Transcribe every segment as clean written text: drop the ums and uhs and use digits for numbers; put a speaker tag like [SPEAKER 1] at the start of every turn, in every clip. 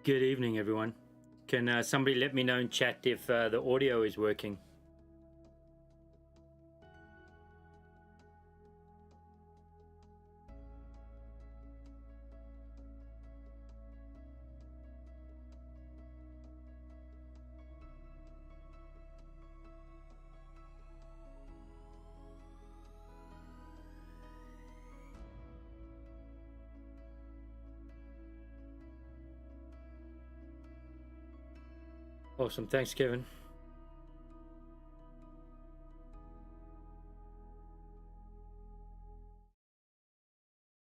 [SPEAKER 1] Good evening, everyone. Can somebody let me know in chat if the audio is working? Awesome. Thanks, Kevin.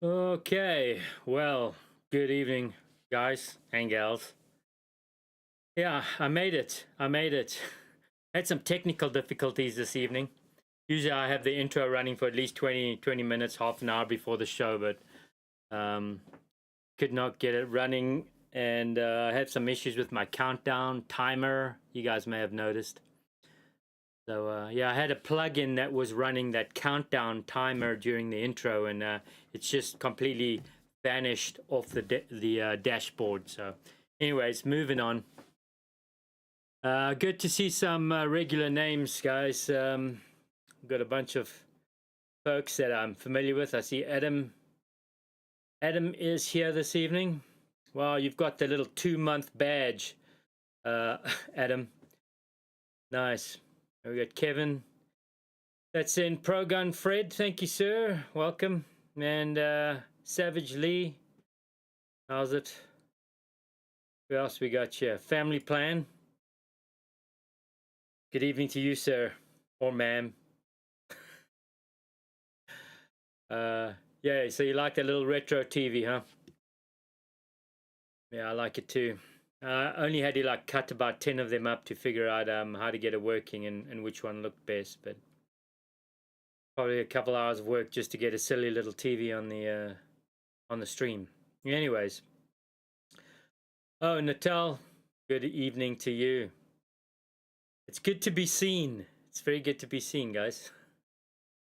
[SPEAKER 1] Okay. Well, good evening, guys and gals. Yeah, I made it. Had some technical difficulties this evening. Usually I have the intro running for at least 20 minutes, half an hour before the show, but could not get it running. And I had some issues with my countdown timer. You guys may have noticed. So yeah, I had a plugin that was running that countdown timer during the intro, and it's just completely vanished off the dashboard. So anyways, moving on. Good to see some regular names, guys. Got a bunch of folks that I'm familiar with. I see Adam. Adam is here this evening. Wow, you've got the little 2-month badge, Adam. Nice. We got Kevin. That's in Pro Gun Fred. Thank you, sir. Welcome. And Savage Lee. How's it? Who else we got here? Family Plan. Good evening to you, sir. Or ma'am. Yeah, so you like that little retro TV, huh? Yeah, I like it too. Only had to like cut about 10 of them up to figure out how to get it working and which one looked best. But probably a couple hours of work just to get a silly little TV on the stream. Anyways, oh, Natal, good evening to you. It's good to be seen. It's very good to be seen, guys.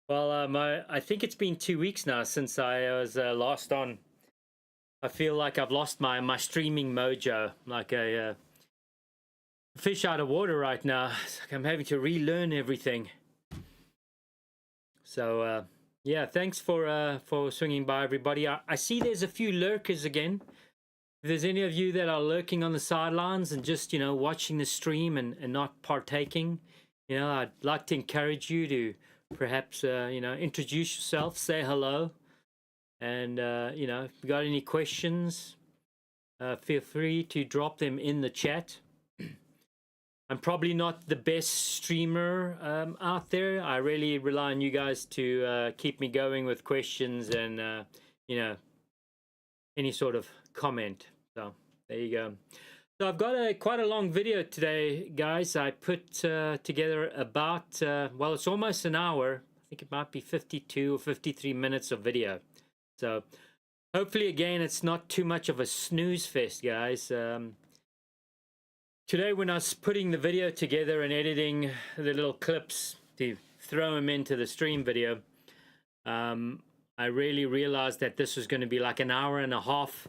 [SPEAKER 1] Well, I think it's been 2 weeks now since I was last on. I feel like I've lost my streaming mojo, like a fish out of water right now. It's like I'm having to relearn everything. So yeah, thanks for swinging by, everybody. I see there's a few lurkers again. If there's any of you that are lurking on the sidelines and just watching the stream and not partaking, I'd like to encourage you to perhaps introduce yourself, say hello. And, if you got any questions, feel free to drop them in the chat. I'm probably not the best streamer out there. I really rely on you guys to keep me going with questions and, any sort of comment. So there you go. So I've got quite a long video today, guys. I put together about, well, it's almost an hour. I think it might be 52 or 53 minutes of video. So hopefully, again, it's not too much of a snooze fest, guys. Today, when I was putting the video together and editing the little clips to throw them into the stream video, I really realized that this was going to be like an hour and a half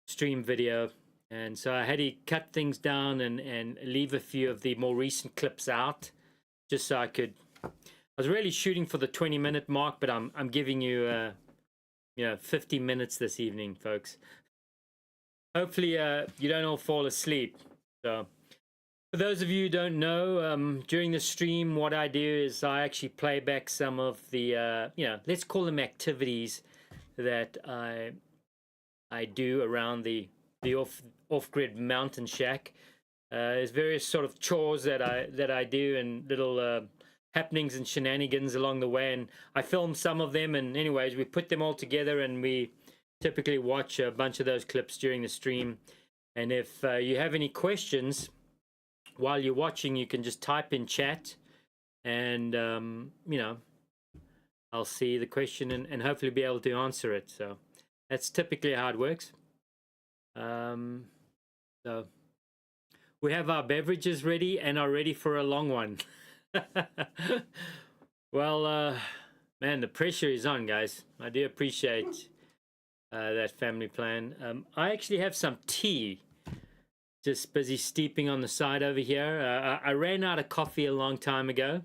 [SPEAKER 1] stream video. And so I had to cut things down and leave a few of the more recent clips out, just so I could. I was really shooting for the 20-minute mark, but I'm giving you 50 minutes this evening, folks. Hopefully you don't all fall asleep. So for those of you who don't know, during the stream, what I do is I actually play back some of the let's call them activities that I do around the off-grid mountain shack. There's various sort of chores that I do and little happenings and shenanigans along the way, and I filmed some of them, and anyways, we put them all together, and we typically watch a bunch of those clips during the stream. And if you have any questions while you're watching, you can just type in chat, and I'll see the question and hopefully be able to answer it. So that's typically how it works. So we have our beverages ready and are ready for a long one. Well, man, the pressure is on, guys. I do appreciate that family plan. I actually have some tea just busy steeping on the side over here. I ran out of coffee a long time ago,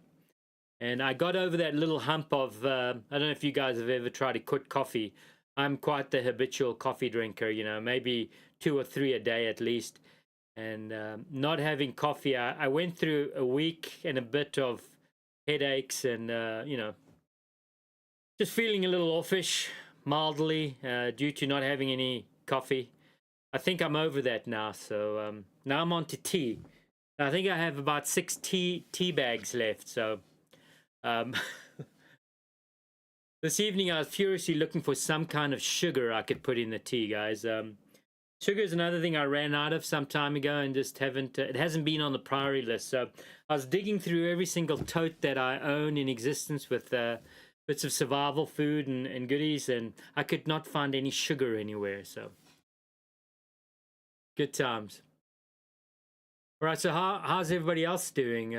[SPEAKER 1] and I got over that little hump of, I don't know if you guys have ever tried to quit coffee. I'm quite the habitual coffee drinker, you know, maybe 2 or 3 a day at least. And not having coffee, I went through a week and a bit of headaches and, you know, just feeling a little offish, mildly, due to not having any coffee. I think I'm over that now, so now I'm on to tea. I think I have about 6 tea bags left, so this evening I was furiously looking for some kind of sugar I could put in the tea, guys. Sugar is another thing I ran out of some time ago and just haven't, it hasn't been on the priority list. So I was digging through every single tote that I own in existence with bits of survival food and goodies, and I could not find any sugar anywhere, so good times. All right, so how's everybody else doing?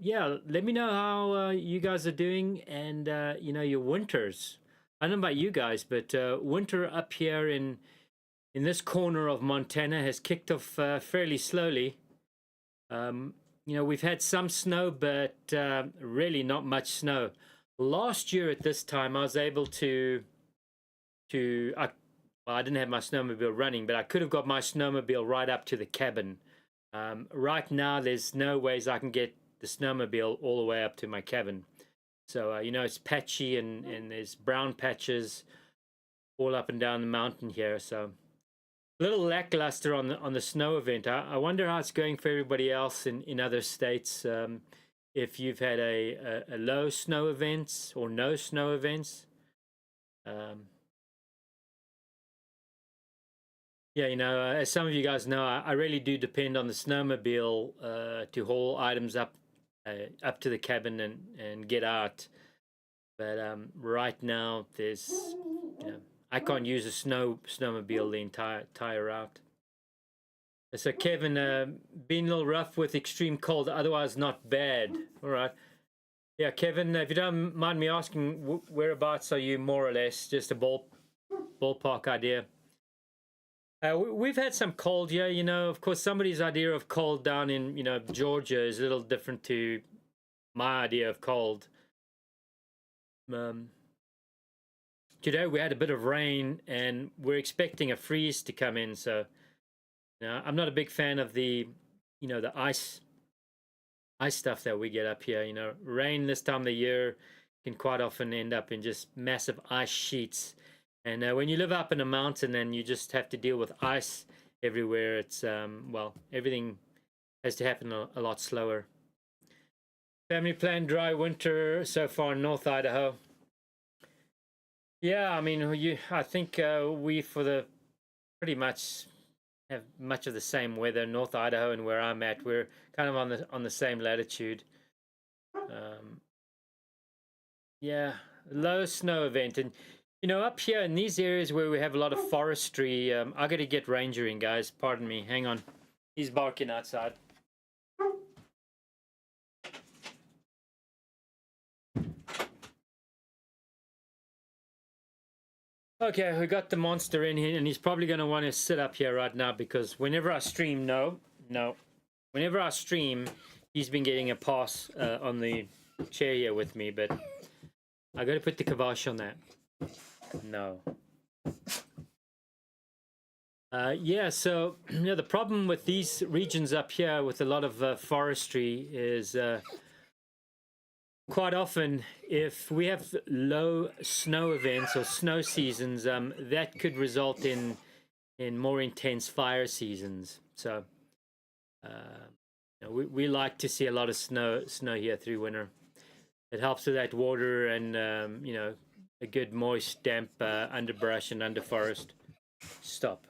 [SPEAKER 1] Yeah, let me know how you guys are doing, and you know, your winters. I don't know about you guys, but winter up here in this corner of Montana has kicked off fairly slowly. You know, we've had some snow, but really not much snow. Last year at this time, I was able well, I didn't have my snowmobile running, but I could have got my snowmobile right up to the cabin. Right now, there's no ways I can get the snowmobile all the way up to my cabin. So, you know, it's patchy and there's brown patches all up and down the mountain here. So a little lackluster on the snow event. I wonder how it's going for everybody else in other states. If you've had a low snow events or no snow events. Yeah, you know, as some of you guys know, I really do depend on the snowmobile to haul items up to the cabin and get out. But right now, there's, you know, I can't use a snowmobile the entire route. So Kevin, been a little rough with extreme cold, otherwise not bad. All right. Yeah, Kevin, if you don't mind me asking, whereabouts are you more or less? Just a ballpark idea. We've had some cold here, you know. Of course, somebody's idea of cold down in, you know, Georgia is a little different to my idea of cold. Today we had a bit of rain, and we're expecting a freeze to come in. So, you know, I'm not a big fan of the, you know, the ice stuff that we get up here. You know, rain this time of the year can quite often end up in just massive ice sheets. And when you live up in a mountain and you just have to deal with ice everywhere, it's, well, everything has to happen a lot slower. Family plan dry winter so far in North Idaho. Yeah, I mean, I think we pretty much have much of the same weather. North Idaho and where I'm at, we're kind of on the same latitude. Yeah, low snow event. And you know, up here in these areas where we have a lot of forestry, I got to get Ranger in, guys. Pardon me. Hang on. He's barking outside. Okay, we got the monster in here, and he's probably going to want to sit up here right now because whenever I stream, whenever I stream, he's been getting a pass on the chair here with me, but I got to put the kibosh on that. No. Yeah, so you know, the problem with these regions up here with a lot of forestry is quite often if we have low snow events or snow seasons, that could result in more intense fire seasons. So you know, we like to see a lot of snow here through winter. It helps with that water and you know, a good moist damp underbrush and underforest. Stop.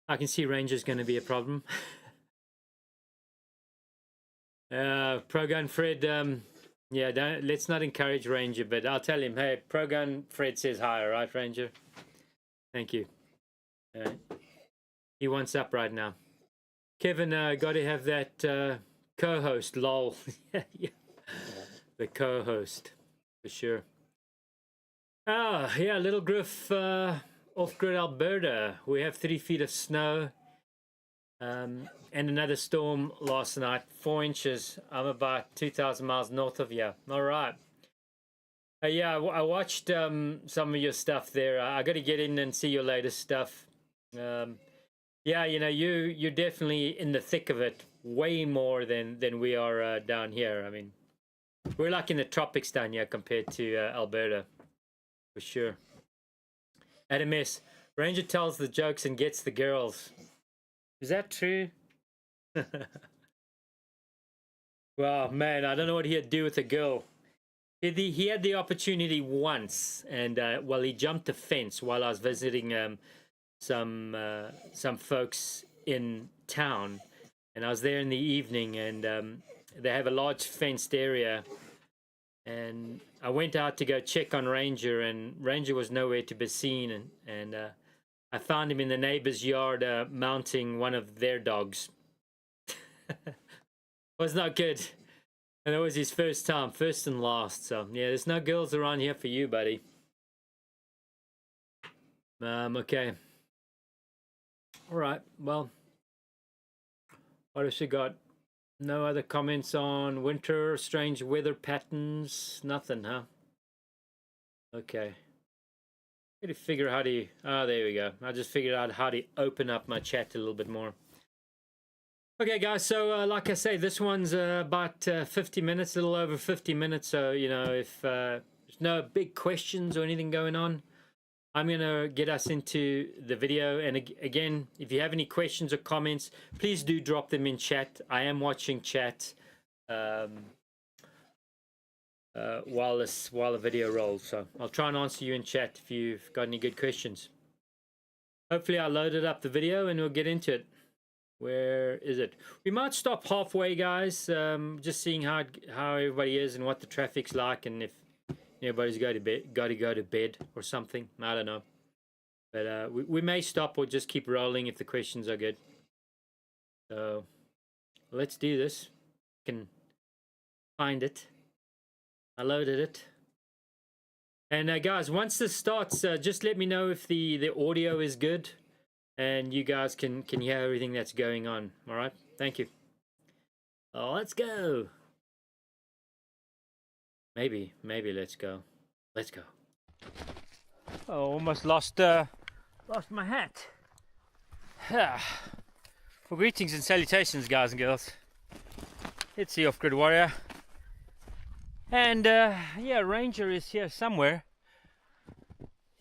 [SPEAKER 1] I can see Ranger's going to be a problem. Pro Gun Fred, yeah, let's not encourage Ranger, but I'll tell him, hey, Pro Gun Fred says hi, all right, Ranger? Thank you. He wants up right now. Kevin, got to have that co-host, lol. Yeah. The co-host, for sure. Yeah, Little Griff off-grid Alberta. We have 3 feet of snow and another storm last night, 4 inches. I'm about 2,000 miles north of you. All right. Yeah, I watched some of your stuff there. I got to get in and see your latest stuff. Yeah, you know, you're definitely in the thick of it, way more than we are down here. I mean, we're like in the tropics down here compared to Alberta, for sure. Adam S. Ranger tells the jokes and gets the girls. Is that true? Well, man, I don't know what he'd do with a girl. He had the opportunity once, and well, he jumped a fence while I was visiting some folks in town, and I was there in the evening, and they have a large fenced area, and I went out to go check on Ranger, and Ranger was nowhere to be seen, and I found him in the neighbor's yard mounting one of their dogs. Was not good. And it was his first time, first and last. So yeah, there's no girls around here for you, buddy. Okay. All right. Well, what else you got? No other comments on winter, strange weather patterns, nothing, huh? Okay. Got to figure out how to. Oh, there we go. I just figured out how to open up my chat a little bit more. Okay, guys, so like I say, this one's about 50 minutes, a little over 50 minutes. So, you know, if there's no big questions or anything going on, I'm going to get us into the video. And again, if you have any questions or comments, please do drop them in chat. I am watching chat while the video rolls. So I'll try and answer you in chat if you've got any good questions. Hopefully I loaded up the video and we'll get into it. Where is it? We might stop halfway, guys. Just seeing how everybody is and what the traffic's like, and if everybody's got to go to bed or something. I don't know, but we may stop or just keep rolling if the questions are good. So let's do this. I can find it. I loaded it. And guys, once this starts, just let me know if the audio is good. And you guys can hear everything that's going on. All right, thank you. Let's go. Maybe let's go. Let's go. Oh, almost lost my hat. Well, greetings and salutations, guys and girls. It's the Off-Grid Warrior, and yeah, Ranger is here somewhere.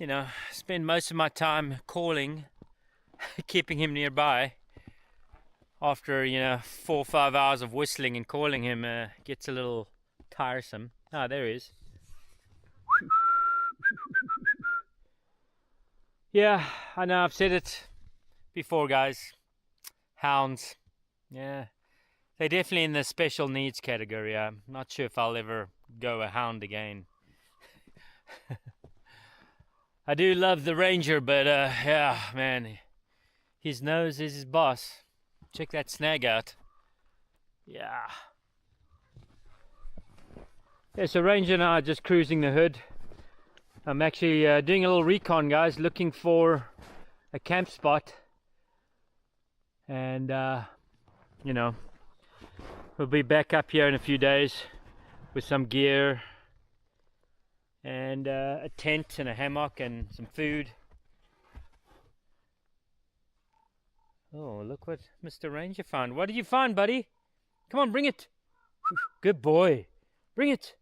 [SPEAKER 1] You know, spend most of my time calling. Keeping him nearby after 4 or 5 hours of whistling and calling him gets a little tiresome. Ah, there he is. Yeah, I know I've said it before, guys. Hounds, yeah, they're definitely in the special needs category. I'm not sure if I'll ever go a hound again. I do love the Ranger, but yeah, man. His nose is his boss. Check that snag out. Yeah. Yeah, so Ranger and I are just cruising the hood. I'm actually doing a little recon, guys, looking for a camp spot. And, you know, we'll be back up here in a few days with some gear and a tent and a hammock and some food. Oh, look what Mr. Ranger found. What did you find, buddy? Come on, bring it. Good boy. Bring it.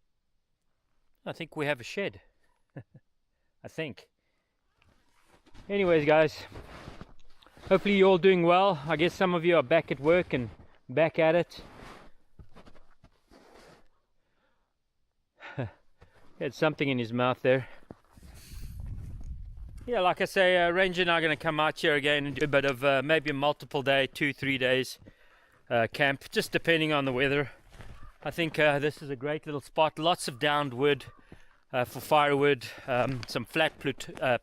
[SPEAKER 1] I think we have a shed. I think. Anyways, guys, hopefully you're all doing well. I guess some of you are back at work and back at it. He had something in his mouth there. Yeah, like I say, Ranger and I are going to come out here again and do a bit of maybe a multiple day, 2-3 days camp, just depending on the weather. I think this is a great little spot. Lots of downed wood for firewood, some flat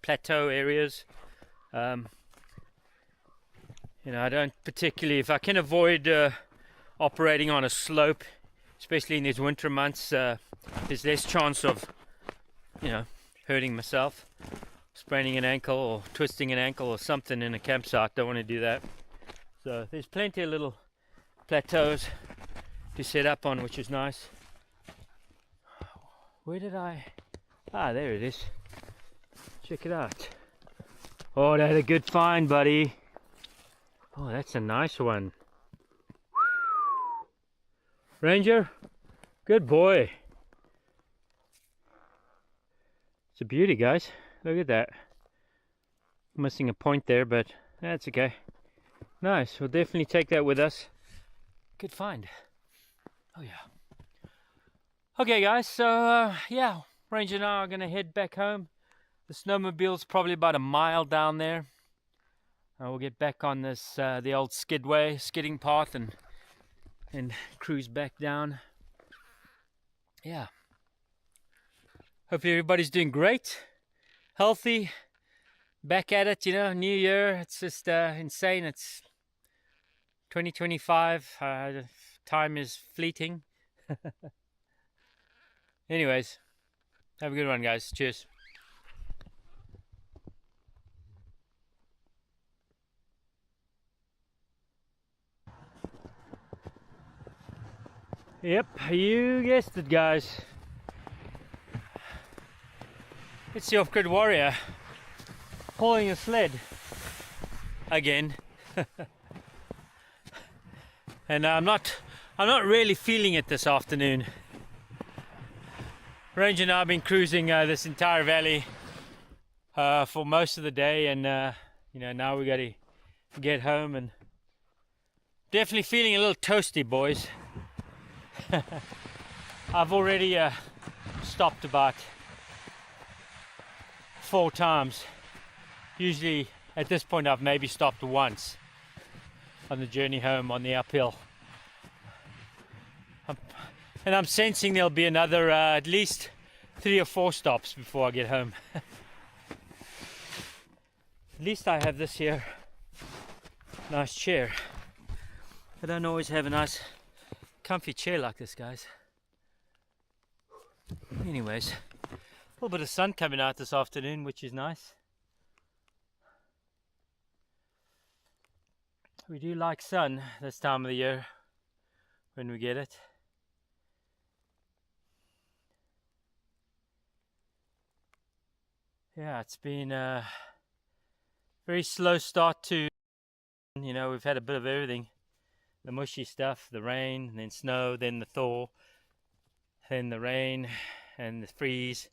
[SPEAKER 1] plateau areas. You know, I don't particularly, if I can avoid operating on a slope, especially in these winter months, there's less chance of, hurting myself. spraining an ankle or twisting an ankle or something in a campsite. Don't want to do that. So there's plenty of little plateaus to set up on, which is nice. Where did I... Ah, there it is. Check it out. Oh, that's a good find, buddy. Oh, that's a nice one. Ranger, good boy. It's a beauty, guys. Look at that. Missing a point there, but that's okay. Nice. We'll definitely take that with us. Good find. Oh yeah. Okay, guys. So yeah, Ranger and I are gonna head back home. The snowmobile's probably about a mile down there. We'll get back on this the old skidding path, and cruise back down. Yeah. Hopefully everybody's doing great, healthy, back at it, you know, new year. It's just insane. It's 2025. Time is fleeting. Anyways, have a good one, guys. Cheers. Yep, you guessed it, guys. It's the off-grid warrior pulling a sled again. And I'm not really feeling it this afternoon. Ranger and I have been cruising this entire valley for most of the day, and you know, now we got to get home, and definitely feeling a little toasty, boys. I've already stopped about 4 times. Usually at this point I've maybe stopped once on the journey home on the uphill. And I'm sensing there'll be another at least 3 or 4 stops before I get home. At least I have this here nice chair. I don't always have a nice comfy chair like this, guys. Anyways, a little bit of sun coming out this afternoon, which is nice. We do like sun this time of the year when we get it. Yeah, it's been a very slow start to, you know, we've had a bit of everything. The mushy stuff, the rain, then snow, then the thaw, then the rain and the freeze,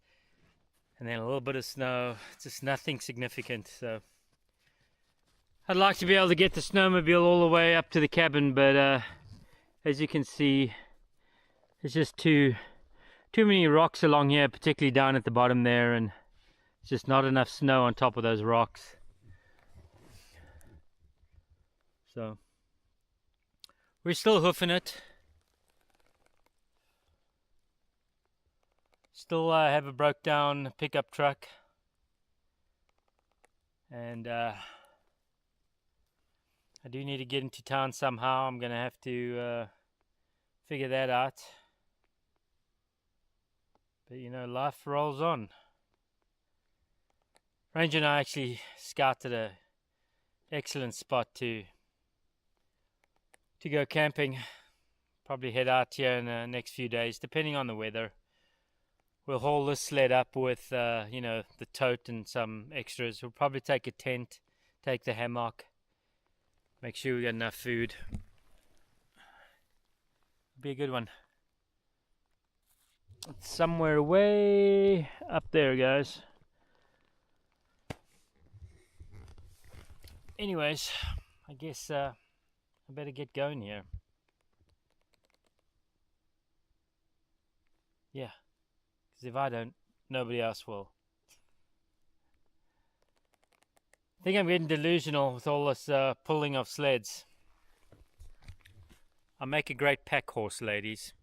[SPEAKER 1] and then a little bit of snow. It's just nothing significant. So I'd like to be able to get the snowmobile all the way up to the cabin, but as you can see, there's just too many rocks along here, particularly down at the bottom there, and it's just not enough snow on top of those rocks. So we're still hoofing it. Still have a broke down pickup truck, and I do need to get into town somehow. I'm gonna have to figure that out. But you know, life rolls on. Ranger and I actually scouted a excellent spot to go camping. Probably head out here in the next few days, depending on the weather. We'll haul this sled up with, you know, the tote and some extras. We'll probably take a tent, take the hammock, make sure we got enough food. Be a good one. It's somewhere way up there, guys. Anyways, I guess I better get going here. Yeah. Because if I don't, nobody else will. I think I'm getting delusional with all this pulling of sleds. I make a great pack horse, ladies.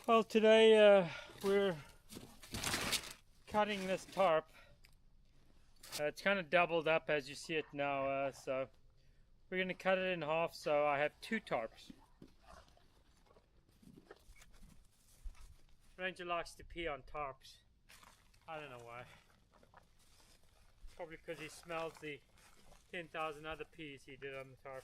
[SPEAKER 1] Well, today we're cutting this tarp. It's kind of doubled up as you see it now, so we're going to cut it in half so I have two tarps. Ranger likes to pee on tarps. I don't know why. Probably because he smells the 10,000 other peas he did on the tarp.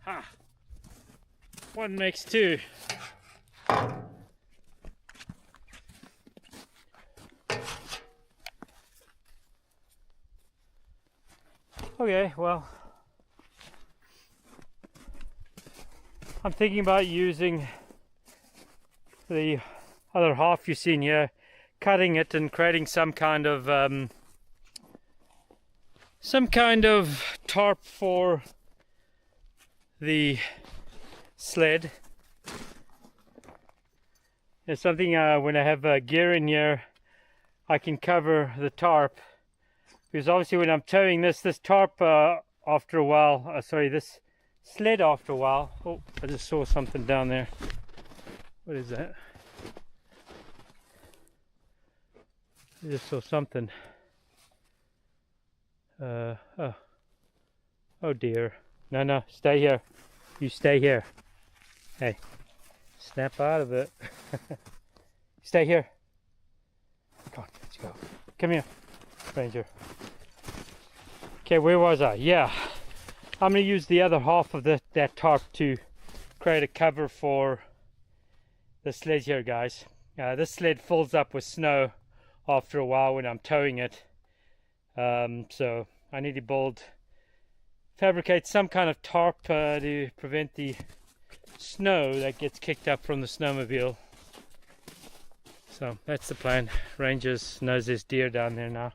[SPEAKER 1] Ha! One makes two. Okay, well, I'm thinking about using the other half you've seen here, cutting it and creating some kind of tarp for the sled. It's something when I have gear in here I can cover the tarp, because obviously when I'm towing this tarp after a while, this sled after a while, oh, I just saw something down there. What is that? I just saw something. Oh dear. No, stay here. You stay here. Hey, snap out of it. Stay here. Come on, let's go. Come here, Ranger. Okay, where was I? Yeah, I'm going to use the other half of that tarp to create a cover for the sled here, guys. This sled fills up with snow after a while when I'm towing it. So I need to fabricate some kind of tarp to prevent the snow that gets kicked up from the snowmobile. So that's the plan. Ranger knows there's deer down there now.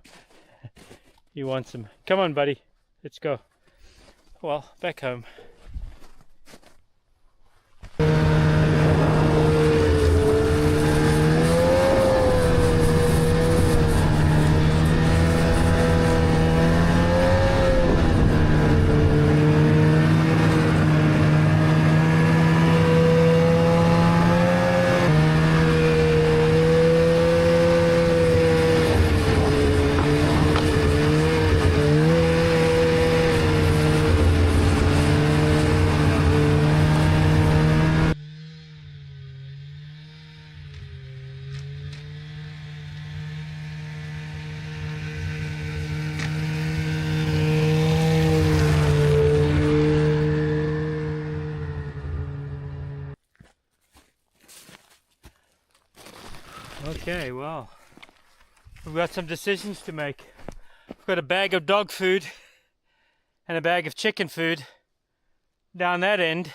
[SPEAKER 1] He wants them. Come on, buddy. Let's go. Well, back home. Okay, well, we've got some decisions to make. We've got a bag of dog food and a bag of chicken food down that end,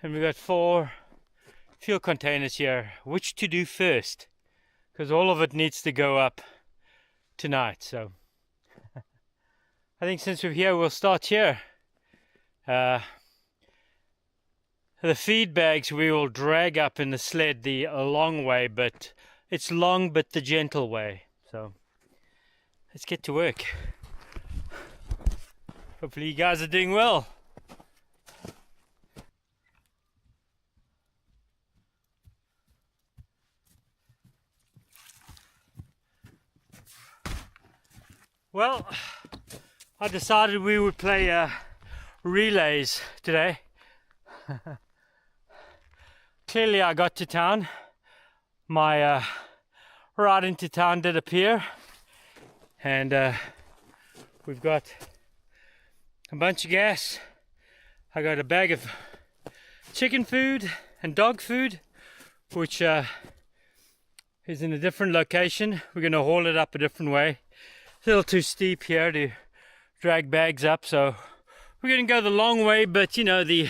[SPEAKER 1] and we've got 4 fuel containers here. Which to do first? Because all of it needs to go up tonight. So I think since we're here, we'll start here. The feed bags we will drag up in the sled the long way, but it's long but the gentle way. So let's get to work. Hopefully you guys are doing well. Well, I decided we would play relays today. Clearly I got to town. My ride into town did appear, and we've got a bunch of gas. I got a bag of chicken food and dog food, which is in a different location. We're going to haul it up a different way. It's a little too steep here to drag bags up, so we're going to go the long way, but you know, the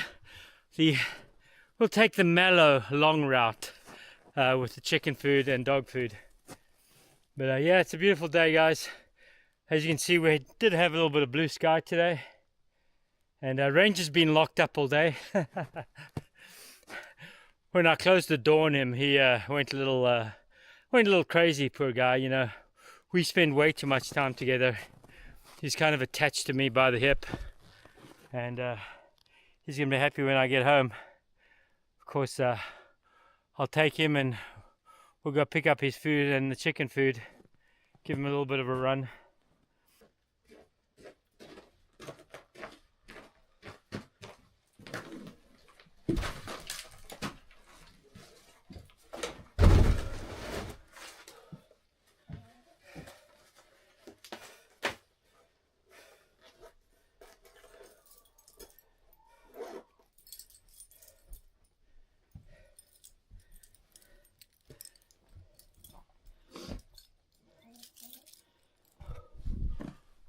[SPEAKER 1] we'll take the mellow long route with the chicken food and dog food. But yeah, it's a beautiful day, guys. As you can see, we did have a little bit of blue sky today, and Ranger's been locked up all day. When I closed the door on him, he went a little crazy, poor guy. You know, we spend way too much time together. He's kind of attached to me by the hip, and he's gonna be happy when I get home. Of course, I'll take him and we'll go pick up his food and the chicken food, give him a little bit of a run.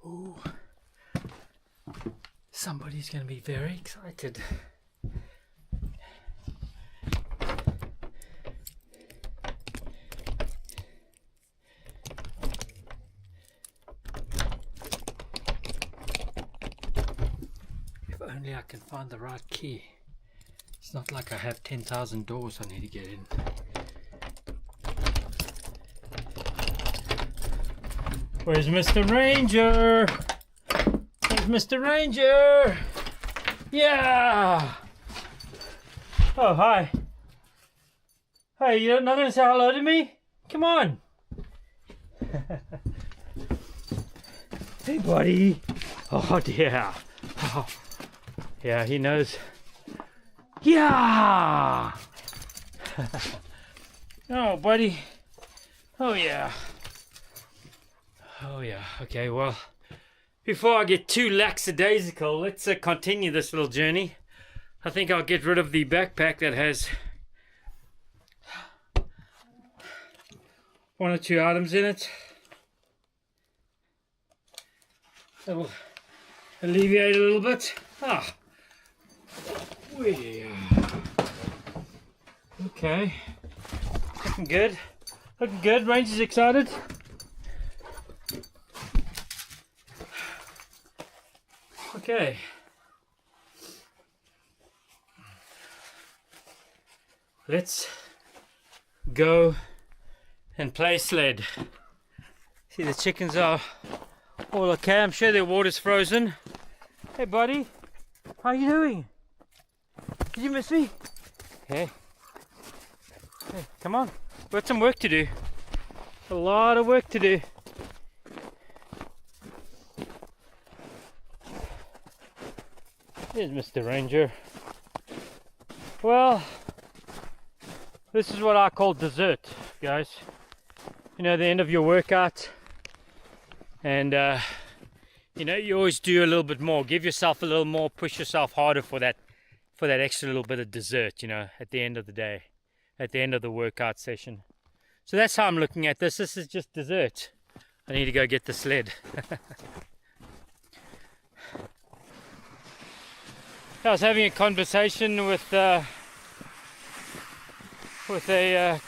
[SPEAKER 1] Ooh, somebody's going to be very excited. If only I can find the right key. It's not like I have 10,000 doors I need to get in. Where's Mr. Ranger? Where's Mr. Ranger? Yeah! Oh, hi. Hey, you're not going to say hello to me? Come on. Hey, buddy. Oh, dear. Oh. Yeah, he knows. Yeah! Oh, buddy. Oh, yeah. Oh yeah, okay, well, before I get too lackadaisical, let's continue this little journey. I think I'll get rid of the backpack that has 1 or 2 items in it. That will alleviate a little bit. Ah, okay, looking good. Looking good. Ranger's excited. Okay. Let's go and play sled. See, the chickens are all okay. I'm sure their water's frozen. Hey buddy, how you doing? Did you miss me? Hey. Hey, come on. We've got some work to do. A lot of work to do. Here's Mr. Ranger. Well, this is what I call dessert, guys. You know, the end of your workout, and you know, you always do a little bit more. Give yourself a little more, push yourself harder for that extra little bit of dessert, you know, at the end of the day, at the end of the workout session. So that's how I'm looking at this. This is just dessert. I need to go get the sled. I was having a conversation with a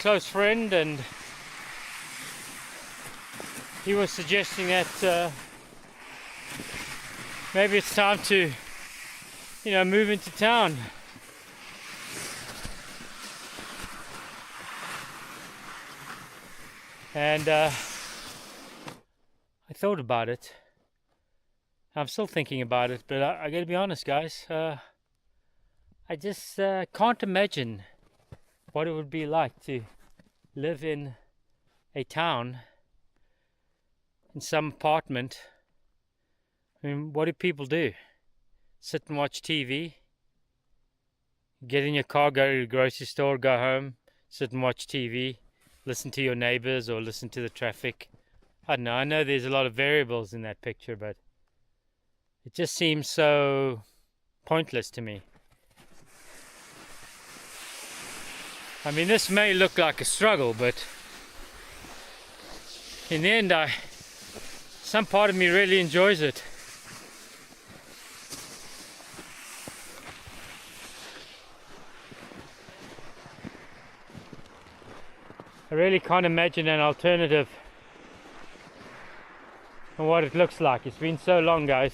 [SPEAKER 1] close friend, and he was suggesting that maybe it's time to, you know, move into town. And I thought about it. I'm still thinking about it, but I gotta be honest, guys. I just can't imagine what it would be like to live in a town, in some apartment. I mean, what do people do? Sit and watch TV? Get in your car, go to the grocery store, go home, sit and watch TV, listen to your neighbors or listen to the traffic. I don't know. I know there's a lot of variables in that picture, but it just seems so pointless to me. I mean, this may look like a struggle, but in the end, some part of me really enjoys it. I really can't imagine an alternative and what it looks like. It's been so long, guys.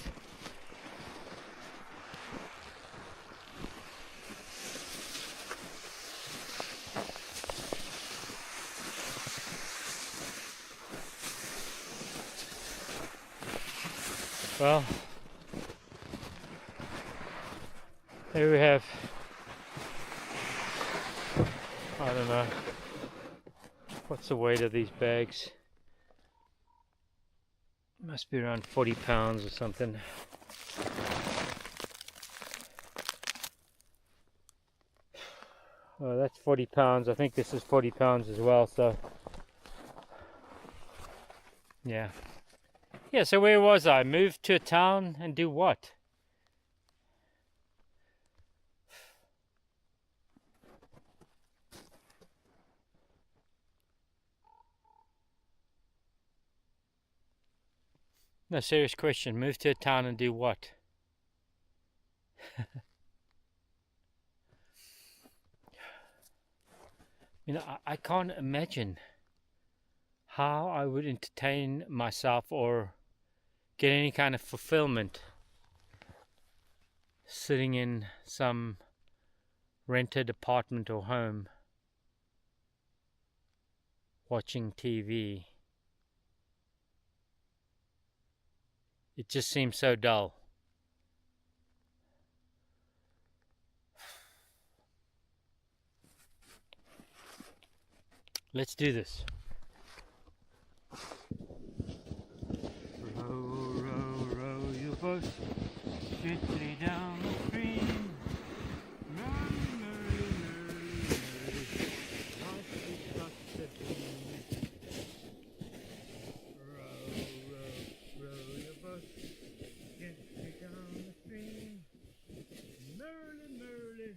[SPEAKER 1] Well, here we have, I don't know, what's the weight of these bags? Must be around 40 pounds or something. Oh, that's 40 pounds. I think this is 40 pounds as well, so yeah. Yeah, so where was I? Move to a town and do what? No, serious question. Move to a town and do what? You know, I can't imagine how I would entertain myself or get any kind of fulfillment sitting in some rented apartment or home watching TV. It just seems so dull. Let's do this. Row, row, row your boat gently down the stream. Merrily, merrily, merrily, merrily, life is but a dream. Row, row, row your boat gently down the stream. Merrily, merrily,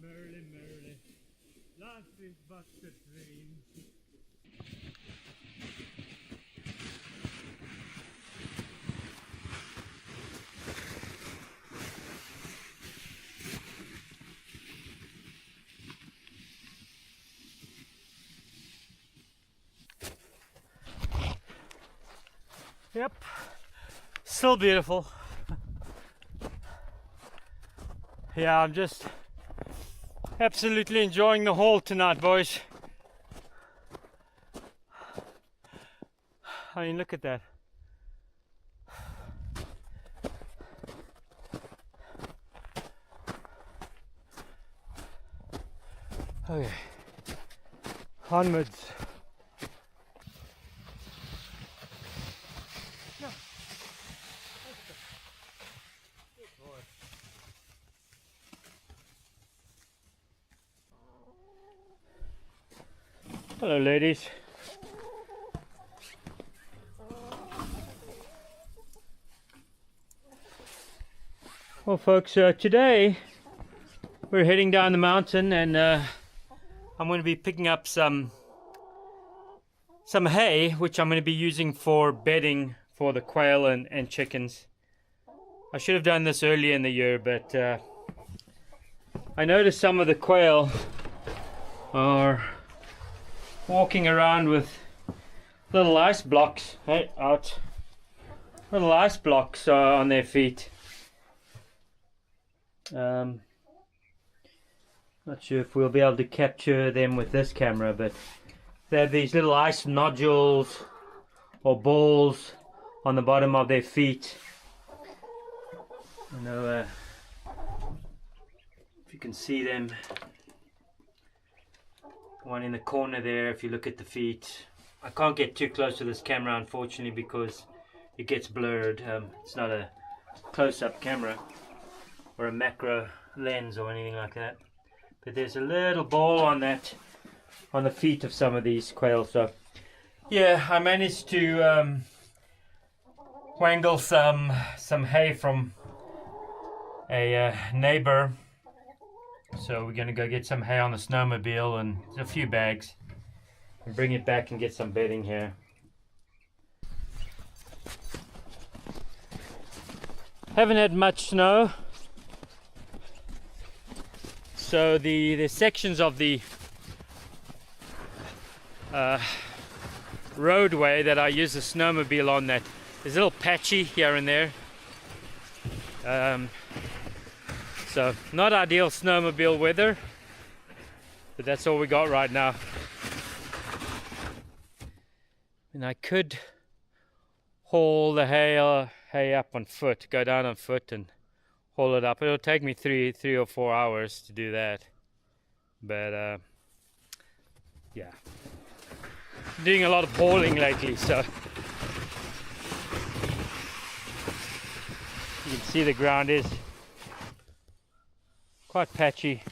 [SPEAKER 1] merrily, merrily, life is but a dream. Yep, still beautiful. Yeah, I'm just absolutely enjoying the haul tonight, boys. I mean, look at that. Okay, onwards. Hello, ladies. Well, folks, today we're heading down the mountain, and I'm going to be picking up some hay, which I'm going to be using for bedding for the quail and chickens. I should have done this earlier in the year, but I noticed some of the quail are walking around with little ice blocks. Hey, out. Little ice blocks on their feet. Not sure if we'll be able to capture them with this camera, but they have these little ice nodules or balls on the bottom of their feet. I know if you can see them. One in the corner there, if you look at the feet. I can't get too close to this camera, unfortunately, because it gets blurred. It's not a close-up camera or a macro lens or anything like that. But there's a little ball on the feet of some of these quail. So yeah, I managed to wangle some hay from a neighbor. So we're gonna go get some hay on the snowmobile and a few bags and bring it back and get some bedding here. Haven't had much snow, so the sections of the roadway that I use the snowmobile on that is a little patchy here and there. So not ideal snowmobile weather, but that's all we got right now. And I could haul the hay up on foot, go down on foot and haul it up. It'll take me three or 4 hours to do that. But yeah, doing a lot of hauling lately, so you can see the ground is quite patchy.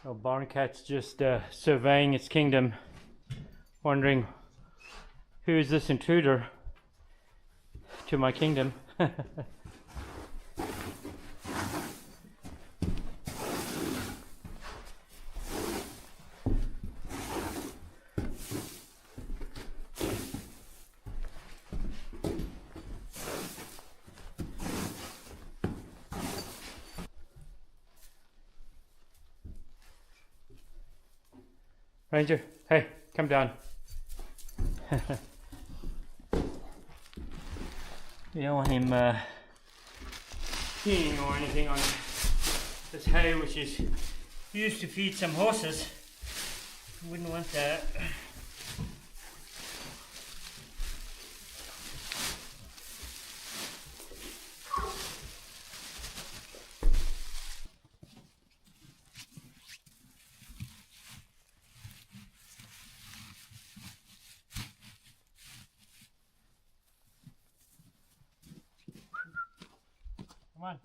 [SPEAKER 1] Oh, barn cat's just surveying its kingdom, wondering who is this intruder to my kingdom. Ranger, hey, come down. You don't want him peeing or anything on this hay, which is used to feed some horses. Wouldn't want that. Come on.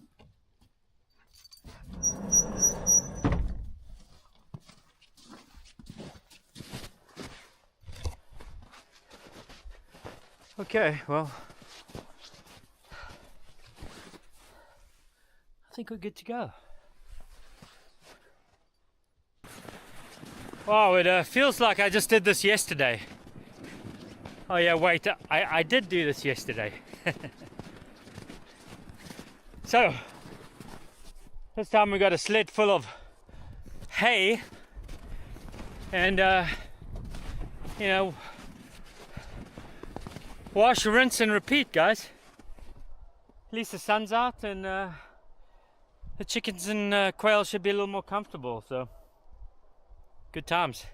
[SPEAKER 1] Okay, well, I think we're good to go. Wow, it feels like I just did this yesterday. Oh yeah, wait, I did do this yesterday. So, this time we got a sled full of hay and, you know, wash, rinse and repeat, guys. At least the sun's out and the chickens and quail should be a little more comfortable, so good times.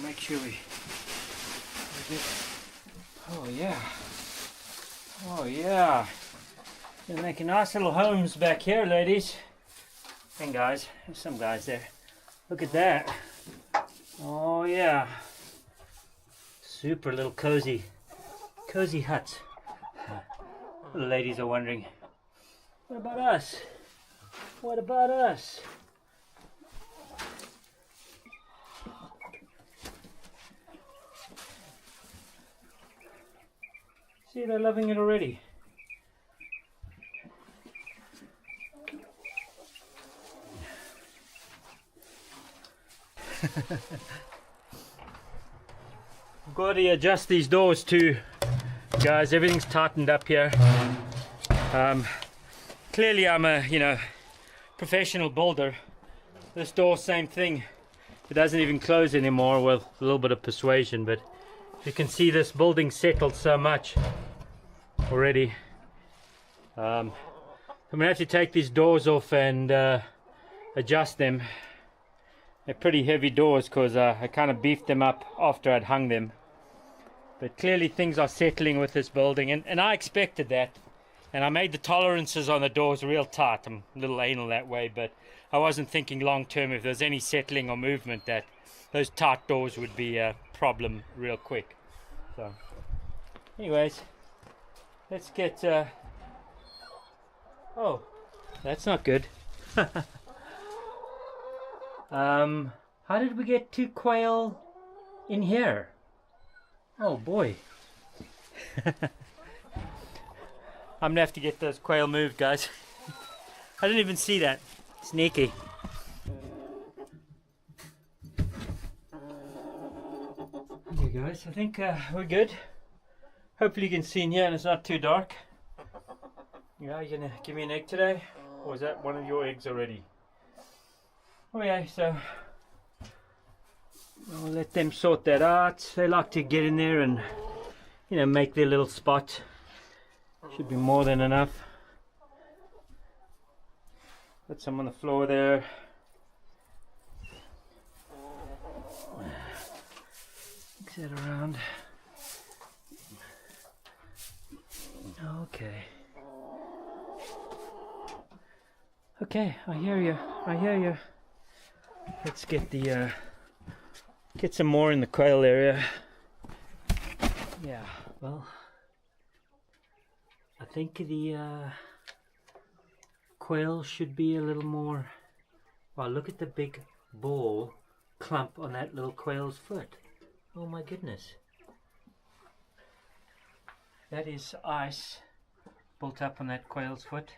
[SPEAKER 1] Make sure we get, oh yeah, gonna make a nice little homes back here, ladies and guys. There's some guys there. Look at that. Oh yeah, super little cozy huts. The ladies are wondering, what about us? What about us? See, they're loving it already. I've got to adjust these doors too, guys. Everything's tightened up here. Clearly I'm a, professional builder. This door, same thing. It doesn't even close anymore with a little bit of persuasion, but you can see this building settled so much already. I'm gonna have to take these doors off and adjust them. They're pretty heavy doors because I kind of beefed them up after I'd hung them. But clearly things are settling with this building, and I expected that. And I made the tolerances on the doors real tight. I'm a little anal that way, but I wasn't thinking long term if there's any settling or movement that those tight doors would be a problem real quick. So anyways, let's get oh, that's not good. How did we get 2 quail in here? Oh boy. I'm gonna have to get those quail moved, guys. I didn't even see that. Sneaky. Okay guys, I think we're good. Hopefully you can see in here and it's not too dark. Yeah, you gonna give me an egg today? Or is that one of your eggs already? Oh yeah, so I'll let them sort that out. They like to get in there and, you know, make their little spot. Should be more than enough. Put some on the floor there. Mix that around. Okay. Okay, I hear you. I hear you. Let's get the get some more in the quail area. Yeah, well, I think the quail should be a little more. Wow, look at the big ball clump on that little quail's foot. Oh my goodness. That is ice built up on that quail's foot.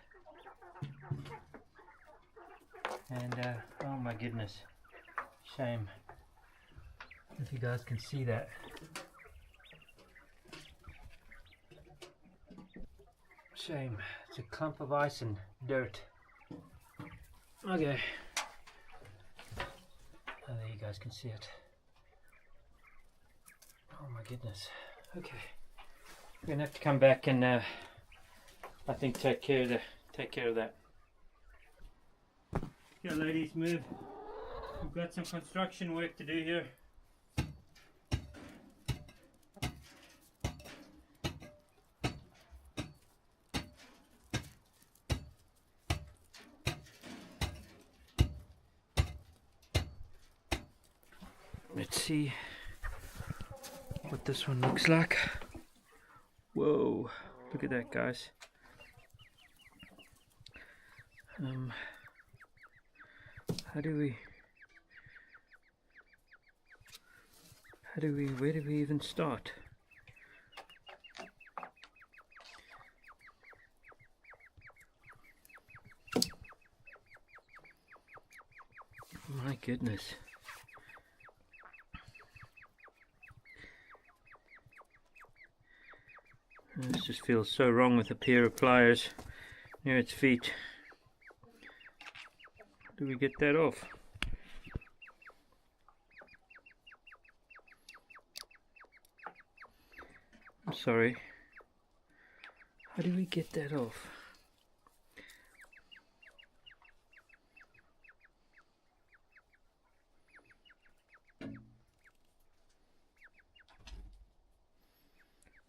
[SPEAKER 1] And oh my goodness, shame if you guys can see that. Shame, it's a clump of ice and dirt. Okay, oh, there you guys can see it. Oh my goodness. Okay, we're gonna have to come back and I think take care of that. Yeah, ladies, move. We've got some construction work to do here. Let's see what this one looks like. Whoa, look at that, guys. Where do we even start? My goodness. This just feels so wrong with a pair of pliers near its feet. Do we get that off? I'm sorry. How do we get that off?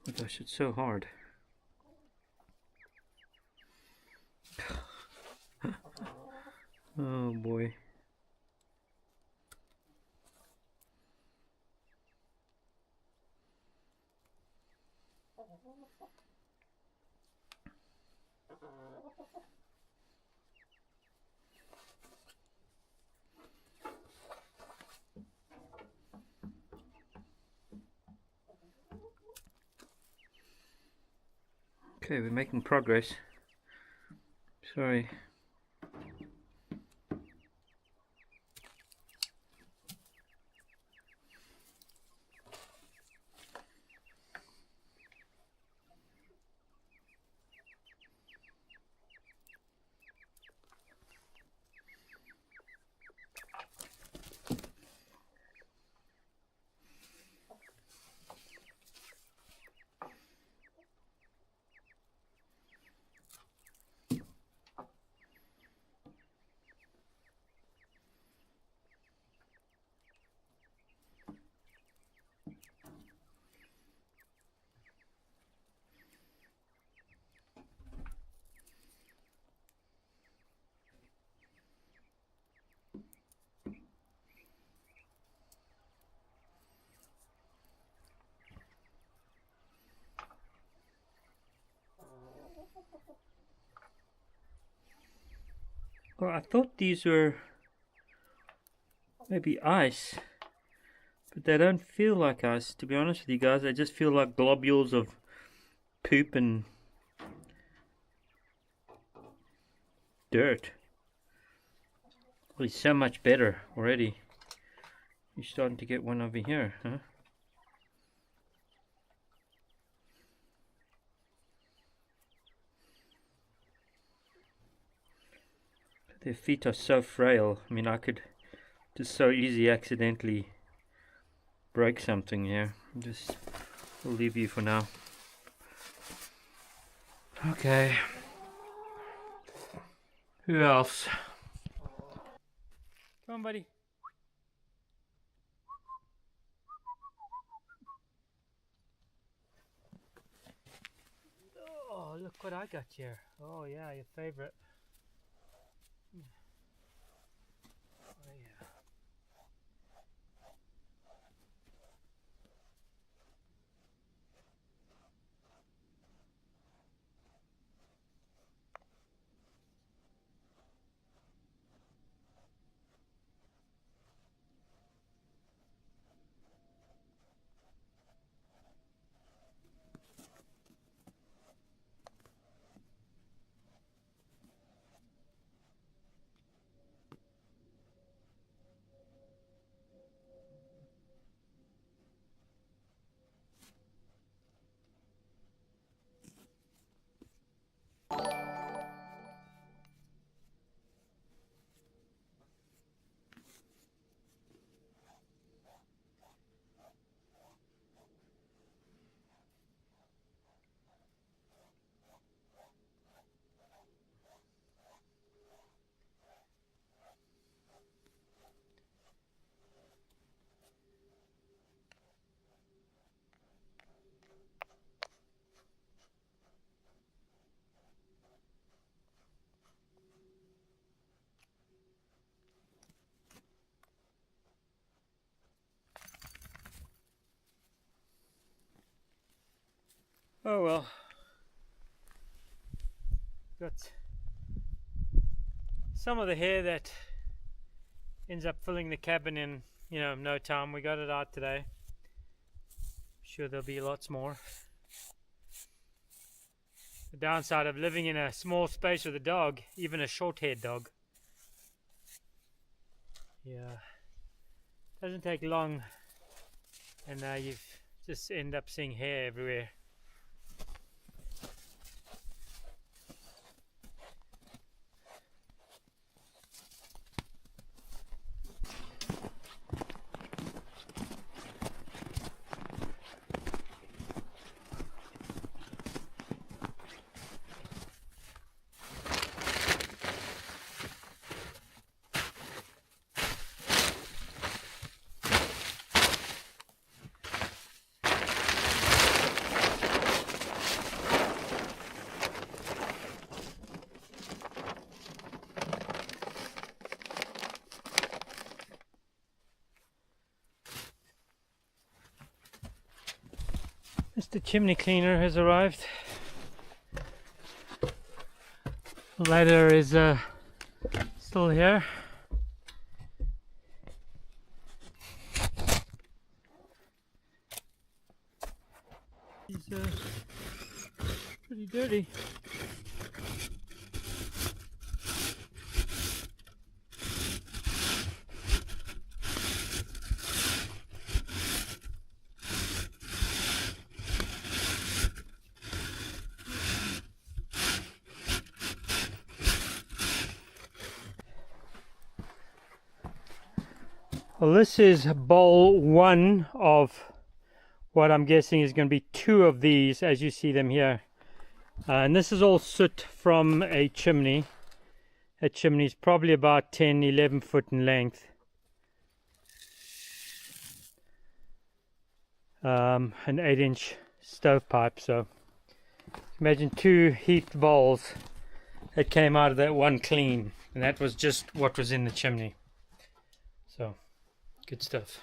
[SPEAKER 1] Oh gosh, it's so hard. Oh boy. Okay, we're making progress. Sorry. Well, I thought these were maybe ice, but they don't feel like ice, to be honest with you guys. They just feel like globules of poop and dirt. Well, it's so much better already. You're starting to get one over here, huh? Their feet are so frail. I mean, I could just so easy accidentally break something here. I'll leave you for now. Okay. Who else? Come on, buddy. Oh, look what I got here. Oh, yeah, your favorite. Oh, yeah. Oh well, got some of the hair that ends up filling the cabin in, no time. We got it out today. Sure there'll be lots more. The downside of living in a small space with a dog, even a short-haired dog. Yeah, doesn't take long, and you just end up seeing hair everywhere. Mr. Chimney Cleaner has arrived. The ladder is still here. He's pretty dirty. Well, this is bowl one of what I'm guessing is going to be 2 of these, as you see them here. And this is all soot from a chimney. A chimney is probably about 10-11 foot in length. An 8-inch stovepipe. So imagine 2 heaped bowls that came out of that one clean, and that was just what was in the chimney. So good stuff.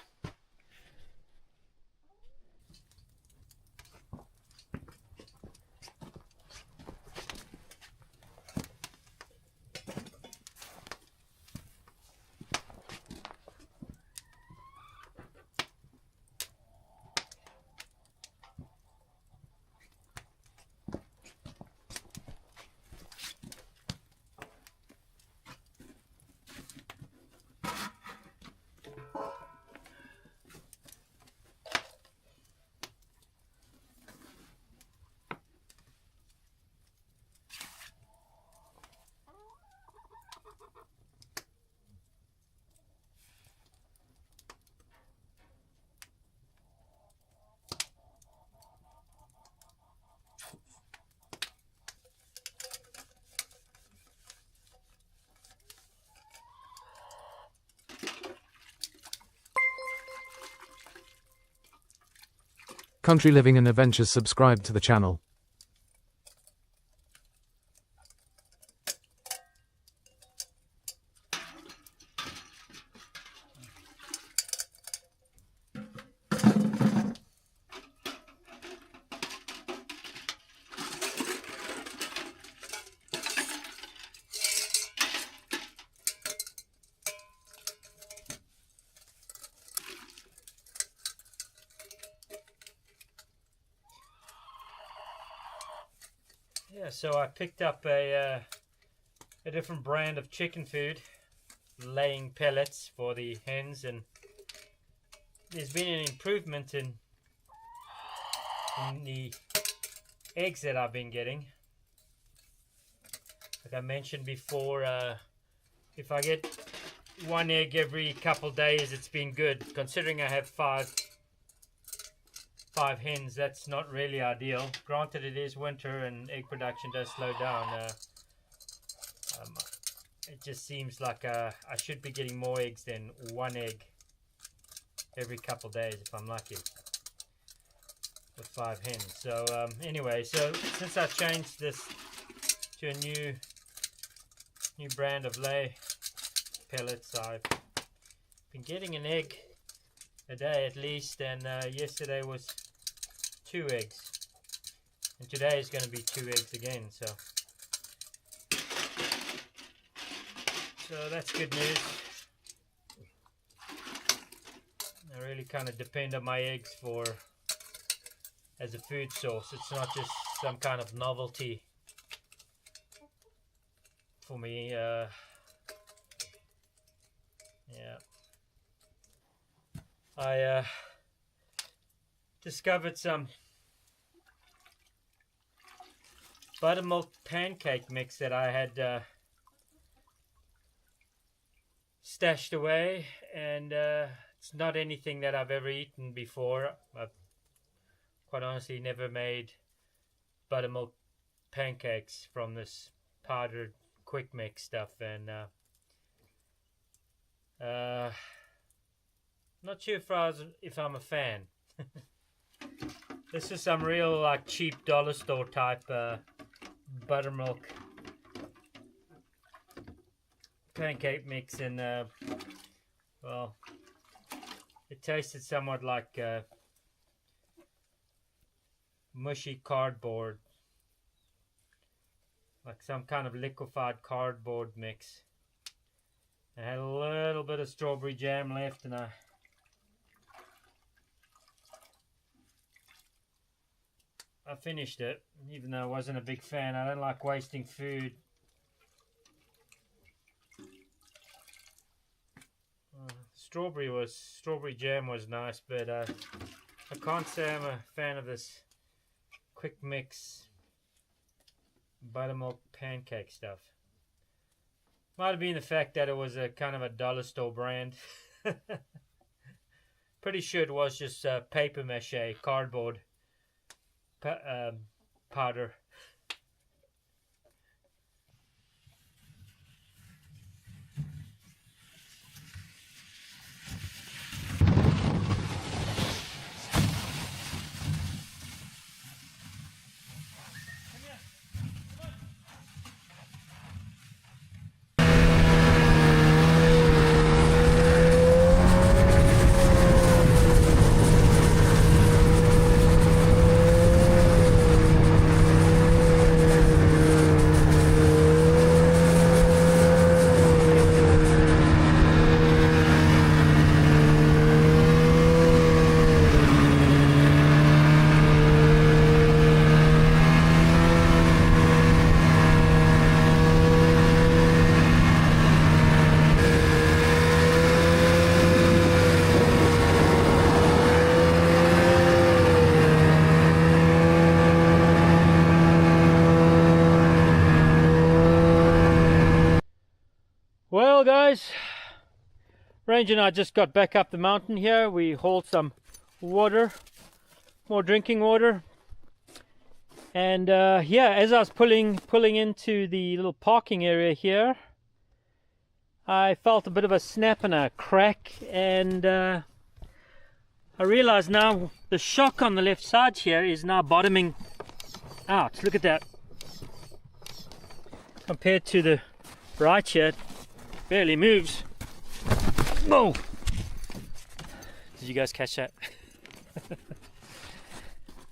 [SPEAKER 2] Country Living and Adventures, subscribe to the channel.
[SPEAKER 1] Yeah, so I picked up a different brand of chicken food, laying pellets for the hens, and there's been an improvement in the eggs that I've been getting. Like I mentioned before, if I get one egg every couple days, it's been good. Considering I have five hens, that's not really ideal. Granted, it is winter and egg production does slow down. It just seems like I should be getting more eggs than one egg every couple days if I'm lucky with 5 hens. So anyway, so since I changed this to a new brand of lay pellets, I've been getting an egg a day at least, and yesterday was 2 eggs, and today is going to be 2 eggs again, so that's good news. I really kind of depend on my eggs as a food source. It's not just some kind of novelty for me. Yeah. I discovered some buttermilk pancake mix that I had stashed away, and it's not anything that I've ever eaten before. I've quite honestly never made buttermilk pancakes from this powdered quick mix stuff, and not sure if I'm a fan. This is some real like cheap dollar store type buttermilk pancake mix, and well, it tasted somewhat like mushy cardboard, like some kind of liquefied cardboard mix. I had a little bit of strawberry jam left, and I finished it, even though I wasn't a big fan. I don't like wasting food. Strawberry jam was nice, but I can't say I'm a fan of this quick mix buttermilk pancake stuff. Might have been the fact that it was a kind of a dollar store brand. Pretty sure it was just paper mache, cardboard powder. Well guys, Ranger and I just got back up the mountain here. We hauled some water, more drinking water, and yeah, as I was pulling into the little parking area here, I felt a bit of a snap and a crack, and I realize now the shock on the left side here is now bottoming out. Look at that. Compared to the right here, it barely moves. Whoa! Did you guys catch that?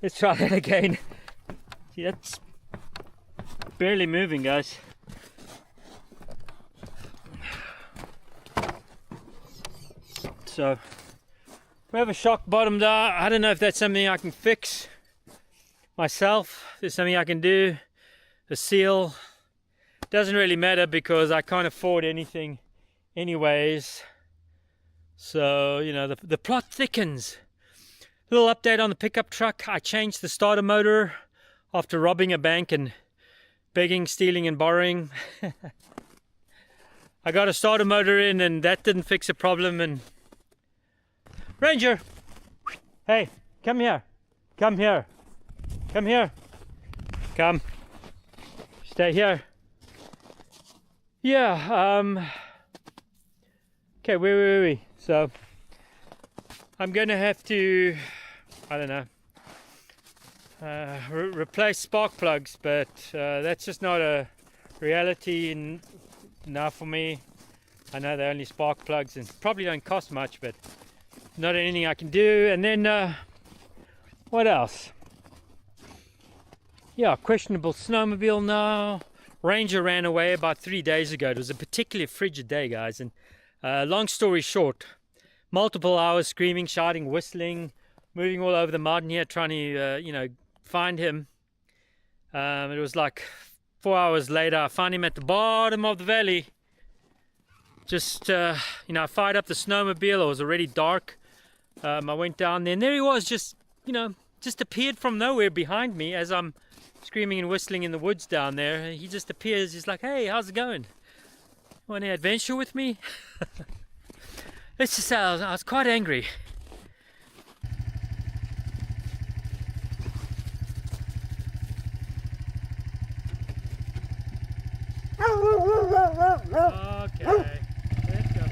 [SPEAKER 1] Let's try that again. See, that's barely moving, guys. So we have a shock bottomed out. I don't know if that's something I can fix myself. There's something I can do. A seal. Doesn't really matter because I can't afford anything anyways. So, you know, the plot thickens. Little update on the pickup truck. I changed the starter motor after robbing a bank and begging, stealing and borrowing. I got a starter motor in and that didn't fix a problem. And Ranger, hey, come here. Come here. Come here. Come. Stay here. Yeah, okay, where were we? So I'm gonna have to, I don't know, replace spark plugs, but that's just not a reality now for me. I know they're only spark plugs and probably don't cost much, but not anything I can do. And then what else? Yeah, questionable snowmobile now. Ranger ran away about 3 days ago. It was a particularly frigid day, guys, and long story short, multiple hours screaming, shouting, whistling, moving all over the mountain here trying to you know, find him. It was like 4 hours later I found him at the bottom of the valley. Just you know, I fired up the snowmobile. It was already dark. I went down there and there he was, just, you know, just appeared from nowhere behind me as I'm screaming and whistling in the woods down there. He just appears. He's like, hey, how's it going? Want to adventure with me? Let's just say I was quite angry. Okay, let's go.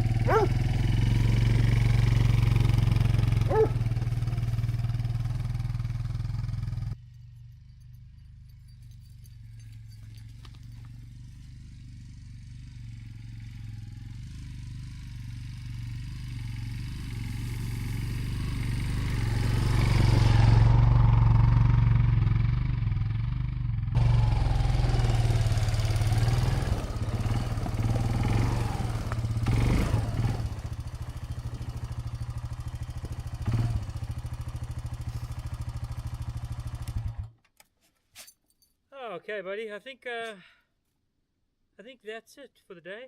[SPEAKER 1] Okay, buddy. I think that's it for the day.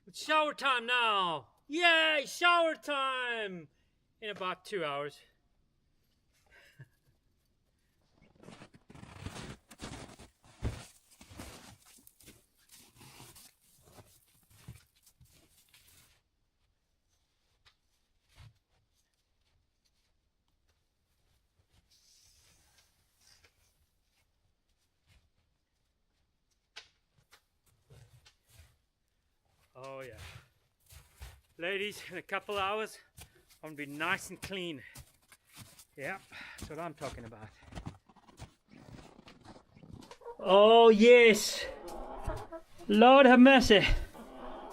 [SPEAKER 1] It's shower time now. Yay, shower time! In about 2 hours. Oh yeah. Ladies, in a couple hours, I'm gonna be nice and clean. Yeah, that's what I'm talking about. Oh yes. Lord have mercy.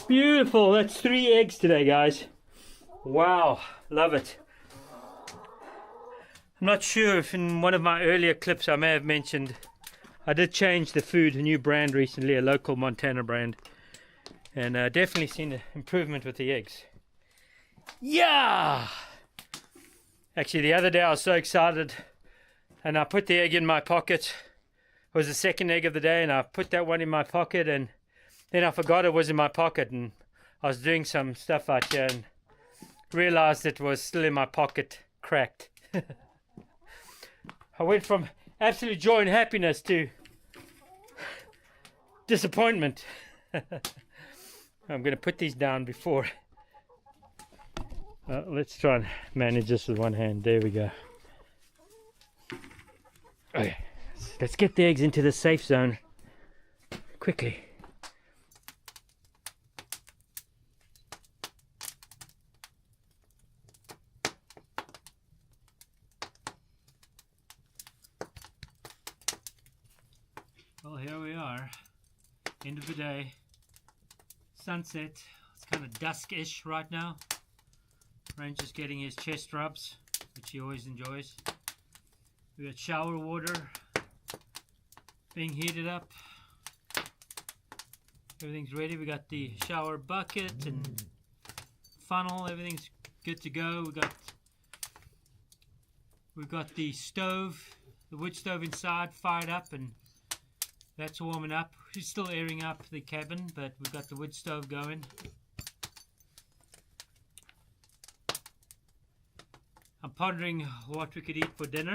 [SPEAKER 1] Beautiful. That's 3 eggs today, guys. Wow, love it. I'm not sure if in one of my earlier clips I may have mentioned I did change the food, a new brand recently, a local Montana brand. And definitely seen an improvement with the eggs. Yeah! Actually, the other day I was so excited and I put the egg in my pocket. It was the second egg of the day and I put that one in my pocket and then I forgot it was in my pocket and I was doing some stuff out here and realized it was still in my pocket, cracked. I went from absolute joy and happiness to disappointment. I'm going to put these down before. Let's try and manage this with one hand. There we go. Okay, let's get the eggs into the safe zone quickly. End of the day, sunset. It's kind of dusk-ish right now. Ranger's getting his chest rubs, which he always enjoys. We got shower water being heated up. Everything's ready. We got the shower bucket and funnel. Everything's good to go. We've got the stove, the wood stove inside, fired up, and that's warming up. We're still airing up the cabin, but we've got the wood stove going. I'm pondering what we could eat for dinner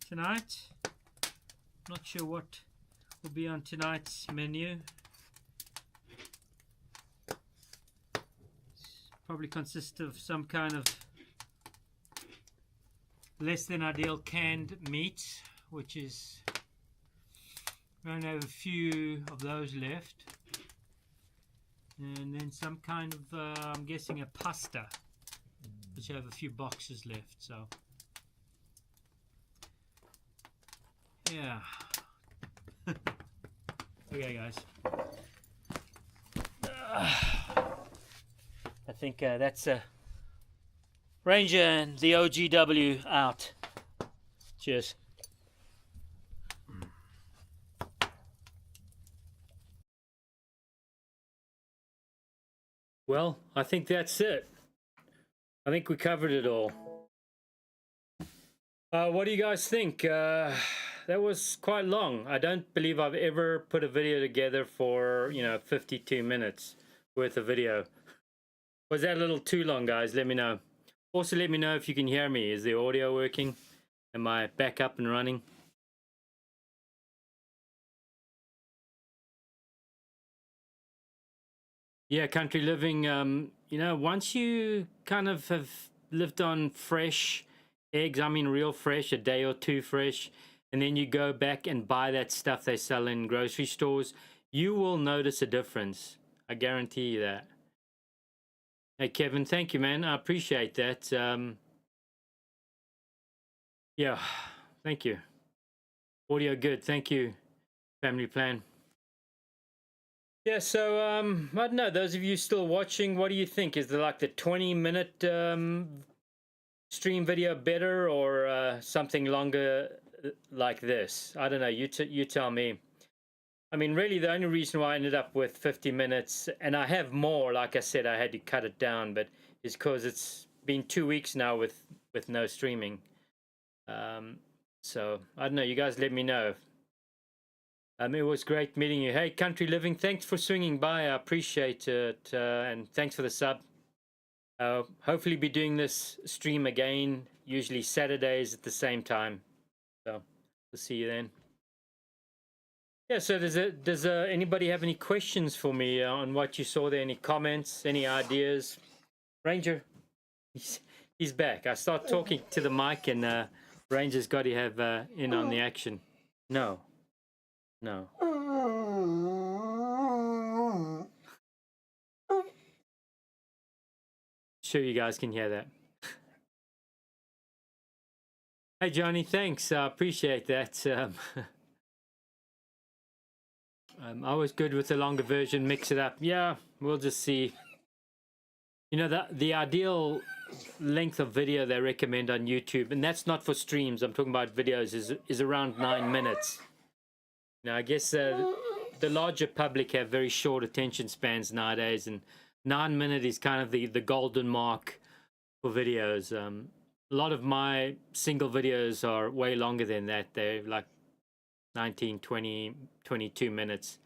[SPEAKER 1] tonight. Not sure what will be on tonight's menu. Probably consists of some kind of less than ideal canned meat, which is, we only have a few of those left, and then some kind of I'm guessing a pasta, which I have a few boxes left. So yeah. Okay guys, I think that's Ranger and the OGW out. Cheers. Well, I think that's it. I think we covered it all. What do you guys think? That was quite long. I don't believe I've ever put a video together for, 52 minutes worth of video. Was that a little too long, guys? Let me know. Also, let me know if you can hear me. Is the audio working? Am I back up and running? Yeah, country living, once you kind of have lived on fresh eggs, I mean real fresh, a day or two fresh, and then you go back and buy that stuff they sell in grocery stores, you will notice a difference. I guarantee you that. Hey, Kevin, thank you, man. I appreciate that. Yeah, thank you. Audio good. Thank you, Family Plan. Yeah, so I don't know, those of you still watching, what do you think? Is like the 20-minute stream video better, or something longer like this? I don't know, you tell me. I mean, really the only reason why I ended up with 50 minutes, and I have more, like I said, I had to cut it down, but is because it's been 2 weeks now with no streaming. So I don't know, you guys let me know. It was great meeting you. Hey, Country Living, thanks for swinging by. I appreciate it, and thanks for the sub. Hopefully be doing this stream again, usually Saturdays at the same time. So we'll see you then. Yeah, so does anybody have any questions for me on what you saw there? Any comments, any ideas? Ranger, he's back. I start talking to the mic, and Ranger's got to have in on the action. No. Sure you guys can hear that. Hey Johnny, thanks. I appreciate that. I was good with the longer version. Mix it up. Yeah, we'll just see. The ideal length of video they recommend on YouTube, and that's not for streams, I'm talking about videos, is around 9 minutes. Now, I guess the larger public have very short attention spans nowadays, and 9 minutes is kind of the golden mark for videos. A lot of my single videos are way longer than that. They're like 19, 20, 22 minutes.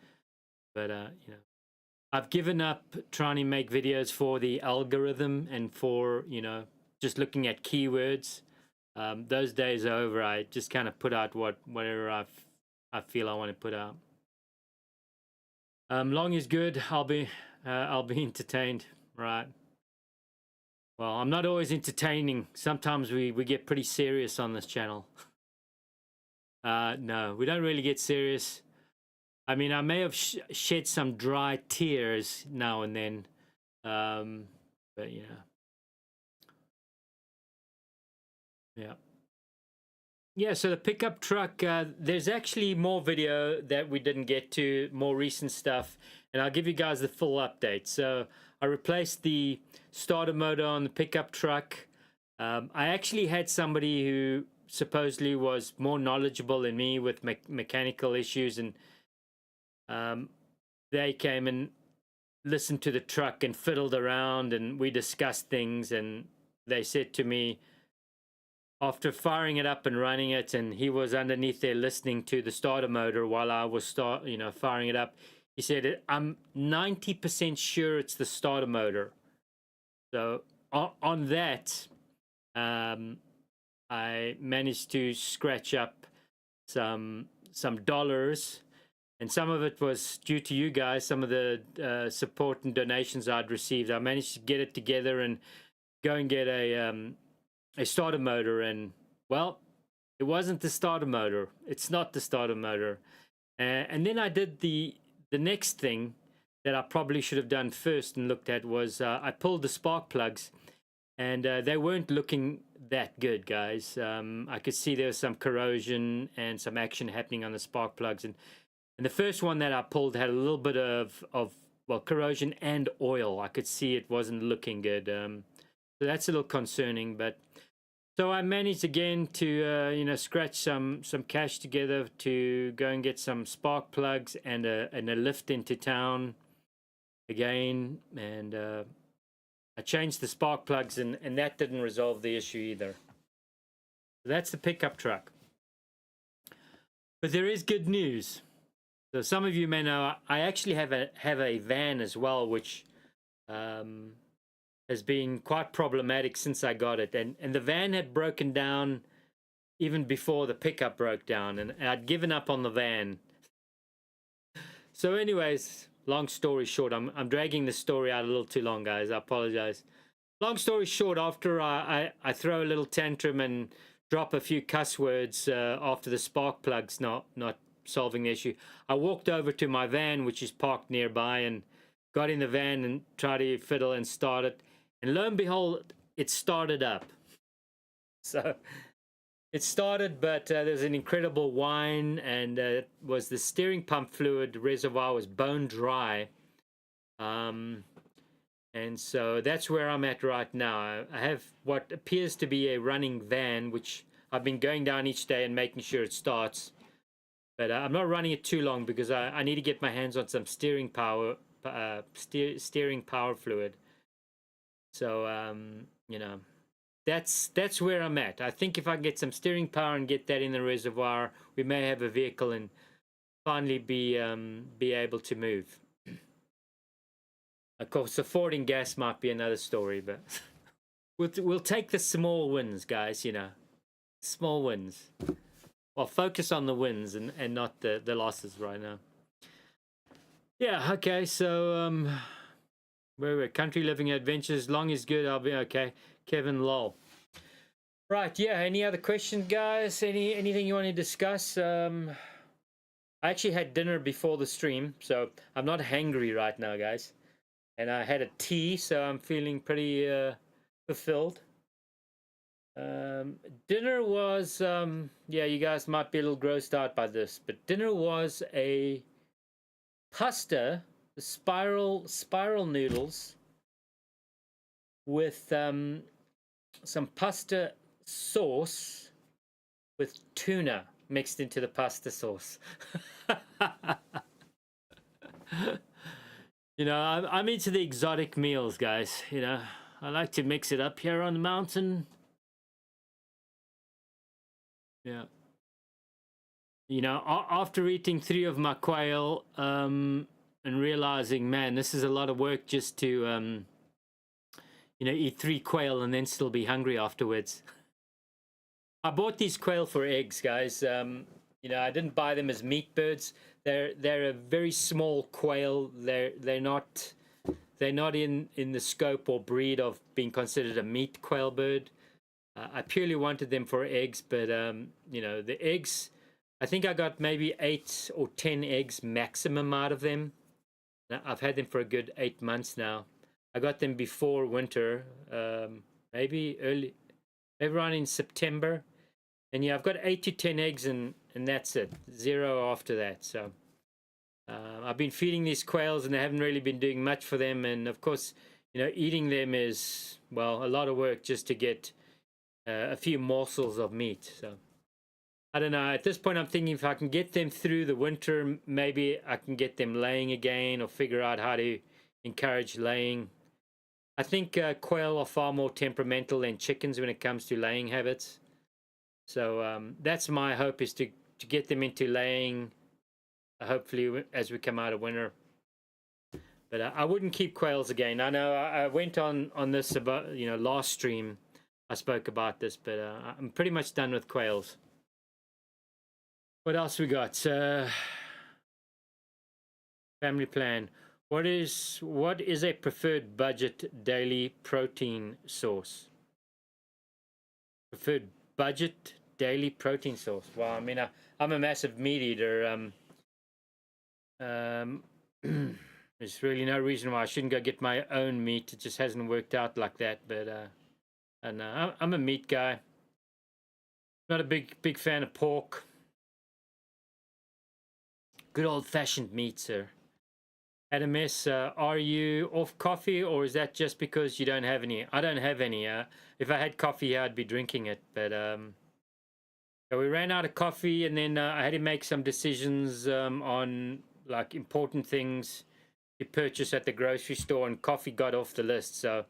[SPEAKER 1] But, I've given up trying to make videos for the algorithm and for, just looking at keywords. Those days are over. I just kind of put out whatever I feel I want to put out. Long is good. I'll be entertained, right? Well, I'm not always entertaining. Sometimes we get pretty serious on this channel. No, we don't really get serious. I mean, I may have shed some dry tears now and then, but yeah. Yeah, so the pickup truck, there's actually more video that we didn't get to, more recent stuff, and I'll give you guys the full update. So I replaced the starter motor on the pickup truck. I actually had somebody who supposedly was more knowledgeable than me with mechanical issues, and they came and listened to the truck and fiddled around, and we discussed things, and they said to me, after firing it up and running it, and he was underneath there listening to the starter motor while I was firing it up, he said, I'm 90% sure it's the starter motor. So on that, I managed to scratch up some dollars, and some of it was due to you guys, some of the support and donations I'd received. I managed to get it together and go and get a starter motor, and well, it wasn't the starter motor. It's not the starter motor. And then I did the next thing that I probably should have done first and looked at was I pulled the spark plugs, and they weren't looking that good, guys. I could see there was some corrosion and some action happening on the spark plugs, and the first one that I pulled had a little bit of well, corrosion and oil. I could see it wasn't looking good. So that's a little concerning, but so I managed again to scratch some cash together to go and get some spark plugs and a lift into town again, and I changed the spark plugs, and that didn't resolve the issue either. So that's the pickup truck. But there is good news. So some of you may know I actually have a van as well, which has been quite problematic since I got it, and the van had broken down even before the pickup broke down, and I'd given up on the van. So anyways, long story short, I'm dragging the story out a little too long, guys. I apologize. Long story short, after I throw a little tantrum and drop a few cuss words after the spark plugs not solving the issue, I walked over to my van, which is parked nearby, and got in the van and tried to fiddle and start it. And lo and behold, it started up. So it started, but there's an incredible whine, and it was the steering pump fluid reservoir was bone dry. And so that's where I'm at right now. I have what appears to be a running van, which I've been going down each day and making sure it starts. But I'm not running it too long because I need to get my hands on some steering power fluid. So that's where I'm at. I think if I can get some steering power and get that in the reservoir, we may have a vehicle and finally be able to move. Of course, affording gas might be another story, but we'll take the small wins, guys. Small wins. Well, focus on the wins and not the losses right now. Yeah. Okay. So we're country living adventures. Long is good. I'll be okay. Kevin Lowell. Right. Yeah. Any other questions, guys? Anything you want to discuss? I actually had dinner before the stream, so I'm not hangry right now, guys. And I had a tea, so I'm feeling pretty fulfilled. Dinner was yeah, you guys might be a little grossed out by this, but dinner was a pasta, spiral noodles with some pasta sauce with tuna mixed into the pasta sauce. I'm into the exotic meals, guys. I like to mix it up here on the mountain. Yeah. After eating 3 of my quail and realizing, man, this is a lot of work just to eat 3 quail and then still be hungry afterwards. I bought these quail for eggs, guys. I didn't buy them as meat birds. They're a very small quail. They're not in the scope or breed of being considered a meat quail bird. I purely wanted them for eggs, but the eggs, I think I got maybe 8 or 10 eggs maximum out of them. I've had them for a good 8 months now. I got them before winter, maybe around in September. And yeah, I've got 8 to 10 eggs, and that's it. 0 after that. So I've been feeding these quails, and they haven't really been doing much for them. And of course, eating them is, well, a lot of work just to get a few morsels of meat. So I don't know. At this point, I'm thinking if I can get them through the winter, maybe I can get them laying again, or figure out how to encourage laying. I think quail are far more temperamental than chickens when it comes to laying habits. So that's my hope, is to get them into laying, hopefully as we come out of winter. But I wouldn't keep quails again. I know I went on this about, last stream I spoke about this, but I'm pretty much done with quails. What else we got? Family plan. What is a preferred budget daily protein source? Preferred budget daily protein source. Well, I mean, I'm a massive meat eater. There's really no reason why I shouldn't go get my own meat. It just hasn't worked out like that. But and I'm a meat guy. Not a big fan of pork. Good old-fashioned meat, sir. Adam S, are you off coffee, or is that just because you don't have any? I don't have any. If I had coffee, I'd be drinking it. But so we ran out of coffee, and then I had to make some decisions on like important things to purchase at the grocery store, and coffee got off the list. So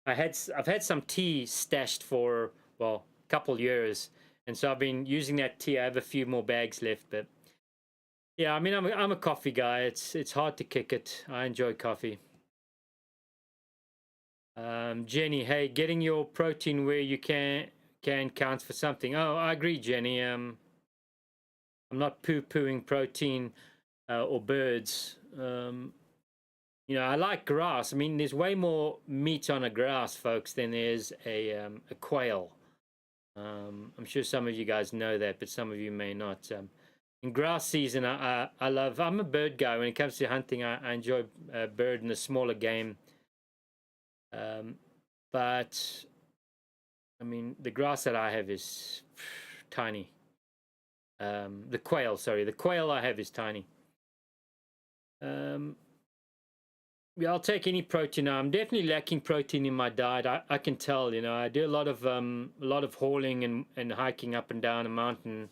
[SPEAKER 1] I've had some tea stashed for, well, a couple years, and so I've been using that tea. I have a few more bags left, but yeah, I mean, I'm a coffee guy. It's hard to kick it. I enjoy coffee. Jenny, hey, getting your protein where you can counts for something. Oh, I agree, Jenny. I'm not poo-pooing protein or birds. I like grass. I mean, there's way more meat on a grass, folks, than there's a quail. I'm sure some of you guys know that, but some of you may not. In grass season, I'm a bird guy. When it comes to hunting, I enjoy bird and the smaller game. But I mean, the grass that I have is tiny. The quail I have is tiny. Yeah, I'll take any protein now. I'm definitely lacking protein in my diet. I can tell. I do a lot of hauling and hiking up and down a mountain.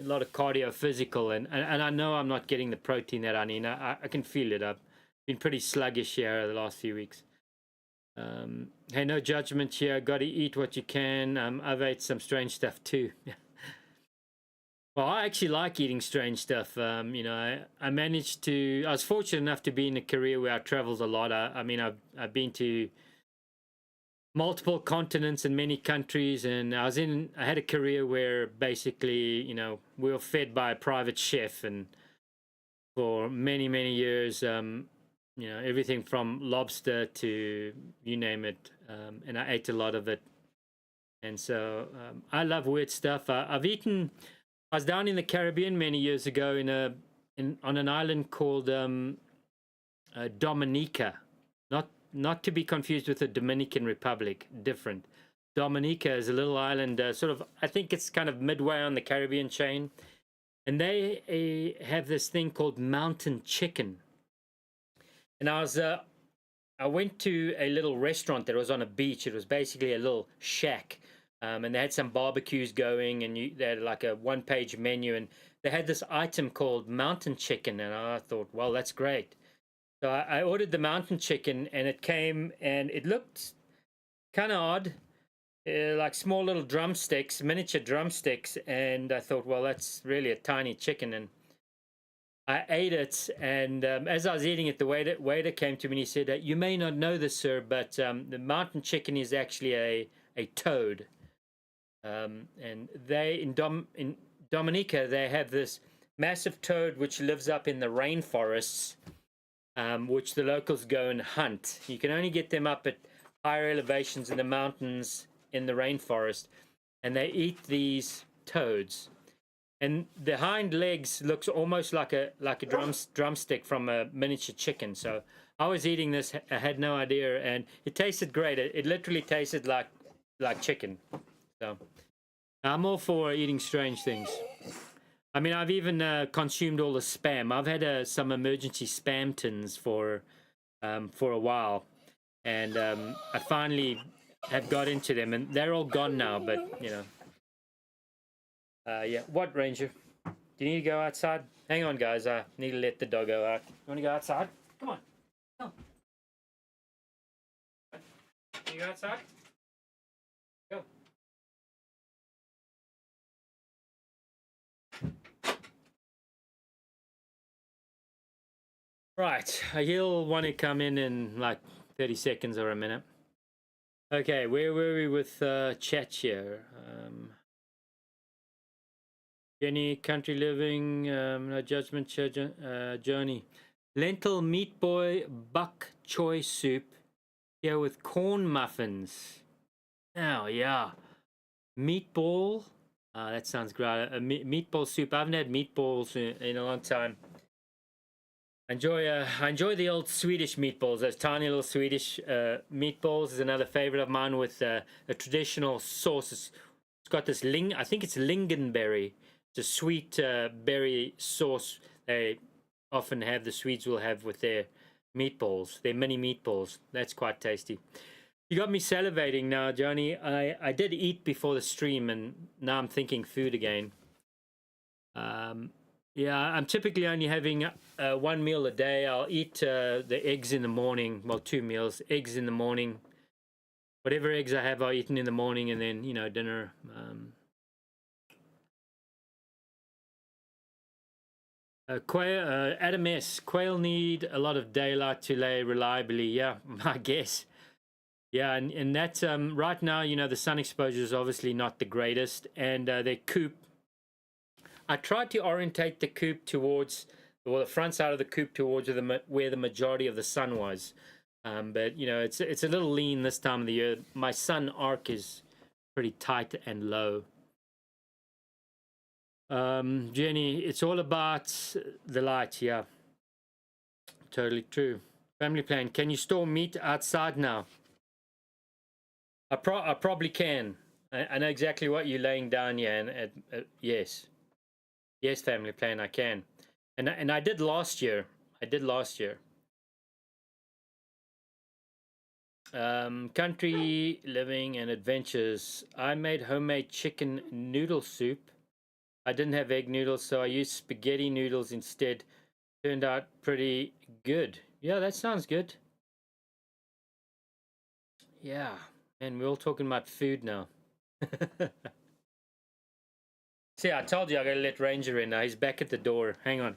[SPEAKER 1] A lot of cardio, physical, and I know I'm not getting the protein that I need. I can feel it. I've been pretty sluggish here the last few weeks. Hey, no judgment here. Got to eat what you can. I've ate some strange stuff too. Well, I actually like eating strange stuff. I managed to. I was fortunate enough to be in a career where I traveled a lot. I mean, I've been to multiple continents and many countries, and I had a career where basically, we were fed by a private chef, and for many years, everything from lobster to you name it, and I ate a lot of it. And so I love weird stuff. I was down in the Caribbean many years ago on an island called Dominica, not to be confused with the Dominican Republic. Different. Dominica is a little island, I think it's kind of midway on the Caribbean chain, and they have this thing called mountain chicken. And I went to a little restaurant that was on a beach. It was basically a little shack, and they had some barbecues going, and they had like a one-page menu, and they had this item called mountain chicken, and I thought, well, that's great. So I ordered the mountain chicken, and it came, and it looked kind of odd, like small little drumsticks, miniature drumsticks. And I thought, well, that's really a tiny chicken. And I ate it, and as I was eating it, the waiter came to me and he said, "You may not know this, sir, but the mountain chicken is actually a toad." And in Dominica, they have this massive toad which lives up in the rainforests, which the locals go and hunt. You can only get them up at higher elevations in the mountains in the rainforest, and they eat these toads. And the hind legs looks almost like a drumstick from a miniature chicken. So I was eating this, I had no idea, and it tasted great. It literally tasted like chicken. So I'm all for eating strange things. I mean, I've even consumed all the spam. I've had some emergency spam tins for a while, and I finally have got into them, and they're all gone now. But you know, yeah. What, Ranger? Do you need to go outside? Hang on, guys. I need to let the doggo out. You want to go outside? Come on. Come. Can you go outside? Go. Right. He'll want to come in like 30 seconds or a minute. Okay, where were we with chat here? Jenny, country living, no judgment, journey. Lentil meat boy buck choy soup here with corn muffins. Oh, yeah. Meatball. That sounds great. Meatball soup. I haven't had meatballs in a long time. I enjoy the old Swedish meatballs. Those tiny little Swedish meatballs is another favorite of mine with a traditional sauce. It's got this I think it's lingonberry. It's a sweet berry sauce they often have, the Swedes will have with their meatballs, their mini meatballs. That's quite tasty. You got me salivating now, Johnny. I did eat before the stream, and now I'm thinking food again. Yeah, I'm typically only having one meal a day. I'll eat the eggs in the morning. Well, 2 meals. Eggs in the morning. Whatever eggs I have, I'll eat in the morning, and then, you know, dinner. Quail, Adam S. Quail need a lot of daylight to lay reliably. Yeah, I guess. Yeah, and that's right now, you know, the sun exposure is obviously not the greatest, and their coop. I tried to orientate the coop towards, well, the front side of the coop towards where the majority of the sun was, but you know, it's a little lean this time of the year. My sun arc is pretty tight and low. Jenny, it's all about the light. Yeah, totally true. Family plan. Can you store meat outside now? I probably can. I know exactly what you're laying down here, and yes, family plan. I can, and I did last year. Country living and adventures. I made homemade chicken noodle soup. I didn't have egg noodles, so I used spaghetti noodles instead. Turned out pretty good. Yeah, that sounds good. Yeah, and we're all talking about food now. See, I told you I gotta let Ranger in now. He's back at the door. Hang on.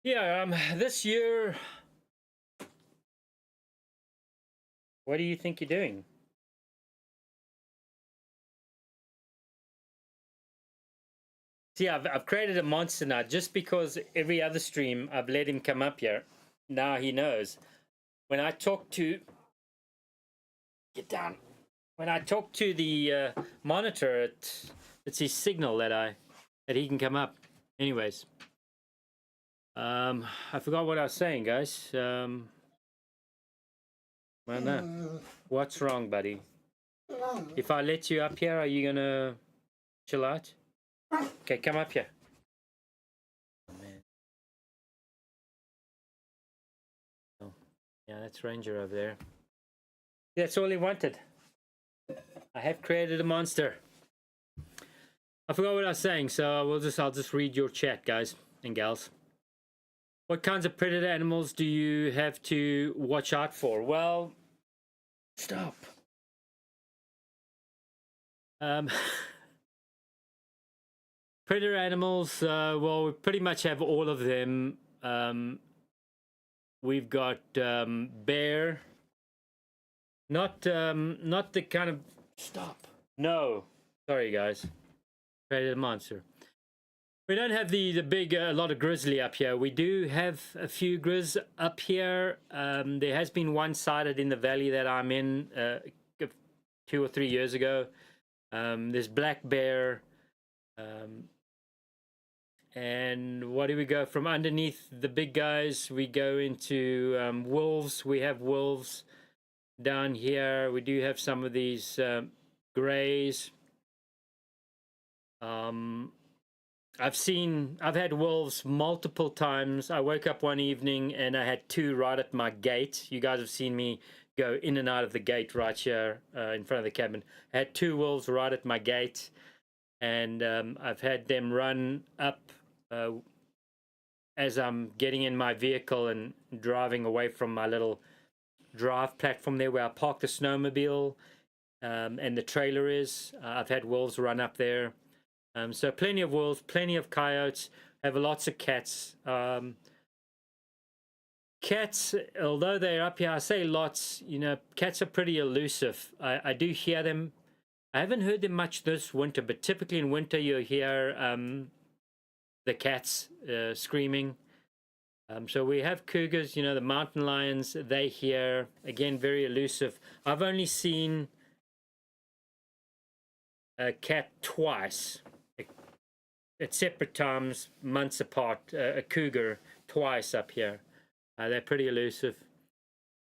[SPEAKER 1] Yeah, this year, what do you think you're doing? See, I've created a monster now just because every other stream I've let him come up here. Now he knows. When I talk to... Get down. When I talk to the monitor, it's his signal that he can come up. Anyways. I forgot what I was saying, guys. Well, no. What's wrong, buddy? If I let you up here, are you gonna chill out? Okay, come up here. Oh, man. Oh, yeah, that's Ranger over there. That's all he wanted. I have created a monster. I forgot what I was saying, so I'll just read your chat, guys and gals. What kinds of predator animals do you have to watch out for? Well, stop. Predator animals, well, we pretty much have all of them. We've got bear. Not the kind of... Stop. No. Sorry, guys. Predator monster. We don't have the big, a lot of grizzly up here. We do have a few grizz up here. There has been one sighted in the valley that I'm in 2 or 3 years ago. There's black bear. And what do we go from underneath the big guys? We go into wolves. We have wolves down here. We do have some of these grays. I've had wolves multiple times. I woke up one evening and I had two right at my gate. You guys have seen me go in and out of the gate right here in front of the cabin. I had two wolves right at my gate, and I've had them run up as I'm getting in my vehicle and driving away from my little drive platform there where I park the snowmobile and the trailer is. I've had wolves run up there. So plenty of wolves, plenty of coyotes, have lots of cats. Cats, although they're up here, I say lots, you know, cats are pretty elusive. I do hear them. I haven't heard them much this winter, but typically in winter you hear the cats screaming. So we have cougars, you know, the mountain lions, they here, again, very elusive. I've only seen a cat twice at separate times, months apart, a cougar twice up here. They're pretty elusive.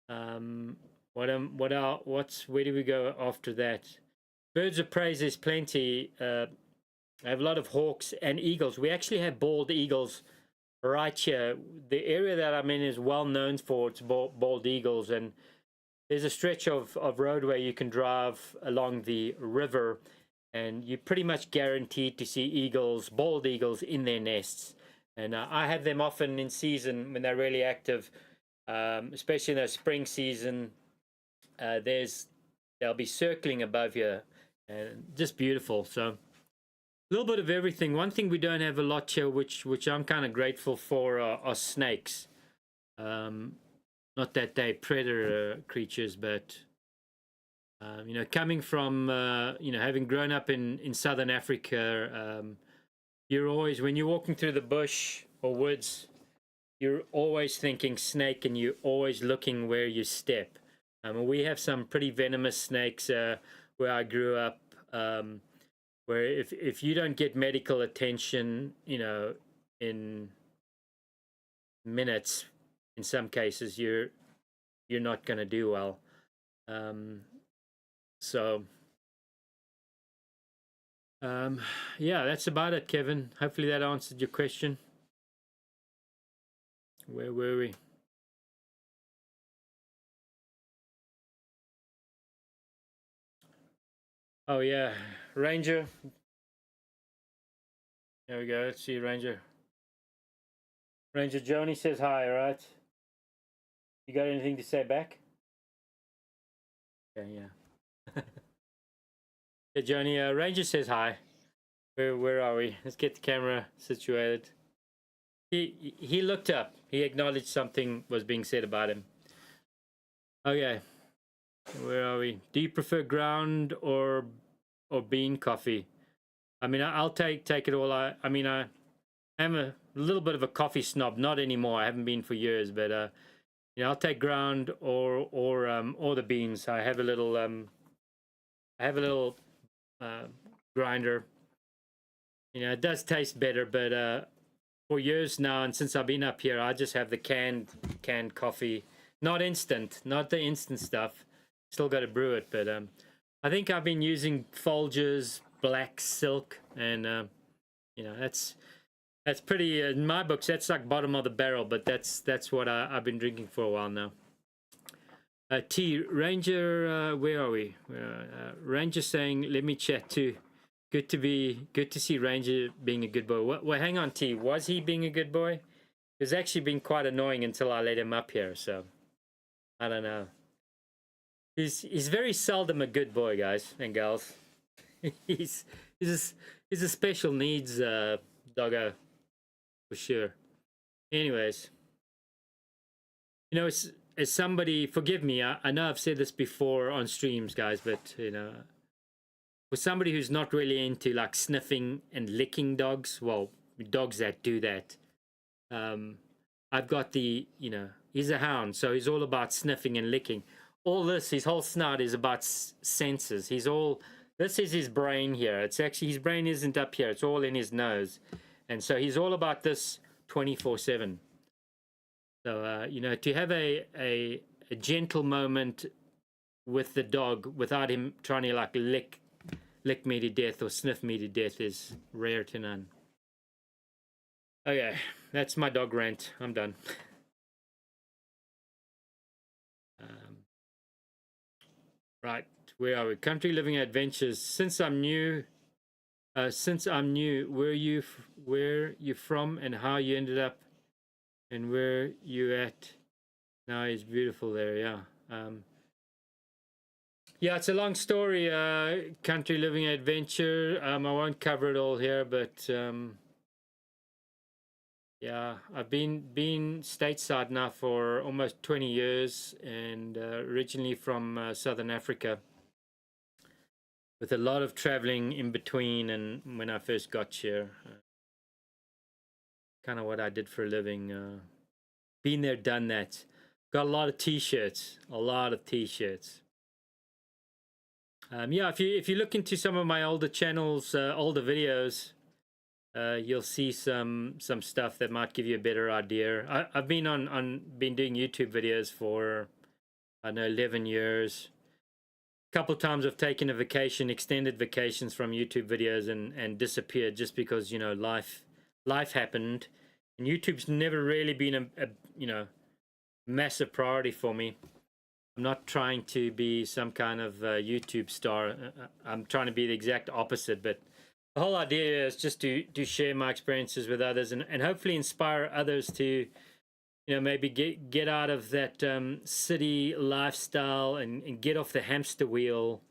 [SPEAKER 1] Where do we go after that? Birds of prey, there's plenty. I have a lot of hawks and eagles. We actually have bald eagles right here. The area that I'm in is well known for its bald eagles, and there's a stretch of roadway you can drive along the river, and you're pretty much guaranteed to see eagles, bald eagles, in their nests. And I have them often in season when they're really active, especially in the spring season. They'll be circling above here, and just beautiful. So a little bit of everything. One thing we don't have a lot here, which I'm kind of grateful for, are snakes. Not that they're predator creatures, but you know, coming from you know, having grown up in southern Africa, you're always, when you're walking through the bush or woods, you're always thinking snake, and you're always looking where you step. We have some pretty venomous snakes where I grew up, where if you don't get medical attention, you know, in minutes, in some cases, you're not going to do well. Yeah, that's about it, Kevin. Hopefully that answered your question. Where were we? Oh yeah, Ranger. There we go. Let's see, Ranger. Ranger Joni says hi. All right. You got anything to say back? Yeah. Yeah, Joni. Ranger says hi. Where are we? Let's get the camera situated. He looked up. He acknowledged something was being said about him. Okay. Where are we? Do you prefer ground or bean coffee? I mean, I'll take it all. I mean, I am a little bit of a coffee snob. Not anymore. I haven't been for years, but you know, I'll take ground or the beans. I have a little grinder. You know, it does taste better, but for years now, and since I've been up here, I just have the canned coffee, not instant, not the instant stuff. Still got to brew it, but I think I've been using Folgers Black Silk, and you know, that's pretty, in my books, that's like bottom of the barrel, but that's what I've been drinking for a while now. T Ranger, where are we? Ranger saying, let me chat too. Good to see Ranger being a good boy. Well, hang on, T. Was he being a good boy? It was actually been quite annoying until I let him up here, so I don't know. He's very seldom a good boy, guys and gals. he's a special needs doggo for sure. Anyways, you know, as somebody, forgive me, I know I've said this before on streams, guys, but you know, for somebody who's not really into like sniffing and licking dogs, well, dogs that do that, I've got you know, he's a hound, so he's all about sniffing and licking. All this, his whole snout is about senses. This is his brain here. It's actually, his brain isn't up here. It's all in his nose. And so he's all about this 24/7. So you know, to have a gentle moment with the dog without him trying to like lick me to death or sniff me to death is rare to none. Okay, that's my dog rant. I'm done. Right, where are we? Country living adventures. Since I'm new, where you from and how you ended up and where you at now is beautiful there. Yeah. Yeah, it's a long story. Country living adventure. I won't cover it all here, but yeah, I've been stateside now for almost 20 years, and originally from Southern Africa, with a lot of traveling in between. And when I first got here, kind of what I did for a living. Been there, done that. Got a lot of t-shirts, yeah, if you look into some of my older channels, older videos, you'll see some stuff that might give you a better idea. I've been been doing YouTube videos for, I don't know, 11 years. A couple times I've taken a vacation, extended vacations from YouTube videos, and disappeared just because, you know, life happened, and YouTube's never really been a you know, massive priority for me. I'm not trying to be some kind of YouTube star. I'm trying to be the exact opposite, but the whole idea is just to share my experiences with others, and hopefully inspire others to, you know, maybe get out of that city lifestyle and get off the hamster wheel,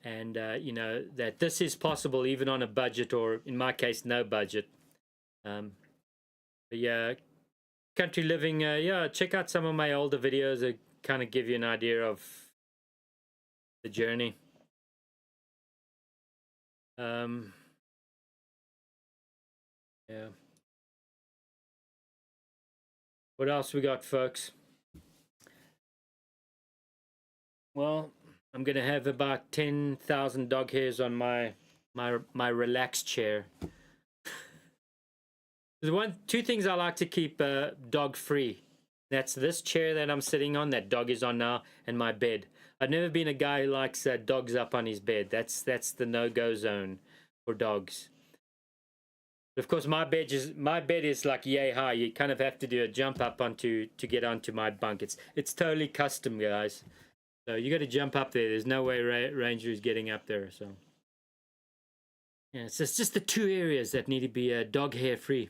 [SPEAKER 1] and you know, that this is possible even on a budget, or in my case, no budget. But yeah, country living, yeah, check out some of my older videos that kind of give you an idea of the journey. Yeah. What else we got, folks? Well, I'm gonna have about 10,000 dog hairs on my relaxed chair. There's two things I like to keep dog free. That's this chair that I'm sitting on, that dog is on now, and my bed. I've never been a guy who likes dogs up on his bed. That's the no-go zone for dogs. Of course, my bed is like yay high. You kind of have to do a jump up to get onto my bunk. It's totally custom, guys. So you got to jump up there. There's no way Ranger is getting up there. So yeah, it's just the two areas that need to be dog hair free.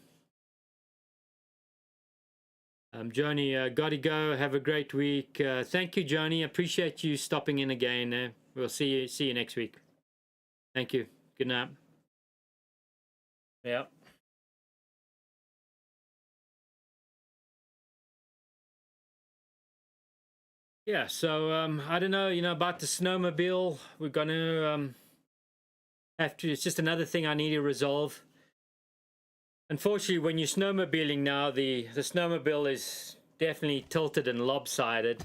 [SPEAKER 1] Joni, gotta go. Have a great week. Thank you, Joni. Appreciate you stopping in again. We'll see you next week. Thank you. Good night. Yeah. Yeah, so I don't know, you know, about the snowmobile. We're gonna have to. It's just another thing I need to resolve. Unfortunately, when you're snowmobiling now, the snowmobile is definitely tilted and lopsided,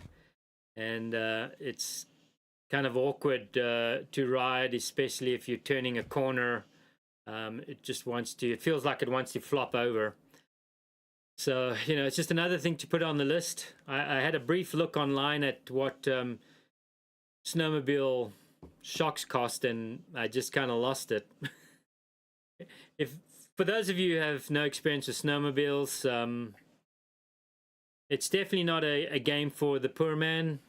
[SPEAKER 1] and it's kind of awkward to ride, especially if you're turning a corner. It feels like it wants to flop over. So, you know, it's just another thing to put on the list. I had a brief look online at what snowmobile shocks cost, and I just kind of lost it. For those of you who have no experience with snowmobiles, it's definitely not a game for the poor man.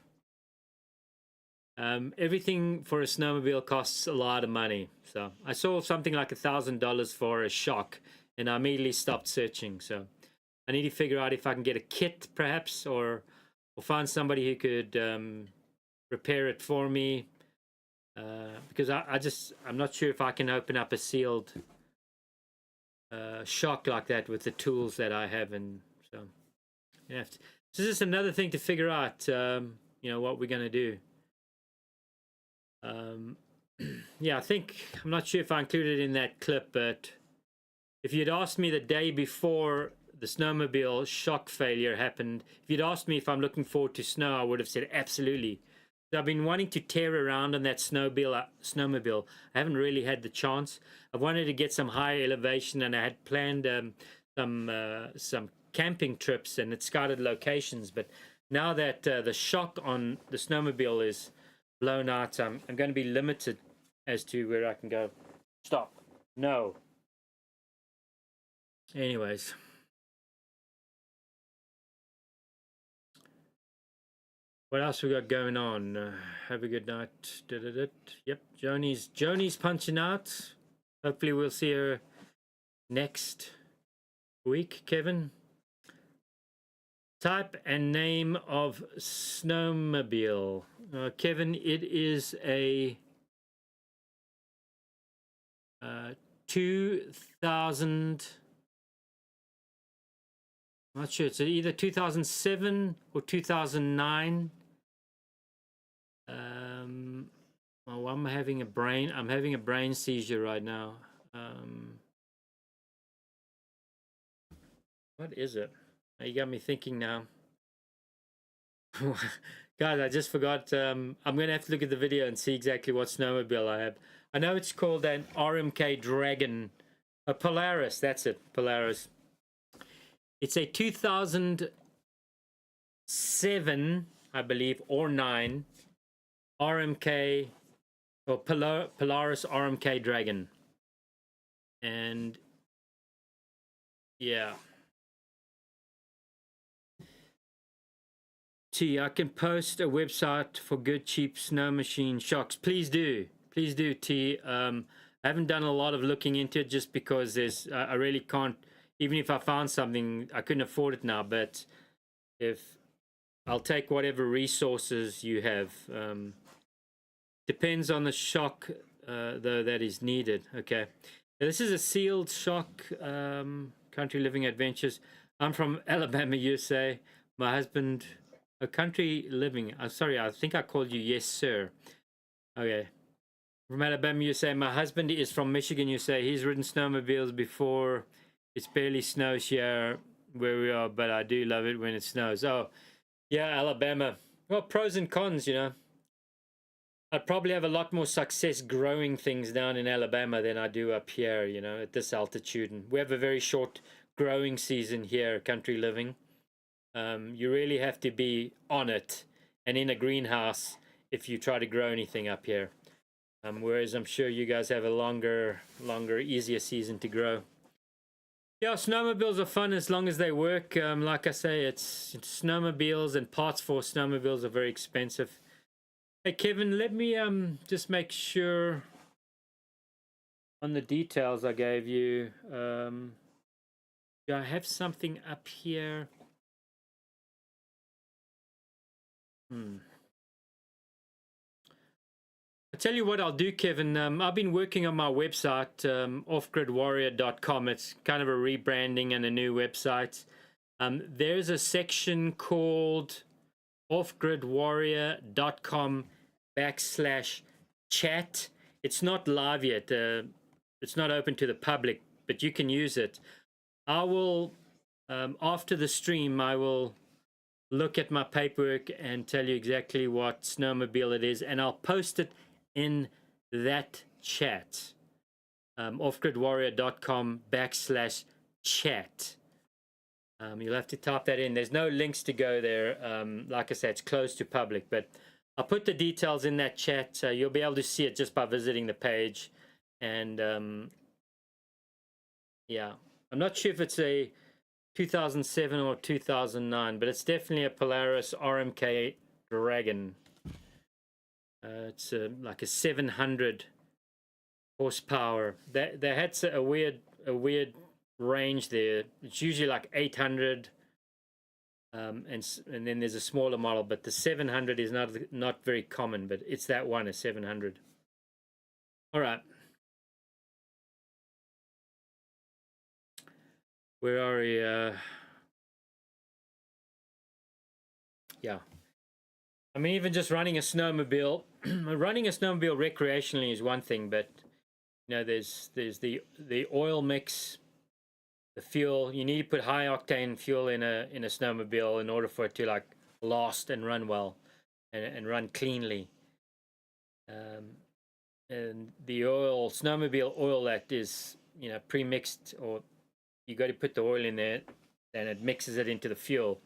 [SPEAKER 1] Everything for a snowmobile costs a lot of money. So I saw something like $1,000 for a shock, and I immediately stopped searching. So I need to figure out if I can get a kit, perhaps, or find somebody who could repair it for me. Because I'm not sure if I can open up a sealed shock like that with the tools that I have, and so you have to. So this is another thing to figure out. You know, what we're gonna do. Yeah, I'm not sure if I included it in that clip, but if you'd asked me the day before the snowmobile shock failure happened, if you'd asked me if I'm looking forward to snow, I would have said absolutely. So I've been wanting to tear around on that snowmobile. I haven't really had the chance. I wanted to get some high elevation, and I had planned some camping trips and it's scouted locations. But now that the shock on the snowmobile is blown out, I'm going to be limited as to where I can go. Stop. No. Anyways. What else we got going on? Have a good night. Yep, Joni's punching out. Hopefully we'll see her next week, Kevin. Type and name of snowmobile. Kevin, it is a 2000... I'm not sure. It's either 2007 or 2009. Well, I'm having a brain seizure right now. What is it? You got me thinking now. Guys, I just forgot. I'm gonna have to look at the video and see exactly what snowmobile I have. I know it's called an RMK Dragon, a Polaris. That's it, Polaris. It's a 2007, I believe, or 9 RMK or Polaris RMK Dragon. And yeah. T, I can post a website for good cheap snow machine shocks. Please do. Please do, T. I haven't done a lot of looking into it just because there's I really can't. Even if I found something, I couldn't afford it now, but if I'll take whatever resources you have. Depends on the shock, though, that is needed. Okay. Now, this is a sealed shock, Country Living Adventures. I'm from Alabama, USA. My husband, Country Living. I'm sorry, I think I called you yes, sir. Okay. From Alabama, USA. My husband is from Michigan, USA. He's ridden snowmobiles before. It's barely snows here where we are, but I do love it when it snows. Oh, yeah, Alabama. Well, pros and cons, you know. I'd probably have a lot more success growing things down in Alabama than I do up here, you know, at this altitude. And we have a very short growing season here, Country Living. You really have to be on it and in a greenhouse if you try to grow anything up here. Whereas I'm sure you guys have a longer, easier season to grow. Yeah, snowmobiles are fun as long as they work. Like I say, it's snowmobiles, and parts for snowmobiles are very expensive. Hey, Kevin, let me just make sure on the details I gave you. Do I have something up here? I'll tell you what I'll do, Kevin. I've been working on my website, offgridwarrior.com. It's kind of a rebranding and a new website. There's a section called offgridwarrior.com/chat. It's not live yet. It's not open to the public, but you can use it. I will, after the stream, I will look at my paperwork and tell you exactly what snowmobile it is, and I'll post it in that chat. offgridwarrior.com/chat. You'll have to type that in. There's no links to go there. Like I said, it's closed to public, but I'll put the details in that chat. You'll be able to see it just by visiting the page. And yeah, I'm not sure if it's a 2007 or 2009, but it's definitely a Polaris RMK Dragon. It's like a 700 horsepower. They had a weird range there. It's usually like 800, and then there's a smaller model, but the 700 is not very common, but it's that one, a 700. All right. Where are we? Yeah. I mean, even just running a snowmobile, recreationally is one thing, but you know, there's the oil mix, the fuel. You need to put high octane fuel in a snowmobile in order for it to like last and run well. and run cleanly. And the oil, snowmobile oil, that is, you know, pre-mixed, or you got to put the oil in there and it mixes it into the fuel.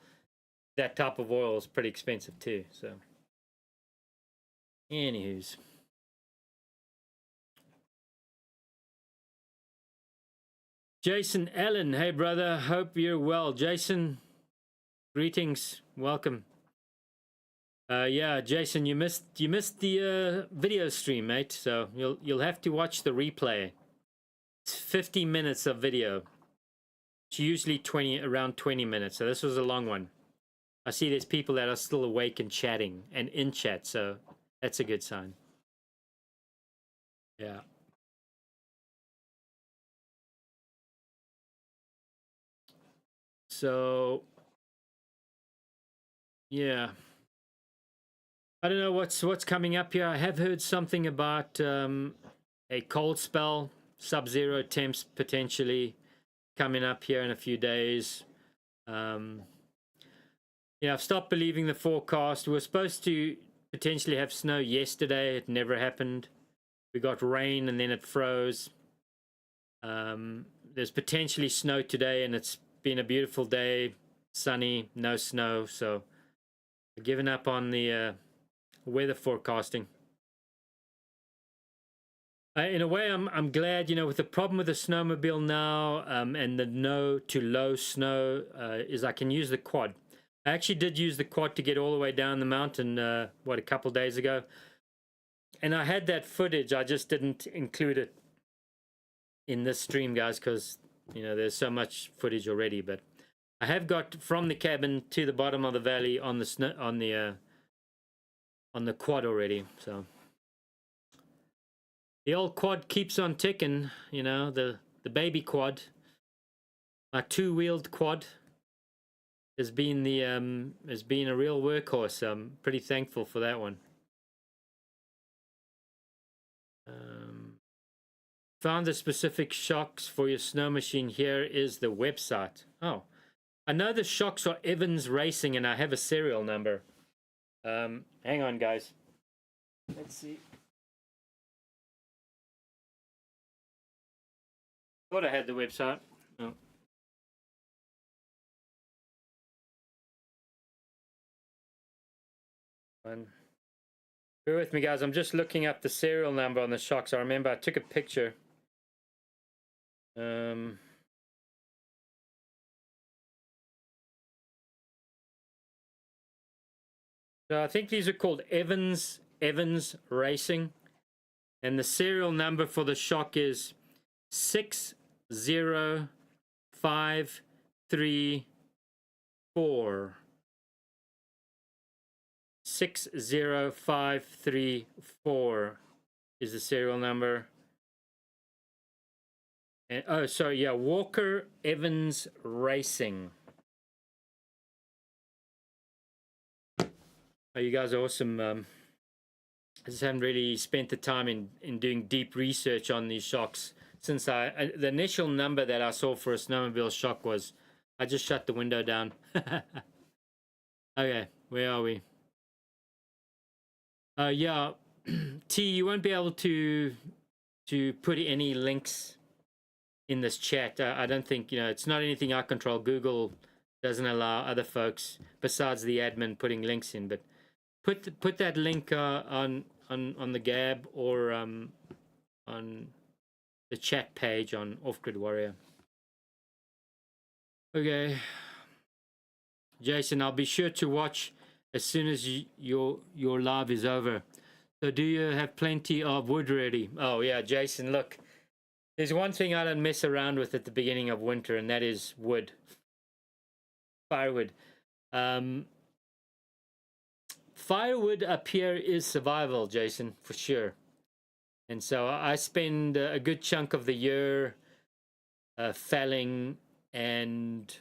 [SPEAKER 1] That type of oil is pretty expensive too. So anywho's, Jason Allen, hey brother, hope you're well. Jason, greetings, welcome. Yeah, Jason, you missed the video stream, mate. So you'll have to watch the replay. It's 50 minutes of video. It's usually around 20 minutes. So this was a long one. I see there's people that are still awake and chatting and in chat, so that's a good sign. Yeah. So yeah. I don't know what's coming up here. I have heard something about a cold spell, sub-zero temps potentially coming up here in a few days. Yeah, I've stopped believing the forecast. We were supposed to potentially have snow yesterday. It never happened. We got rain and then it froze. There's potentially snow today, and it's been a beautiful day, sunny, no snow. So I've given up on the weather forecasting. In a way, I'm glad, you know, with the problem with the snowmobile now, and the no to low snow, is I can use the quad. I actually did use the quad to get all the way down the mountain, a couple days ago. And I had that footage, I just didn't include it in this stream, guys, because, you know, there's so much footage already. But I have got from the cabin to the bottom of the valley on the snow, on the quad already. So the old quad keeps on ticking, you know, the baby quad, my two-wheeled quad, has been a real workhorse. I'm pretty thankful for that one. Found the specific shocks for your snow machine. Here is the website. Oh, I know the shocks are Evans Racing, and I have a serial number. Hang on, guys. Let's see. Thought I had the website. Oh. Bear with me, guys. I'm just looking up the serial number on the shocks. I remember I took a picture. So I think these are called Evans Racing, and the serial number for the shock is 60534. 60534 is the serial number. And oh, sorry, yeah, Walker Evans Racing. Oh, you guys are awesome. I just haven't really spent the time in doing deep research on these shocks since the initial number that I saw for a snowmobile shock was, I just shut the window down. Okay, where are we? Yeah, T, you won't be able to put any links in this chat. I don't think, you know, it's not anything I control. Google doesn't allow other folks besides the admin putting links in. But put that link on the Gab or on the chat page on Off Grid Warrior. Okay, Jason, I'll be sure to watch as soon as your live is over. So do you have plenty of wood ready? Oh yeah, Jason, look, there's one thing I don't mess around with at the beginning of winter, and that is wood. Firewood. Firewood up here is survival, Jason, for sure. And so I spend a good chunk of the year felling and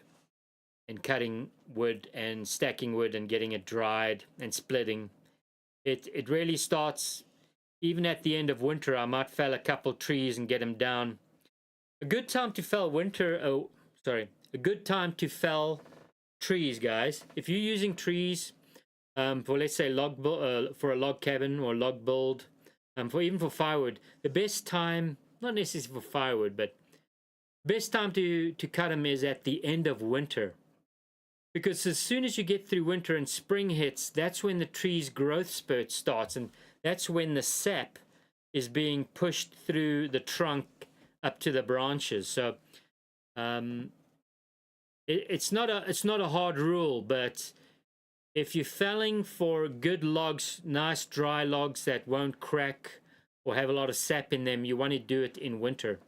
[SPEAKER 1] cutting wood and stacking wood and getting it dried and splitting. It really starts even at the end of winter. I might fell a couple trees and get them down. A good time to fell a good time to fell trees, guys. If you're using trees for, let's say, for a log cabin or log build, for even for firewood, the best time, not necessarily for firewood, but best time to cut them is at the end of winter. Because as soon as you get through winter and spring hits, that's when the tree's growth spurt starts, and that's when the sap is being pushed through the trunk up to the branches. So it's not a hard rule, but if you're felling for good logs, nice dry logs that won't crack or have a lot of sap in them, you want to do it in winter.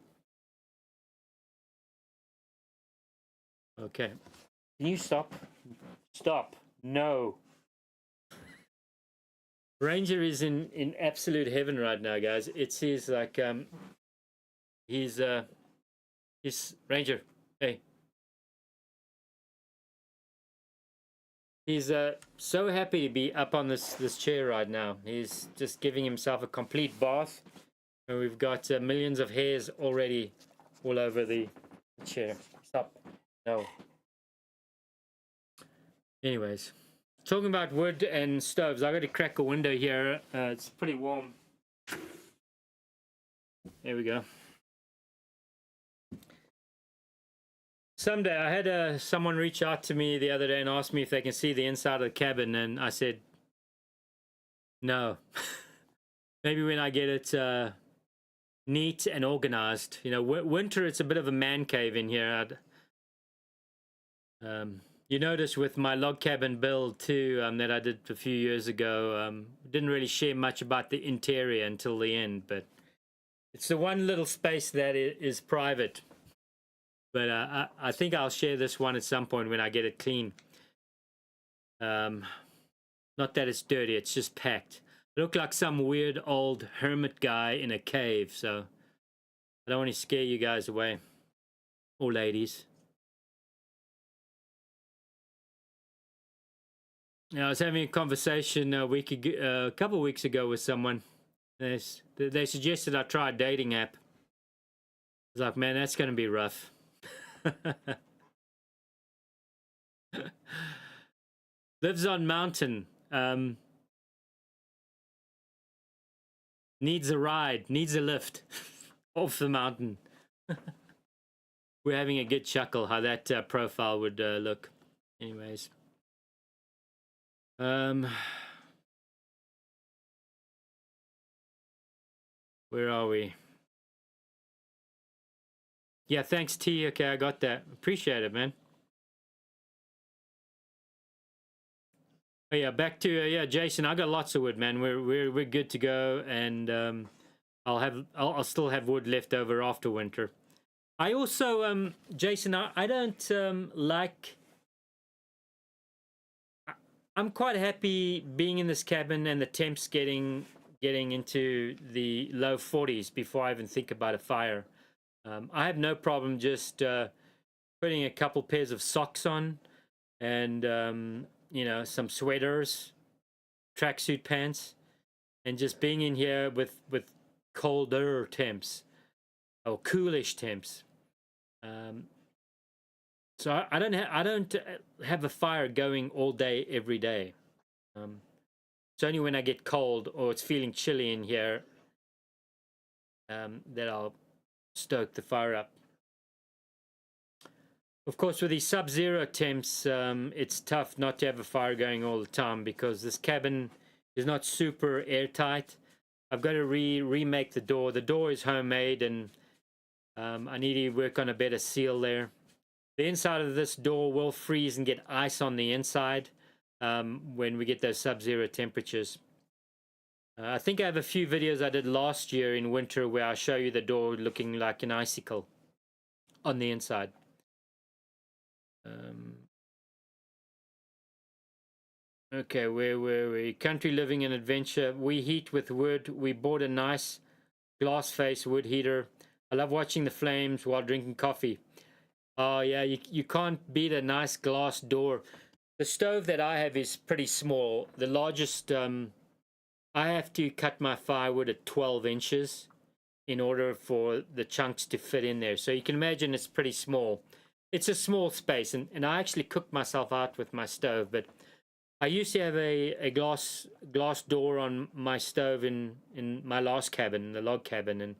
[SPEAKER 1] Okay. Can you stop? Stop. No. Ranger is in absolute heaven right now, guys. It seems like he's Ranger. Hey. He's so happy to be up on this chair right now. He's just giving himself a complete bath, and we've got millions of hairs already all over the chair. Stop. No. Anyways, talking about wood and stoves, I got to crack a window here. It's pretty warm. There we go. Someday, I had someone reach out to me the other day and ask me if they can see the inside of the cabin, and I said, no. Maybe when I get it neat and organized. You know, winter, it's a bit of a man cave in here. You notice with my log cabin build too, that I did a few years ago, didn't really share much about the interior until the end, but it's the one little space that is private. But I think I'll share this one at some point when I get it clean. Not that it's dirty, it's just packed. I look like some weird old hermit guy in a cave, so I don't want to scare you guys away, or ladies. I was having a conversation a couple of weeks ago with someone. They suggested I try a dating app. I was like, man, that's going to be rough. Lives on mountain. Needs a ride. Needs a lift off the mountain. We're having a good chuckle how that profile would look. Anyways. Where are we? Yeah, thanks T. Okay, I got that. Appreciate it, man. Oh yeah, back to yeah, Jason. I got lots of wood, man. We're good to go, and I'll still have wood left over after winter. I also Jason, I don't like. I'm quite happy being in this cabin and the temps getting into the low 40s before I even think about a fire. I have no problem just putting a couple pairs of socks on and you know, some sweaters, tracksuit pants, and just being in here with colder temps or coolish temps. So I don't have a fire going all day every day. It's only when I get cold or it's feeling chilly in here that I'll stoke the fire up. Of course, with these sub-zero temps, it's tough not to have a fire going all the time because this cabin is not super airtight. I've got to remake the door. The door is homemade, and I need to work on a better seal there. The inside of this door will freeze and get ice on the inside when we get those sub-zero temperatures. I think I have a few videos I did last year in winter where I show you the door looking like an icicle on the inside. Okay, where were we? Country living and adventure. We heat with wood. We bought a nice glass face wood heater. I love watching the flames while drinking coffee. Oh yeah, you can't beat a nice glass door. The stove that I have is pretty small. The largest, I have to cut my firewood at 12 inches in order for the chunks to fit in there. So you can imagine it's pretty small. It's a small space, and I actually cooked myself out with my stove, but I used to have a glass door on my stove in my last cabin, the log cabin, and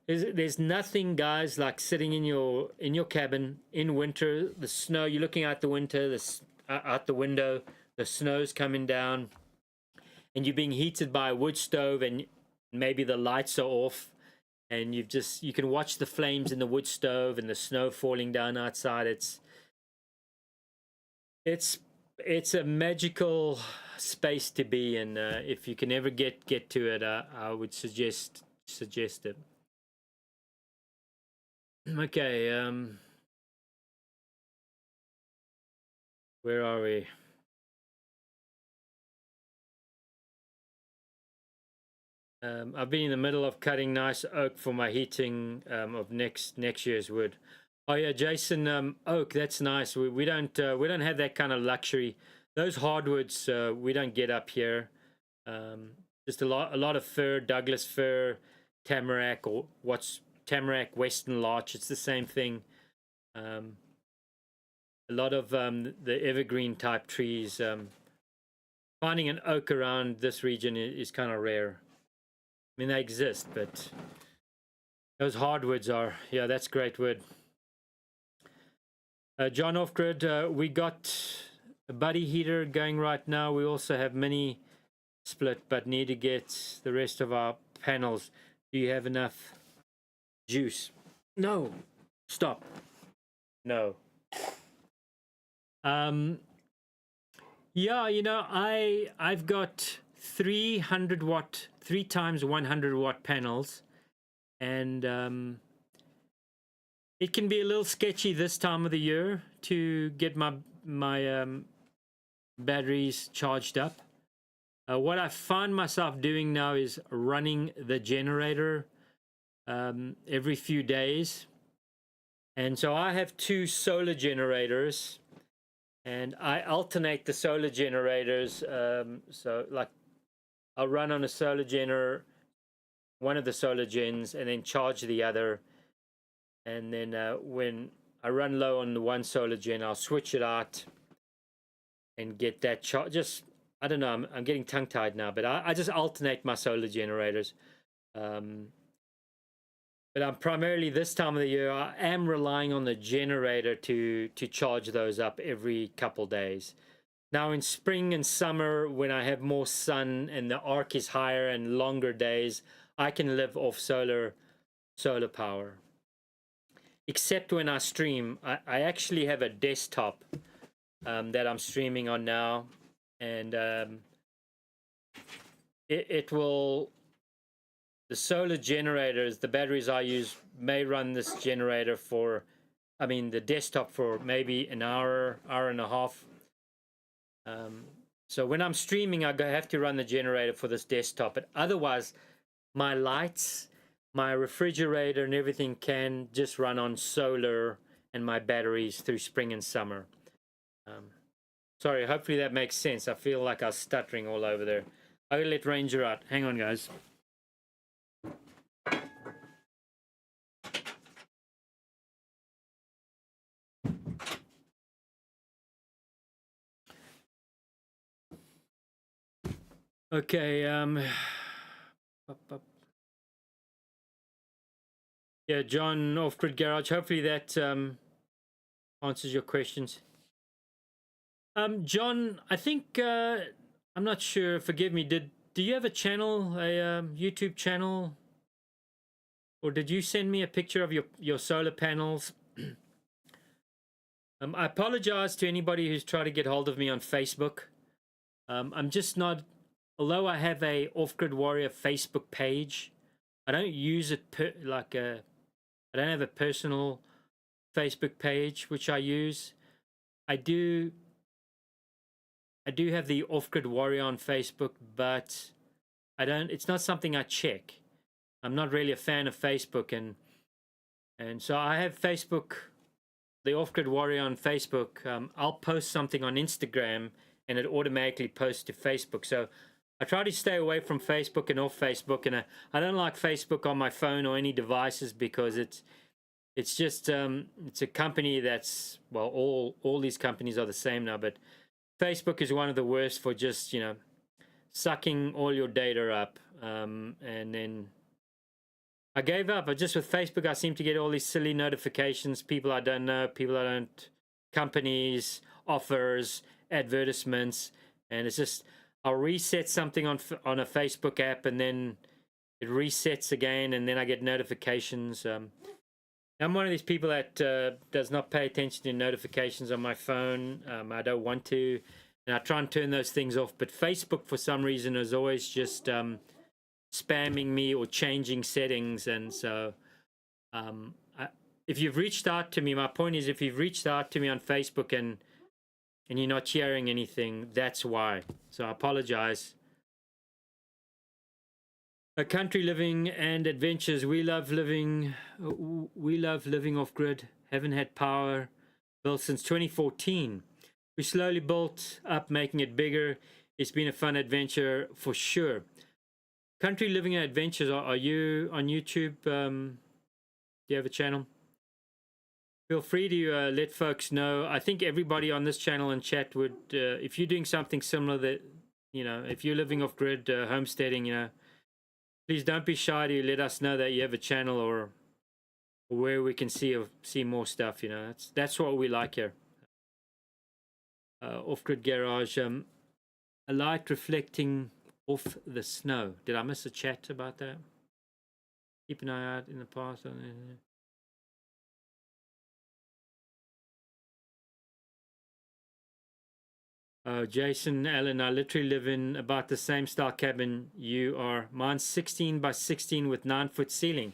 [SPEAKER 1] there's nothing, guys, like sitting in your cabin in winter. The snow, you're looking out the winter, out the window, the snow's coming down, and you're being heated by a wood stove, and maybe the lights are off, and you can watch the flames in the wood stove and the snow falling down outside. It's a magical space to be in. If you can ever get to it, I would suggest it. Okay, where are we? I've been in the middle of cutting nice oak for my heating of next year's wood. Oh yeah, Jason, oak, that's nice. We don't have that kind of luxury. Those hardwoods we don't get up here. Just a lot of fir, Douglas fir, tamarack, or what's tamarack, western larch. It's the same thing. A lot of the evergreen type trees. Finding an oak around this region is kind of rare. I mean, they exist, but those hardwoods are, yeah, that's great wood. John Off-Grid, we got a buddy heater going right now. We also have mini split, but need to get the rest of our panels. Do you have enough juice? No. Stop. No. Yeah, I've got 300 watt, 3 times 100 watt panels, and it can be a little sketchy this time of the year to get my batteries charged up. What I find myself doing now is running the generator every few days, and so I have 2 solar generators, and I alternate the solar generators. So like I'll run on a solar generator, one of the solar gens, and then charge the other. And then when I run low on the one solar gen, I'll switch it out and get that charge. Just, I don't know, I'm getting tongue-tied now, but I just alternate my solar generators. But I'm primarily, this time of the year, I am relying on the generator to charge those up every couple days. Now in spring and summer, when I have more sun and the arc is higher and longer days, I can live off solar power. Except when I stream. I actually have a desktop that I'm streaming on now, and it will, the solar generators, the batteries I use may run this generator for, I mean the desktop, for maybe an hour and a half. So when I'm streaming, I have to run the generator for this desktop, but otherwise my lights, my refrigerator and everything can just run on solar and my batteries through spring and summer. Sorry, hopefully that makes sense. I feel like I was stuttering all over there. I'm gonna let Ranger out. Hang on, guys. Okay, yeah, John Off-Grid Garage. Hopefully that answers your questions. John, I think I'm not sure. Forgive me. Do you have a channel, a YouTube channel, or did you send me a picture of your solar panels? I apologize to anybody who's tried to get hold of me on Facebook. I'm just not. Although I have a Off-Grid Warrior Facebook page, I don't use it I don't have a personal Facebook page which I use. I do have the Off-Grid Warrior on Facebook, but I don't. It's not something I check. I'm not really a fan of Facebook, and so I have Facebook, the Off-Grid Warrior on Facebook. I'll post something on Instagram, and it automatically posts to Facebook. So I try to stay away from Facebook and off Facebook, and I don't like Facebook on my phone or any devices, because it's just it's a company that's, well, all these companies are the same now, but Facebook is one of the worst for just, sucking all your data up. And then I gave up. I just, with Facebook, I seem to get all these silly notifications, people I don't know, companies, offers, advertisements, and it's just, I'll reset something on a Facebook app, and then it resets again, and then I get notifications. I'm one of these people that does not pay attention to notifications on my phone. I don't want to, and I try and turn those things off. But Facebook, for some reason, is always just spamming me or changing settings. And so if you've reached out to me, my point is, if you've reached out to me on Facebook and you're not sharing anything, that's why. So I apologize. A country living and adventures. We love living off grid. Haven't had power bill since 2014. We slowly built up, making it bigger. It's been a fun adventure for sure. Country living and adventures. Are you on YouTube? Do you have a channel? Feel free to let folks know. I think everybody on this channel and chat would, if you're doing something similar, that, if you're living off grid, homesteading, please don't be shy to let us know that you have a channel, or where we can see more stuff. That's what we like here. Off-grid garage, a light reflecting off the snow. Did I miss a chat about that? Keep an eye out in the past. Jason Allen, I literally live in about the same style cabin you are. Mine's 16 by 16 with 9-foot ceiling.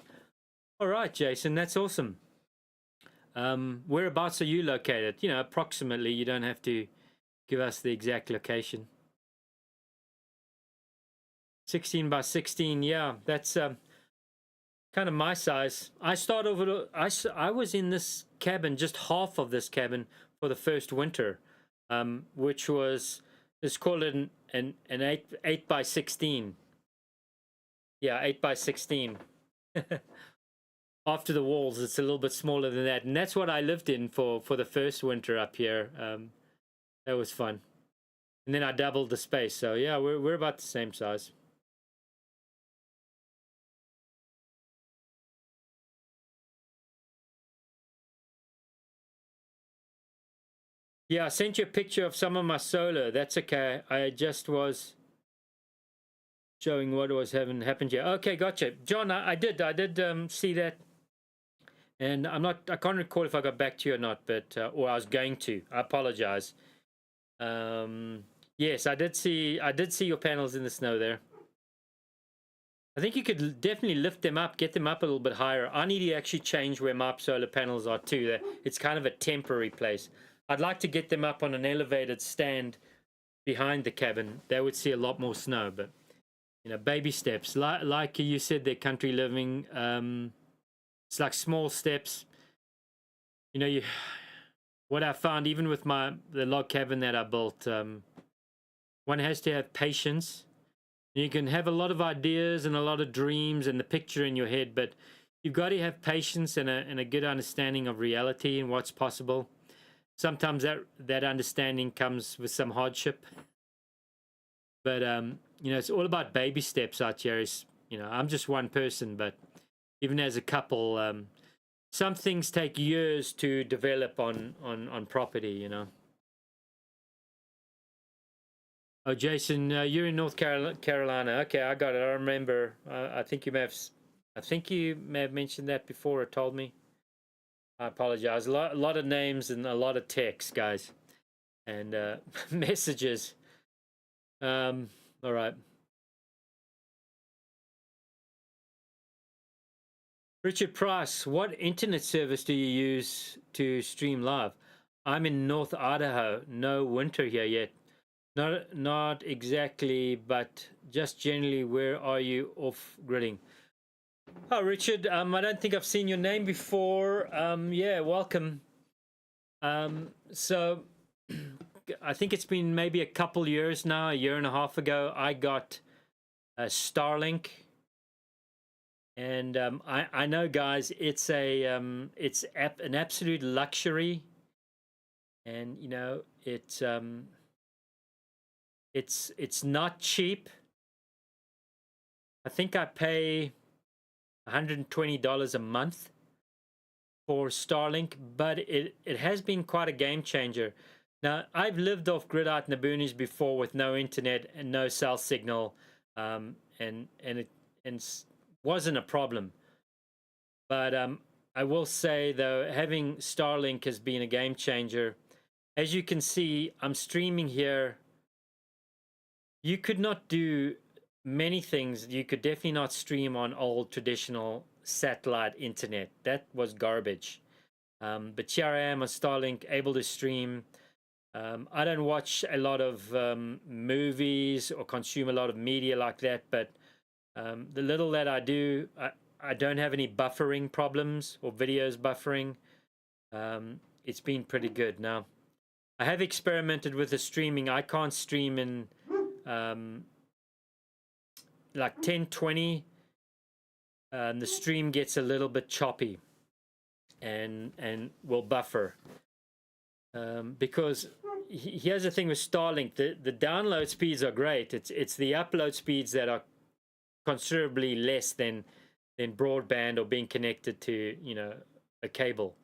[SPEAKER 1] All right, Jason, that's awesome. Whereabouts are you located? Approximately. You don't have to give us the exact location. 16 by 16, yeah, that's kind of my size. I started over. I was in this cabin, just half of this cabin, for the first winter. Which was, let's call it an 8 by 16. Yeah, 8 by 16. After the walls, it's a little bit smaller than that, and that's what I lived in for the first winter up here. That was fun, and then I doubled the space. So yeah, we're about the same size. Yeah, I sent you a picture of some of my solar. That's okay. I just was showing what was having happened here. Okay, gotcha. John, I did see that. And I can't recall if I got back to you or not, but, or I was going to. I apologize. Yes, I did see your panels in the snow there. I think you could definitely lift them up, get them up a little bit higher. I need to actually change where my solar panels are too. It's kind of a temporary place. I'd like to get them up on an elevated stand behind the cabin. They would see a lot more snow, but baby steps. Like you said, they're country living. It's like small steps. What I found, even with the log cabin that I built, one has to have patience. You can have a lot of ideas and a lot of dreams and the picture in your head, but you've got to have patience and a good understanding of reality and what's possible. Sometimes that understanding comes with some hardship, but it's all about baby steps out here. I'm just one person, but even as a couple, some things take years to develop on property. Oh, Jason, you're in North Carolina. Okay, I got it. I remember. I think you may have mentioned that before or told me. I apologize. A lot of names and a lot of text, guys, and messages. All right. Richard Price, what internet service do you use to stream live? I'm in North Idaho. No winter here yet. Not exactly, but just generally, where are you off gridding? Oh, Richard, I don't think I've seen your name before. Yeah, welcome. So I think it's been maybe a couple years now, a year and a half ago, I got a Starlink. And I know, guys, it's an absolute luxury. And, it's It's not cheap. I think I pay $120 a month for Starlink, but it has been quite a game changer. Now, I've lived off grid out in the boonies before with no internet and no cell signal, and it wasn't a problem. But I will say though, having Starlink has been a game changer. As you can see, I'm streaming here. You could not do many things. You could definitely not stream on old traditional satellite internet. That was garbage. But here I am on Starlink, able to stream. I don't watch a lot of movies or consume a lot of media like that, but the little that I do, I don't have any buffering problems or videos buffering. It's been pretty good. Now, I have experimented with the streaming. I can't stream in like 1020. The stream gets a little bit choppy and will buffer. Because here's the thing with Starlink, the download speeds are great. It's the upload speeds that are considerably less than broadband or being connected to, you know, a cable.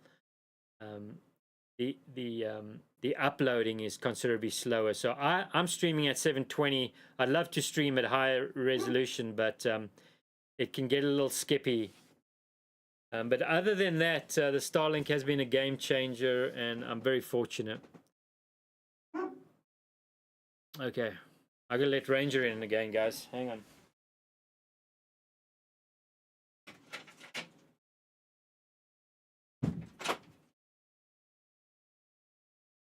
[SPEAKER 1] The uploading is considerably slower. So I'm streaming at 720. I'd love to stream at higher resolution, but it can get a little skippy. But other than that, the Starlink has been a game changer, and I'm very fortunate. Okay, I'm gonna let Ranger in again, guys. Hang on.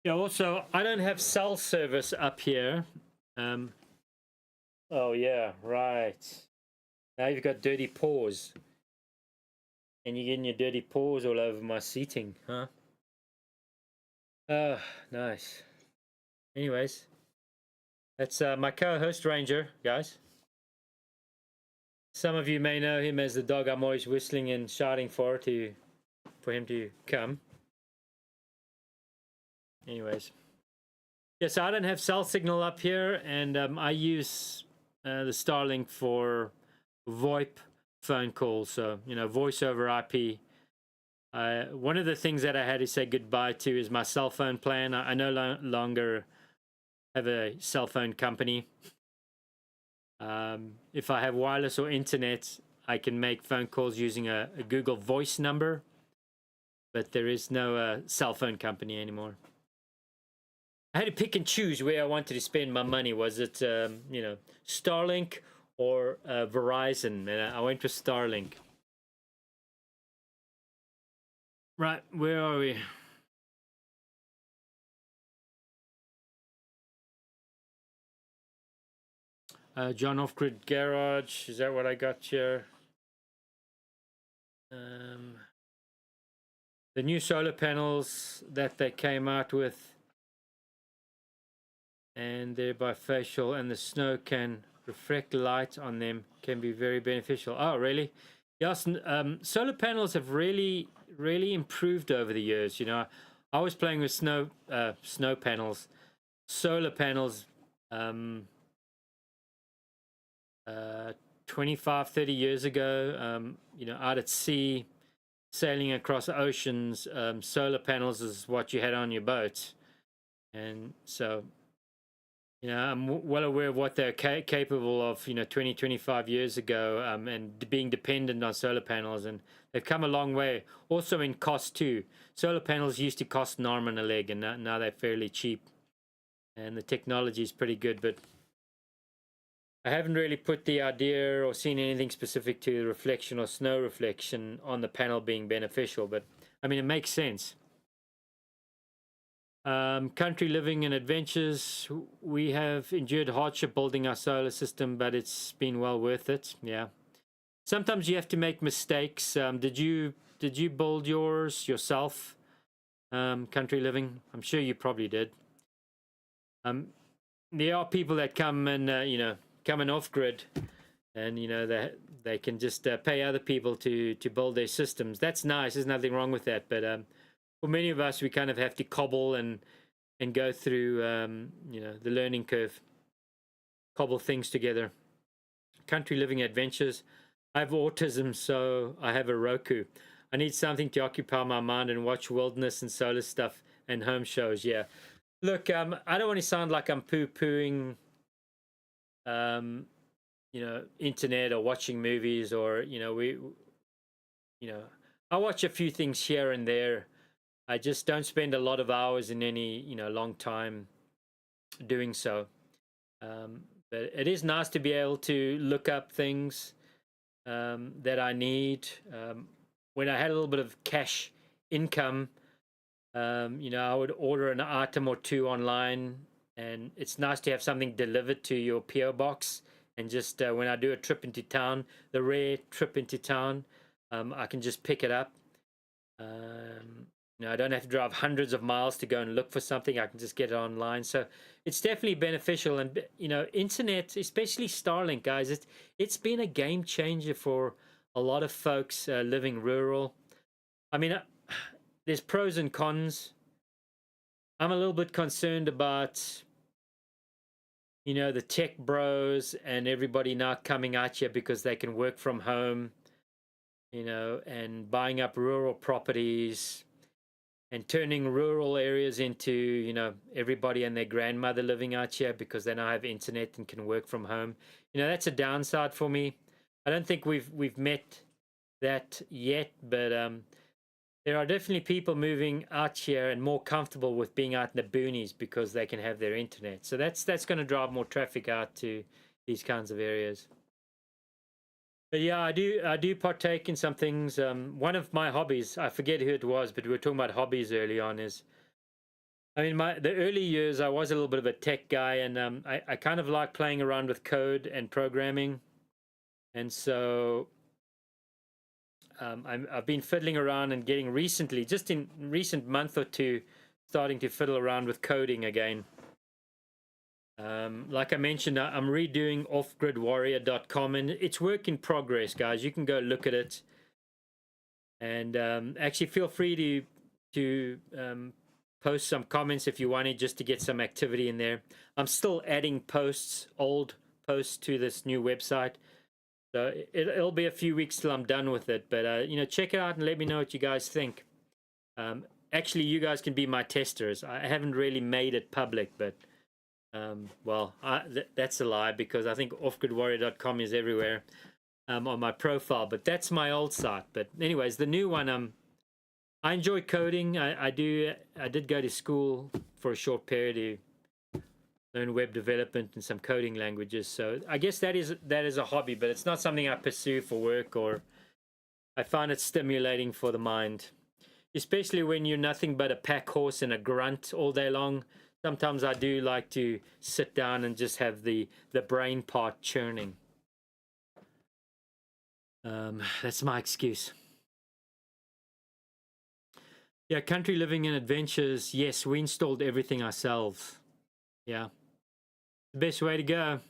[SPEAKER 1] Yeah, also, I don't have cell service up here. Oh, yeah, right. Now you've got dirty paws. And you're getting your dirty paws all over my seating, huh? Oh, nice. Anyways, that's my co-host Ranger, guys. Some of you may know him as the dog I'm always whistling and shouting for him to come. Anyways, yes, I don't have cell signal up here, and I use the Starlink for VoIP phone calls, so, you know, voice over IP. One of the things that I had to say goodbye to is my cell phone plan. I no longer have a cell phone company. If I have wireless or internet, I can make phone calls using a Google Voice number, but there is no cell phone company anymore. I had to pick and choose where I wanted to spend my money. Was it, you know, Starlink or Verizon? And I went with Starlink. Right, where are we? John Off-Grid Garage. Is that what I got here? The new solar panels that they came out with, and they're bifacial, and the snow can reflect light on them, can be very beneficial. Oh, really? Yes. Solar panels have really improved over the years. You know, I was playing with snow panels, solar panels, 25, 30 years ago. You know, out at sea, sailing across oceans, solar panels is what you had on your boat. And so, you know, I'm well aware of what they're capable of, you know, 20, 25 years ago, and being dependent on solar panels. And they've come a long way. Also in cost too. Solar panels used to cost an arm and a leg, and now they're fairly cheap. And the technology is pretty good, but I haven't really put the idea or seen anything specific to reflection or snow reflection on the panel being beneficial. But, I mean, it makes sense. Country living and adventures. We have endured hardship building our solar system, but it's been well worth it. Yeah. Sometimes you have to make mistakes. Did you build yours yourself? Country living. I'm sure you probably did. There are people that come and you know, coming off grid, and you know they can just pay other people to build their systems. That's nice. There's nothing wrong with that. But for many of us, we kind of have to cobble and go through you know, the learning curve. cobble things together. Country living adventures. I have autism, so I have a Roku. I need something to occupy my mind and watch wilderness and solar stuff and home shows. Yeah. Look, I don't want to sound like I'm poo-pooing, internet or watching movies, or, I watch a few things here and there. I just don't spend a lot of hours in any, long time doing so. But it is nice to be able to look up things that I need. When I had a little bit of cash income, I would order an item or two online, and it's nice to have something delivered to your PO box. And just when I do a trip into town, the rare trip into town, I can just pick it up. I don't have to drive hundreds of miles to go and look for something. I can just get it online. So it's definitely beneficial. And, internet, especially Starlink, guys, it's been a game changer for a lot of folks living rural. I mean, there's pros and cons. I'm a little bit concerned about, the tech bros and everybody now coming out here because they can work from home, and buying up rural properties and turning rural areas into, everybody and their grandmother living out here because they now have internet and can work from home. That's a downside for me. I don't think we've met that yet, but there are definitely people moving out here and more comfortable with being out in the boonies because they can have their internet. So that's going to drive more traffic out to these kinds of areas. But yeah, I do partake in some things. One of my hobbies, I forget who it was, but we were talking about hobbies early on, is, I mean, the early years, I was a little bit of a tech guy, and I kind of like playing around with code and programming. And so I've been fiddling around and getting recently, just in recent month or two, starting to fiddle around with coding again. Like I mentioned, I'm redoing offgridwarrior.com, and it's work in progress, guys. You can go look at it, and actually feel free to post some comments if you wanted, just to get some activity in there. I'm still adding old posts to this new website, so it'll be a few weeks till I'm done with it. But check it out and let me know what you guys think. Actually, you guys can be my testers. I haven't really made it public, but that's a lie, because I think offgridwarrior.com is everywhere on my profile, but that's my old site. But anyways, the new one, I enjoy coding. I did go to school for a short period to learn web development and some coding languages, so I guess that is a hobby, but it's not something I pursue for work, or I find it stimulating for the mind, especially when you're nothing but a pack horse and a grunt all day long. Sometimes I do like to sit down and just have the brain part churning. That's my excuse. Yeah, country living and adventures. Yes, we installed everything ourselves. Yeah, the best way to go.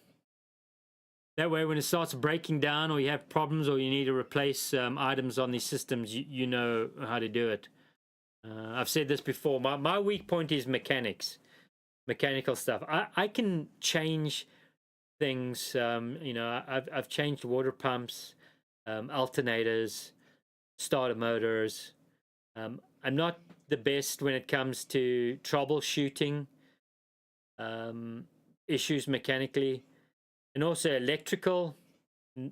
[SPEAKER 1] That way, when it starts breaking down, or you have problems, or you need to replace items on these systems, you know how to do it. I've said this before. My weak point is mechanical stuff. I can change things. I've changed water pumps, alternators, starter motors. I'm not the best when it comes to troubleshooting issues mechanically, and also electrical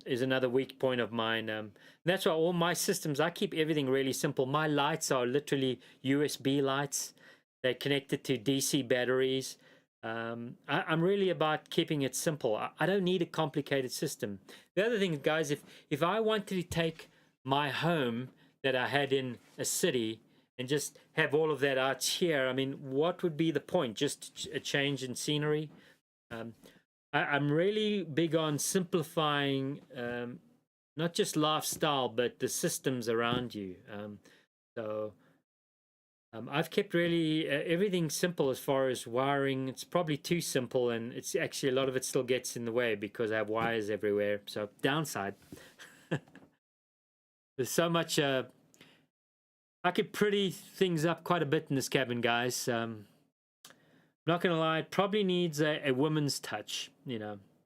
[SPEAKER 1] is another weak point of mine. That's why all my systems, I keep everything really simple. My lights are literally USB lights. They're connected to DC batteries. I'm really about keeping it simple. I don't need a complicated system. The other thing, guys, if I wanted to take my home that I had in a city and just have all of that out here, I mean, what would be the point? Just a change in scenery? I'm really big on simplifying, not just lifestyle, but the systems around you. I've kept really everything simple as far as wiring. It's probably too simple, and it's actually, a lot of it still gets in the way because I have wires everywhere. So downside. There's so much. I could pretty things up quite a bit in this cabin, guys. Not gonna lie, it probably needs a woman's touch.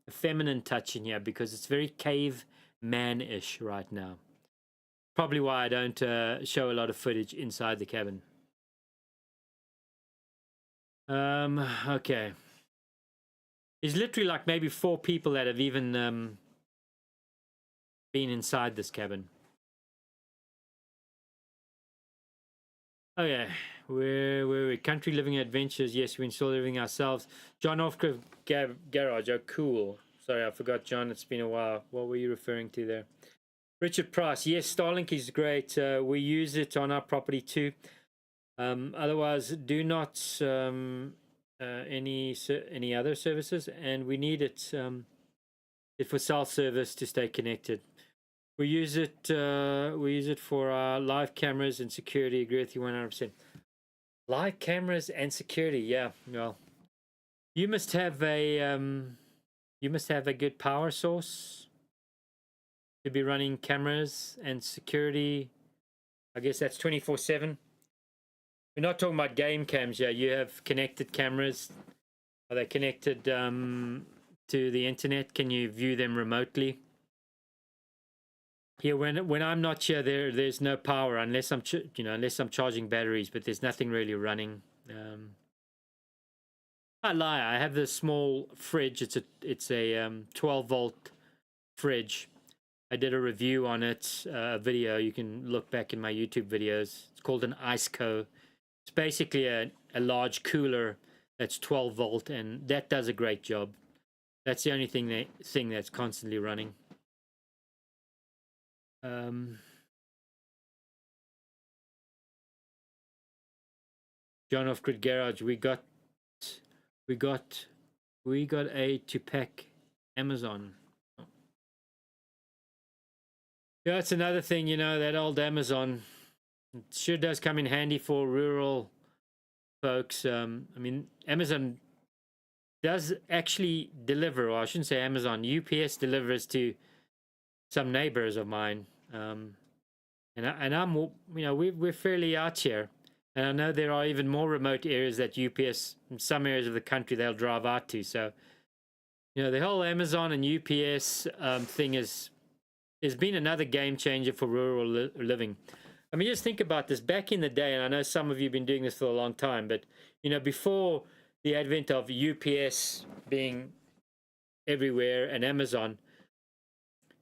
[SPEAKER 1] a feminine touch in here because it's very caveman-ish right now. Probably why I don't show a lot of footage inside the cabin. Okay. There's literally like maybe 4 people that have even been inside this cabin. Oh yeah, we're country living adventures. Yes, we install everything ourselves. John Offcliff Garage. Oh, cool. Sorry, I forgot, John. It's been a while. What were you referring to there? Richard Price. Yes, Starlink is great. We use it on our property too. Otherwise, do not any other services, and we need it for cell service to stay connected. We use it for our live cameras and security. Agree with you 100%. Live cameras and security, yeah. Well, you must have a good power source to be running cameras and security. I guess that's 24/7. We're not talking about game cams. Yeah, you have connected cameras. Are they connected to the internet? Can you view them remotely? Yeah, when I'm not here, there's no power unless I'm charging batteries, but there's nothing really running. I lie. I have this small fridge. It's a 12-volt fridge. I did a review on it, a video. You can look back in my YouTube videos. It's called an IceCo. It's basically a large cooler that's 12 volt, and that does a great job. That's the only thing that's constantly running. John Off Grid Garage, we got a to pack Amazon. Yeah, that's another thing, that old Amazon. It sure does come in handy for rural folks. I mean, Amazon does actually deliver, or I shouldn't say Amazon, UPS delivers to some neighbors of mine. And I'm, we're fairly out here. And I know there are even more remote areas that UPS, in some areas of the country, they'll drive out to. So, the whole Amazon and UPS thing has been another game changer for rural living. I mean, just think about this. Back in the day, and I know some of you have been doing this for a long time, but, before the advent of UPS being everywhere and Amazon,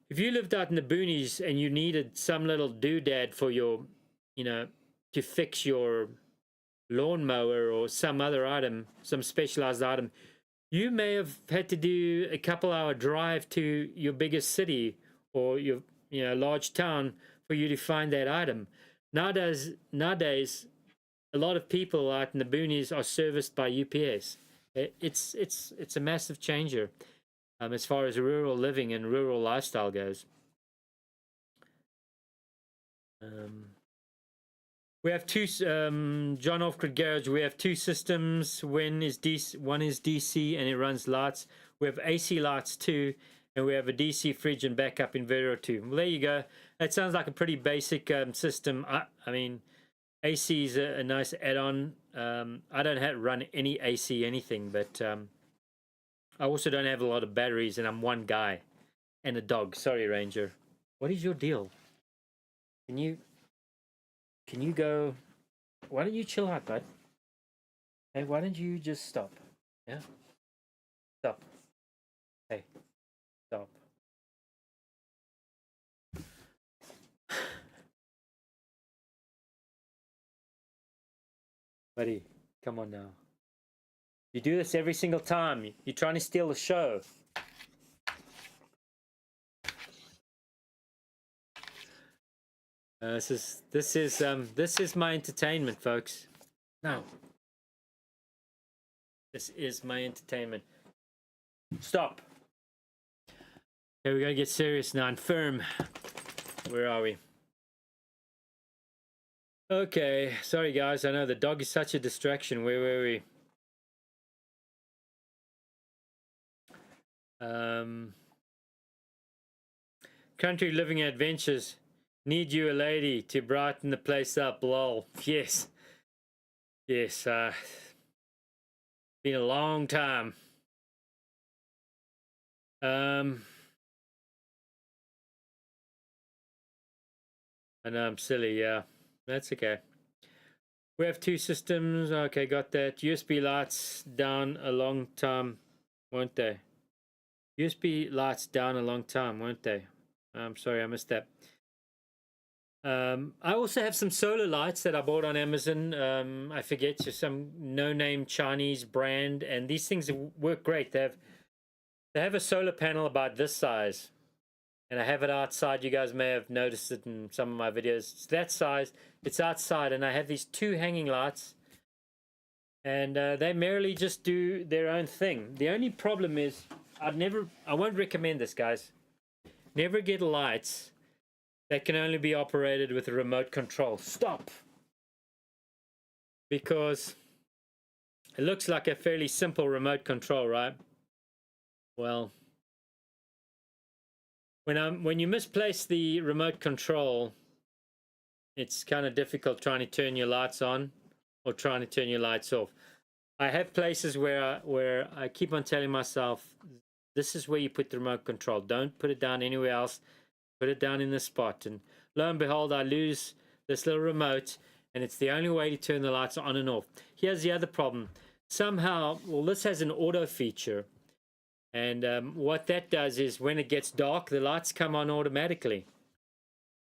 [SPEAKER 1] if you lived out in the boonies and you needed some little doodad for your, to fix your lawnmower or some other item, some specialized item, you may have had to do a couple-hour drive to your biggest city or your large town for you to find that item. Nowadays, a lot of people out in the boonies are serviced by UPS. It's a massive changer as far as rural living and rural lifestyle goes. We have two, John Offgrid Garage, we have 2 systems. One is DC and it runs lights. We have AC lights too, and we have a DC fridge and backup inverter too. Well, there you go. That sounds like a pretty basic system. I mean, AC is a nice add-on. I don't run any AC anything, but I also don't have a lot of batteries, and I'm one guy and a dog. Sorry, Ranger. What is your deal? Can you go? Why don't you chill out, bud? Hey, why don't you just stop? Yeah? Stop. Hey, stop. Buddy, come on now. You do this every single time. You're trying to steal the show. This is my entertainment, folks. No. This is my entertainment. Stop. Okay, we gotta get serious now and firm. Where are we? Okay, sorry guys. I know the dog is such a distraction. Where were we? Country living adventures. Need you a lady to brighten the place up, lol. Yes. Yes, been a long time. Um, I know I'm silly. Yeah, that's okay. We have two systems. Okay, got that. USB lights down a long time, won't they? USB lights down a long time, won't they? I'm sorry, I missed that. I also have some solar lights that I bought on Amazon. I forget, just some no-name Chinese brand, and these things work great. They have a solar panel about this size, and I have it outside. You guys may have noticed it in some of my videos. It's that size. It's outside, and I have these two hanging lights, and they merely just do their own thing. The only problem is I won't recommend this, guys. Never get lights that can only be operated with a remote control. Stop! Because it looks like a fairly simple remote control, right? Well, when you misplace the remote control, it's kind of difficult trying to turn your lights on or trying to turn your lights off. I have places where I keep on telling myself, this is where you put the remote control. Don't put it down anywhere else. Put it down in the spot, and lo and behold, I lose this little remote, and it's the only way to turn the lights on and off. Here's the other problem. Somehow, well, this has an auto feature, and what that does is when it gets dark, the lights come on automatically.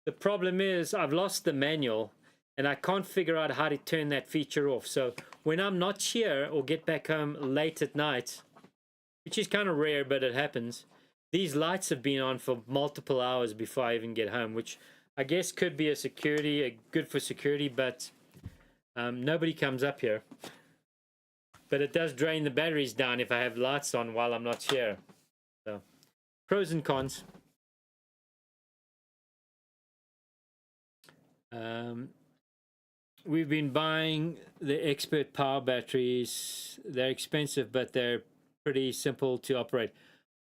[SPEAKER 1] The problem is I've lost the manual, and I can't figure out how to turn that feature off. So when I'm not here or get back home late at night, which is kind of rare, but it happens, these lights have been on for multiple hours before I even get home, which I guess could be good for security, but nobody comes up here. But it does drain the batteries down if I have lights on while I'm not here. So, pros and cons. We've been buying the Expert Power batteries. They're expensive, but they're pretty simple to operate.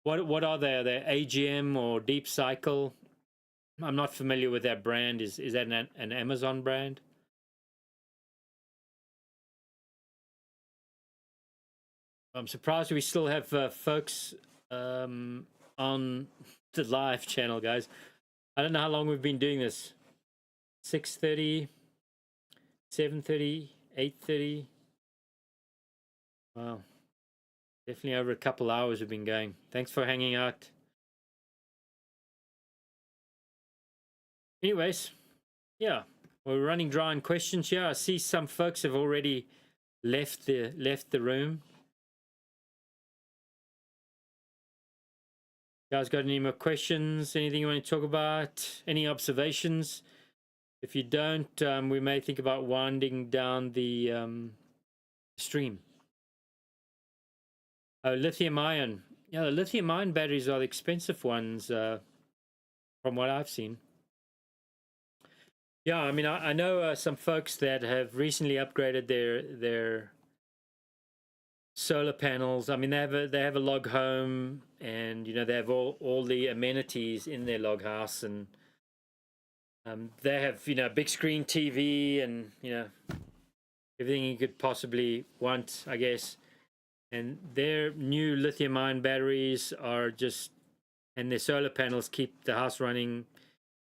[SPEAKER 1] What are they? Are they AGM or Deep Cycle? I'm not familiar with that brand. Is that an Amazon brand? I'm surprised we still have folks on the live channel, guys. I don't know how long we've been doing this. 6:30, 7:30, 8:30. Wow. Definitely over a couple hours we've been going. Thanks for hanging out. Anyways, yeah, we're running dry on questions here. I see some folks have already left the room. Guys, got any more questions? Anything you want to talk about? Any observations? If you don't, we may think about winding down the stream. Oh, lithium ion. Yeah, the lithium ion batteries are the expensive ones, from what I've seen. Yeah, I mean, I know some folks that have recently upgraded their solar panels. I mean, they have a log home, and they have all the amenities in their log house, and they have big screen TV and everything you could possibly want, I guess. And their new lithium ion batteries and their solar panels keep the house running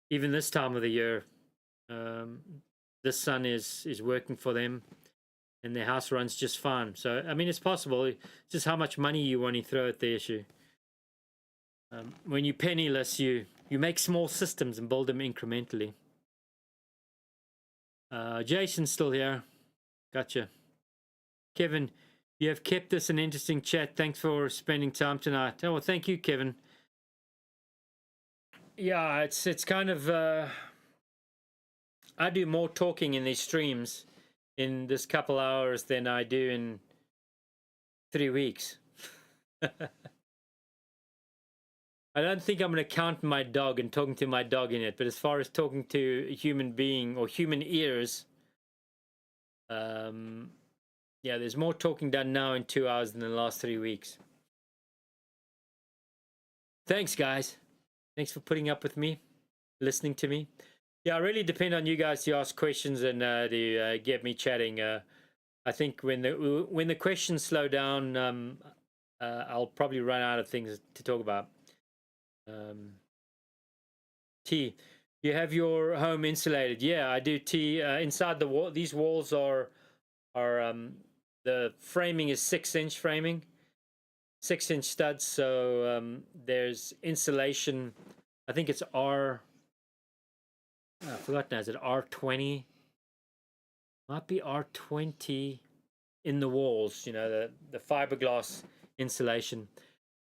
[SPEAKER 1] even this time of the year. The sun is working for them, and their house runs just fine. So I mean, it's possible. It's just how much money you want to throw at the issue. When you're penniless, you make small systems and build them incrementally. Jason's still here. Gotcha. Kevin, you have kept this an interesting chat. Thanks for spending time tonight. Oh, well, thank you, Kevin. Yeah, it's kind of I do more talking in these streams in this couple hours than I do in 3 weeks. I don't think I'm going to count my dog and talking to my dog in it, but as far as talking to a human being or human ears, yeah, there's more talking done now in 2 hours than in the last 3 weeks. Thanks, guys. Thanks for putting up with me, listening to me. Yeah, I really depend on you guys to ask questions and to get me chatting. I think when the questions slow down, I'll probably run out of things to talk about. T, you have your home insulated? Yeah, I do. T, inside the wall, these walls are the framing is 6-inch framing, 6-inch studs. So there's insulation. I think it's I forgot now. Is it R20? Might be R20 in the walls. You know, the fiberglass insulation.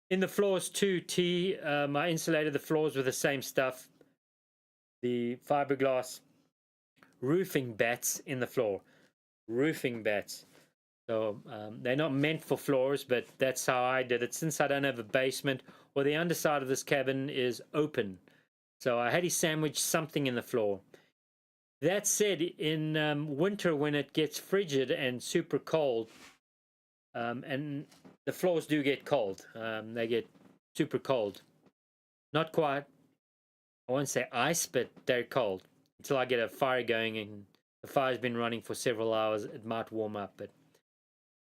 [SPEAKER 1] In the floors too, T. I insulated the floors with the same stuff. The fiberglass roofing bats in the floor. Roofing bats. So they're not meant for floors, but that's how I did it. Since I don't have a basement, or the underside of this cabin is open, so I had to sandwich something in the floor. That said, in winter when it gets frigid and super cold, and the floors do get cold, they get super cold. Not quite, I won't say ice, but they're cold. Until I get a fire going, and the fire's been running for several hours, it might warm up. But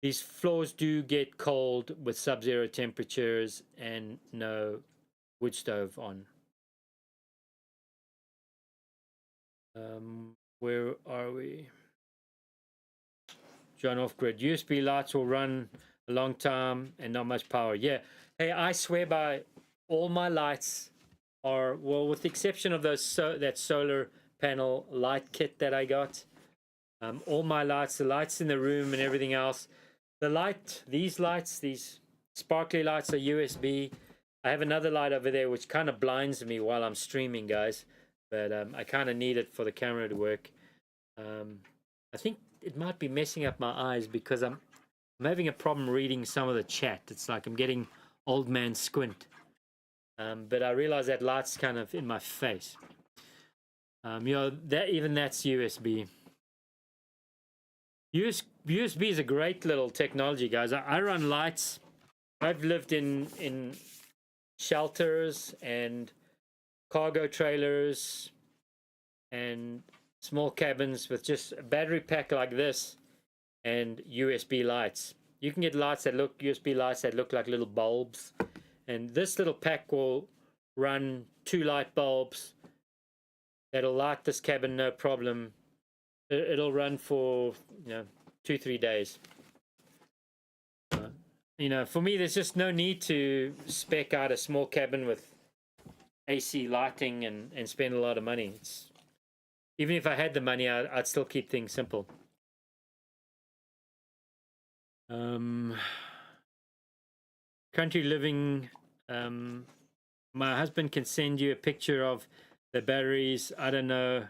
[SPEAKER 1] these floors do get cold with sub-zero temperatures and no wood stove on. Where are we? John off-grid. USB lights will run a long time and not much power. Yeah. Hey, I swear by all my lights are, well, with the exception of those that solar panel light kit that I got, all my lights, the lights in the room and everything else, these lights, these sparkly lights are USB. I have another light over there which kind of blinds me while I'm streaming, guys, but I kind of need it for the camera to work. I think it might be messing up my eyes because I'm having a problem reading some of the chat. It's like I'm getting old man squint. But I realize that light's kind of in my face. You know, that's USB. USB is a great little technology, guys. I run lights. I've lived in shelters and cargo trailers and small cabins with just a battery pack like this and USB lights. You can get USB lights that look like little bulbs, and this little pack will run 2 light bulbs that'll light this cabin no problem. It'll run for 2-3 days. For me, there's just no need to spec out a small cabin with AC lighting and spend a lot of money. Even if I had the money, I'd still keep things simple. Country living. My husband can send you a picture of the batteries. I don't know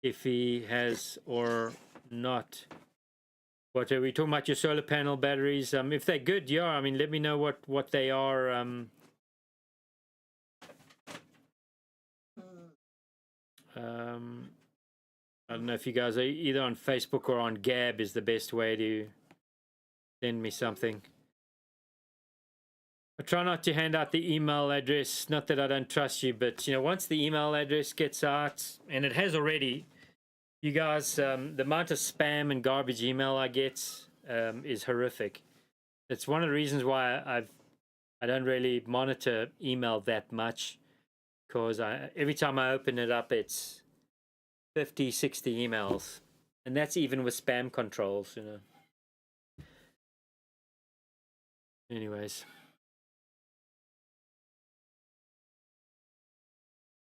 [SPEAKER 1] if he has or not. What are we talking about? Your solar panel batteries? If they're good, yeah. I mean, let me know what they are. I don't know if you guys are either on Facebook or on Gab is the best way to send me something. I try not to hand out the email address. Not that I don't trust you, but once the email address gets out, and it has already, you guys, the amount of spam and garbage email I get is horrific. It's one of the reasons why I don't really monitor email that much, because every time I open it up, it's 50, 60 emails, and that's even with spam controls. Anyways,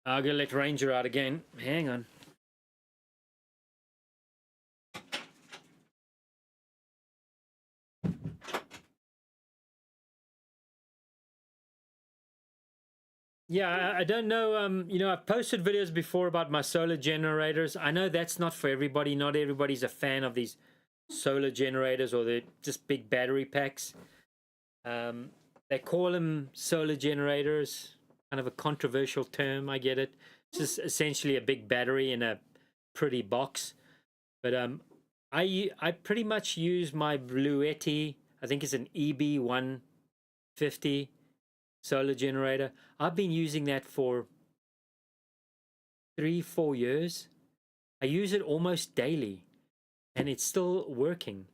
[SPEAKER 1] I'm gonna let Ranger out again. Hang on. Yeah, I don't know. I've posted videos before about my solar generators. I know that's not for everybody. Not everybody's a fan of these solar generators, or they're just big battery packs. They call them solar generators, kind of a controversial term. I get it. It's just essentially a big battery in a pretty box. But I pretty much use my Bluetti. I think it's an EB150 solar generator. I've been using that for 3-4 years. I use it almost daily, and it's still working.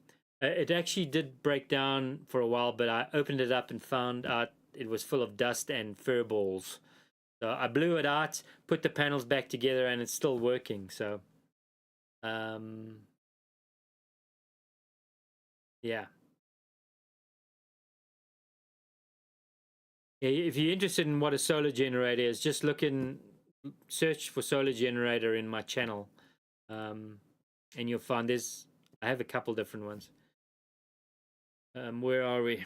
[SPEAKER 1] It actually did break down for a while, but I opened it up and found out it was full of dust and fur balls. So I blew it out, put the panels back together, and it's still working. So, yeah. If you're interested in what a solar generator is, just search for solar generator in my channel, and you'll find I have a couple different ones. Where are we?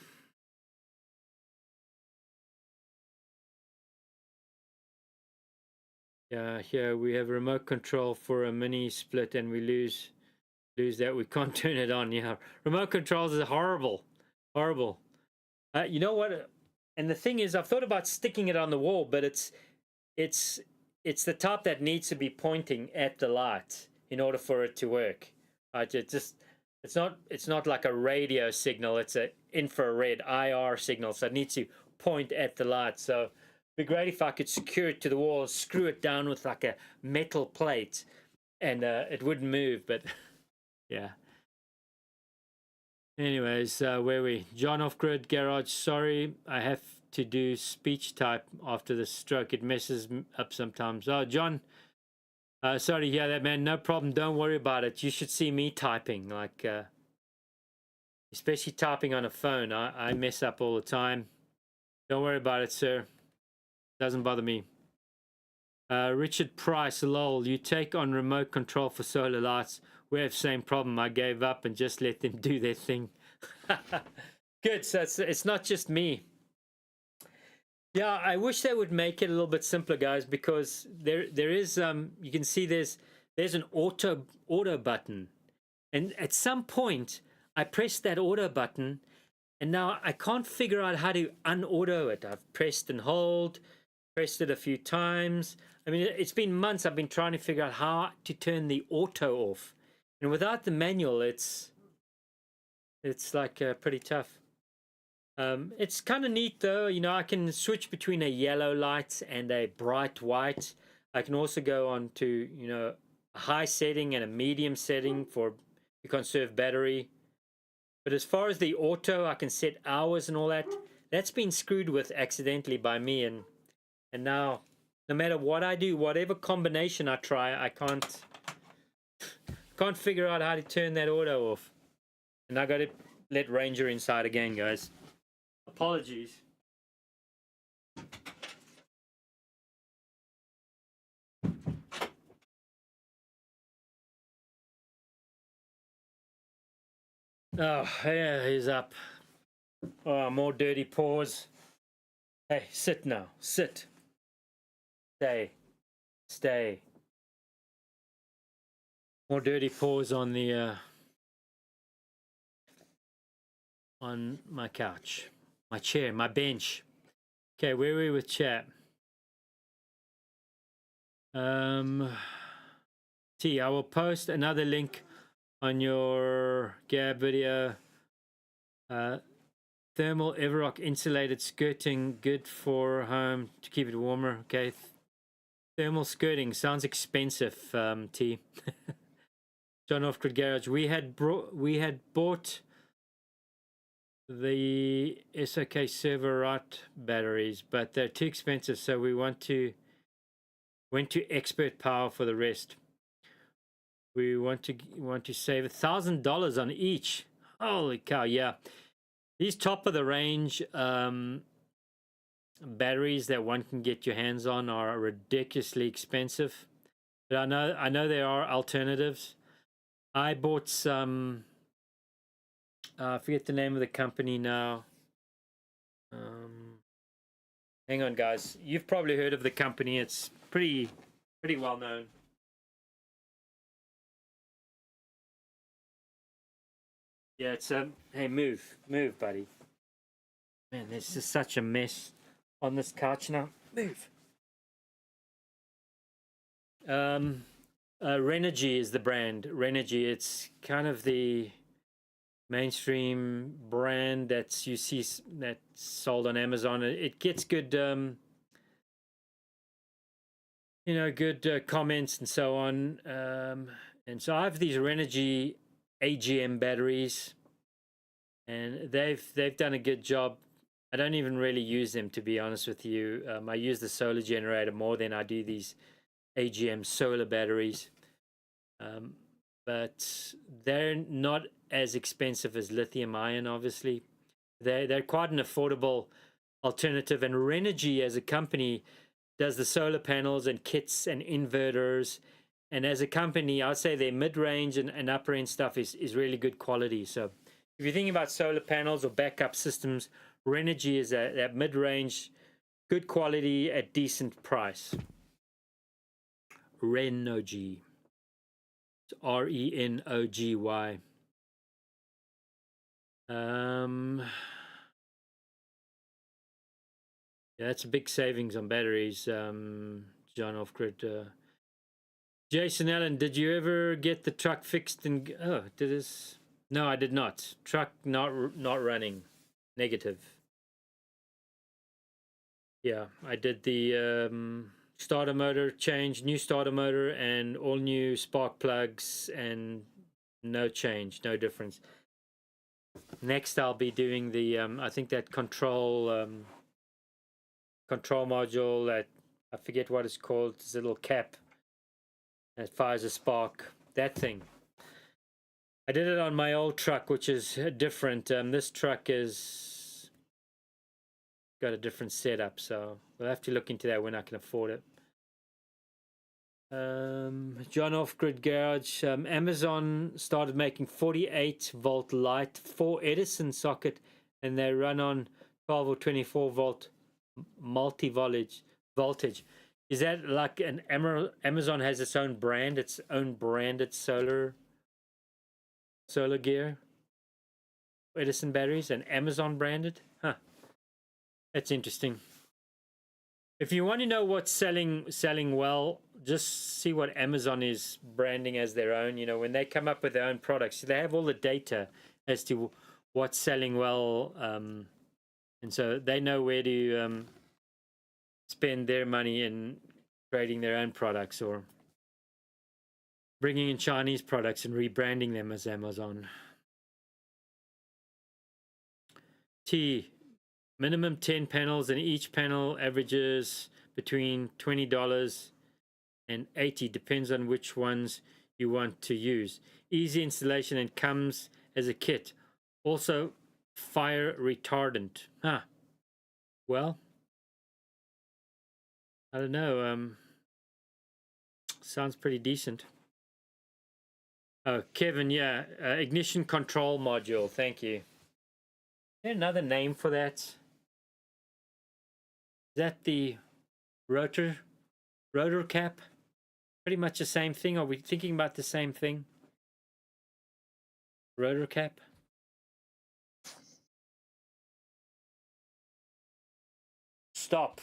[SPEAKER 1] Yeah, here we have remote control for a mini split, and we lose that. We can't turn it on. Yeah, remote controls is horrible, horrible. You know what? And the thing is, I've thought about sticking it on the wall, but it's it's the top that needs to be pointing at the light in order for it to work. Right? It's not like a radio signal. It's an infrared IR signal, so it needs to point at the light. So it'd be great if I could secure it to the wall, screw it down with like a metal plate, and it wouldn't move. But yeah. Anyways, where we? John off grid garage. Sorry, I have to do speech type after the stroke. It messes up sometimes. Oh, John, sorry to hear that, man. No problem. Don't worry about it. You should see me typing, like, especially typing on a phone. I mess up all the time. Don't worry about it, sir. Doesn't bother me. Richard Price, lol. You take on remote control for solar lights. We have same problem. I gave up and just let them do their thing. Good. So it's not just me. Yeah, I wish they would make it a little bit simpler, guys, because there is you can see there's an auto button, and at some point I pressed that auto button, and now I can't figure out how to unauto it. I've pressed and hold, pressed it a few times. I mean, it's been months I've been trying to figure out how to turn the auto off, and without the manual, it's like pretty tough. It's kind of neat though. You know, I can switch between a yellow light and a bright white. I can also go on to, you know, a high setting and a medium setting to conserve battery. But as far as the auto, I can set hours and all that. That's been screwed with accidentally by me, and now no matter what I do, whatever combination I try, I can't figure out how to turn that auto off. And I got to let Ranger inside again, guys. Apologies. Oh, yeah, he's up. Oh, more dirty paws. Hey, sit now. Sit. Stay. Stay. More dirty paws on the on my couch, my chair, my bench. Okay, where were we with chat? T, I will post another link on your Gab video. Thermal Everrock insulated skirting, good for home to keep it warmer. Okay, thermal skirting sounds expensive. T. John Off-Grid Garage. We had bought the SOK Serverite batteries, but they're too expensive, so we went to Expert Power for the rest. We want to save $1,000 on each. Holy cow! Yeah, these top of the range batteries that one can get your hands on are ridiculously expensive. But I know there are alternatives. I bought some. I forget the name of the company now. Hang on, guys. You've probably heard of the company. It's pretty well known. Yeah, it's hey, move, buddy. Man, there's just such a mess on this couch now. Move. Renogy is the brand. Renogy. It's kind of the mainstream brand that's sold on Amazon. It gets good, you know, good comments and so on. And so I have these Renogy AGM batteries. and they've done a good job. I don't even really use them, to be honest with you. I use the solar generator more than I do these AGM solar batteries. But they're not as expensive as lithium ion, obviously. They're quite an affordable alternative, and Renogy as a company does the solar panels and kits and inverters, and as a company I'd say their mid-range and upper end stuff is really good quality. So if you're thinking about solar panels or backup systems, Renogy is that mid-range, good quality at decent price. Renogy. It's Renogy. Yeah, that's a big savings on batteries. John Off-Grid. Jason Allen, did you ever get the truck fixed? And oh, did this? No, I did not. Truck not running. Negative. Yeah, I did the starter motor change, new starter motor, and all new spark plugs, and no change, no difference. Next, I'll be doing the I think that control module that I forget what it's called. It's a little cap that fires a spark. That thing. I did it on my old truck, which is different. This truck is got a different setup, so we'll have to look into that when I can afford it. John Off-Grid Garage. Amazon started making 48-volt light for Edison socket, and they run on 12 or 24-volt multi-voltage. Is that like an Amazon has its own brand, its own branded solar gear? Edison batteries and Amazon branded? Huh. That's interesting. If you want to know what's selling well, just see what Amazon is branding as their own. You know, when they come up with their own products, they have all the data as to what's selling well, and so they know where to spend their money in creating their own products or bringing in Chinese products and rebranding them as Amazon. Minimum 10 panels, and each panel averages between $20 and $80, depends on which ones you want to use. Easy installation and comes as a kit. Also fire retardant. Well, I don't know. Sounds pretty decent. Oh, Kevin, yeah, ignition control module. Thank you. Is there another name for that? Is that the rotor cap? Pretty much the same thing. Are we thinking about the same thing? Rotor cap? Stop.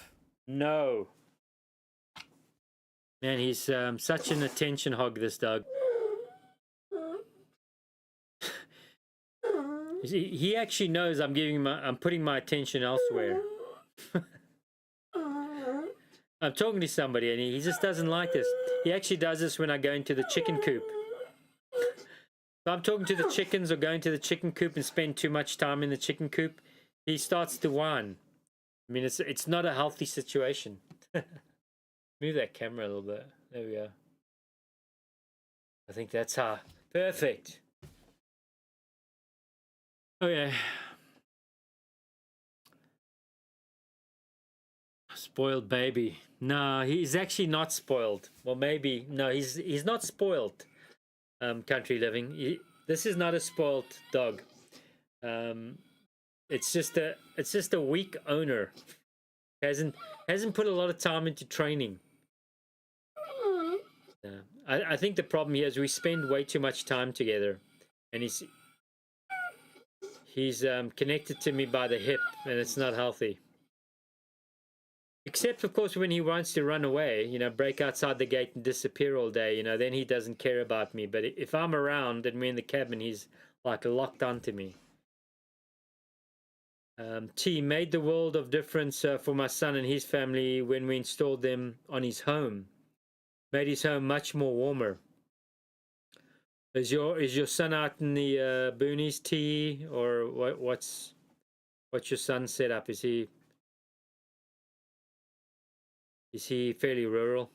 [SPEAKER 1] No. Man, he's such an attention hog, this dog. He actually knows I'm putting my attention elsewhere. I'm talking to somebody and he just doesn't like this. He actually does this when I go into the chicken coop. If I'm talking to the chickens or going to the chicken coop and spend too much time in the chicken coop, he starts to whine. I mean, it's not a healthy situation. Move that camera a little bit. There we go. I think that's how. Perfect. Okay. Spoiled baby. No, he's actually not spoiled. Well, maybe. No, he's not spoiled. Country living. This is not a spoiled dog. It's just a weak owner. Hasn't put a lot of time into training. I think the problem here is we spend way too much time together, and he's connected to me by the hip, and it's not healthy. Except, of course, when he wants to run away, you know, break outside the gate and disappear all day, you know, then he doesn't care about me. But if I'm around and we're in the cabin, he's like locked onto me. T made the world of difference for my son and his family when we installed them on his home. Made his home much more warmer. Is your son out in the boonies, T, or what's your son set up? Is he fairly rural?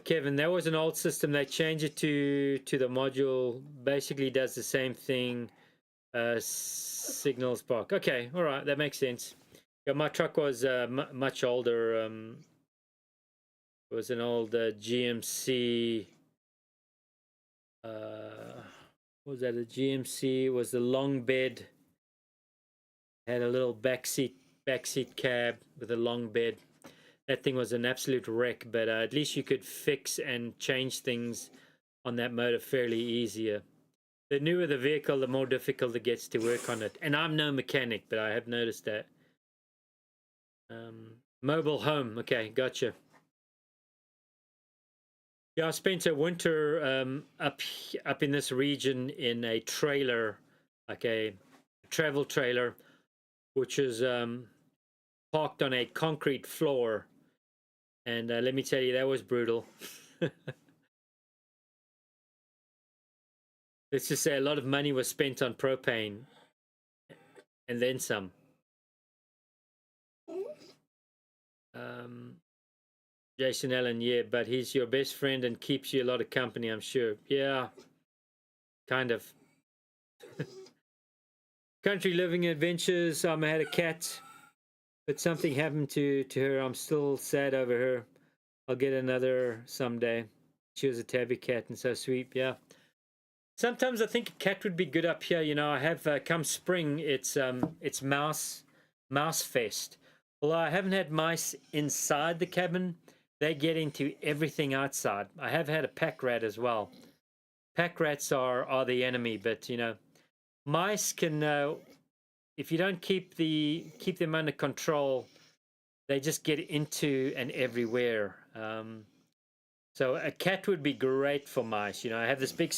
[SPEAKER 1] Kevin, that was an old system. They changed it to the module. Basically, does the same thing. Signal spark. Okay, all right, that makes sense. Yeah, my truck was much older. It was an old GMC. What was that? A GMC. It was the long bed. Had a little backseat cab with a long bed. That thing was an absolute wreck, but at least you could fix and change things on that motor fairly easier. The newer the vehicle, the more difficult it gets to work on it. And I'm no mechanic, but I have noticed that. Mobile home. Okay, gotcha. Yeah, I spent a winter up in this region in a trailer, like a travel trailer, which is parked on a concrete floor. And let me tell you, that was brutal. Let's just say a lot of money was spent on propane and then some. Jason Allen, yeah, but he's your best friend and keeps you a lot of company, I'm sure. Yeah, kind of. Country living adventures. I had a cat, but something happened to her. I'm still sad over her. I'll get another someday. She was a tabby cat and so sweet. Yeah. Sometimes I think a cat would be good up here. You know, I have come spring. It's mouse fest. Although I haven't had mice inside the cabin, they get into everything outside. I have had a pack rat as well. Pack rats are the enemy, but you know, mice can. If you don't keep them under control, they just get into and everywhere. So a cat would be great for mice. You know, I have this big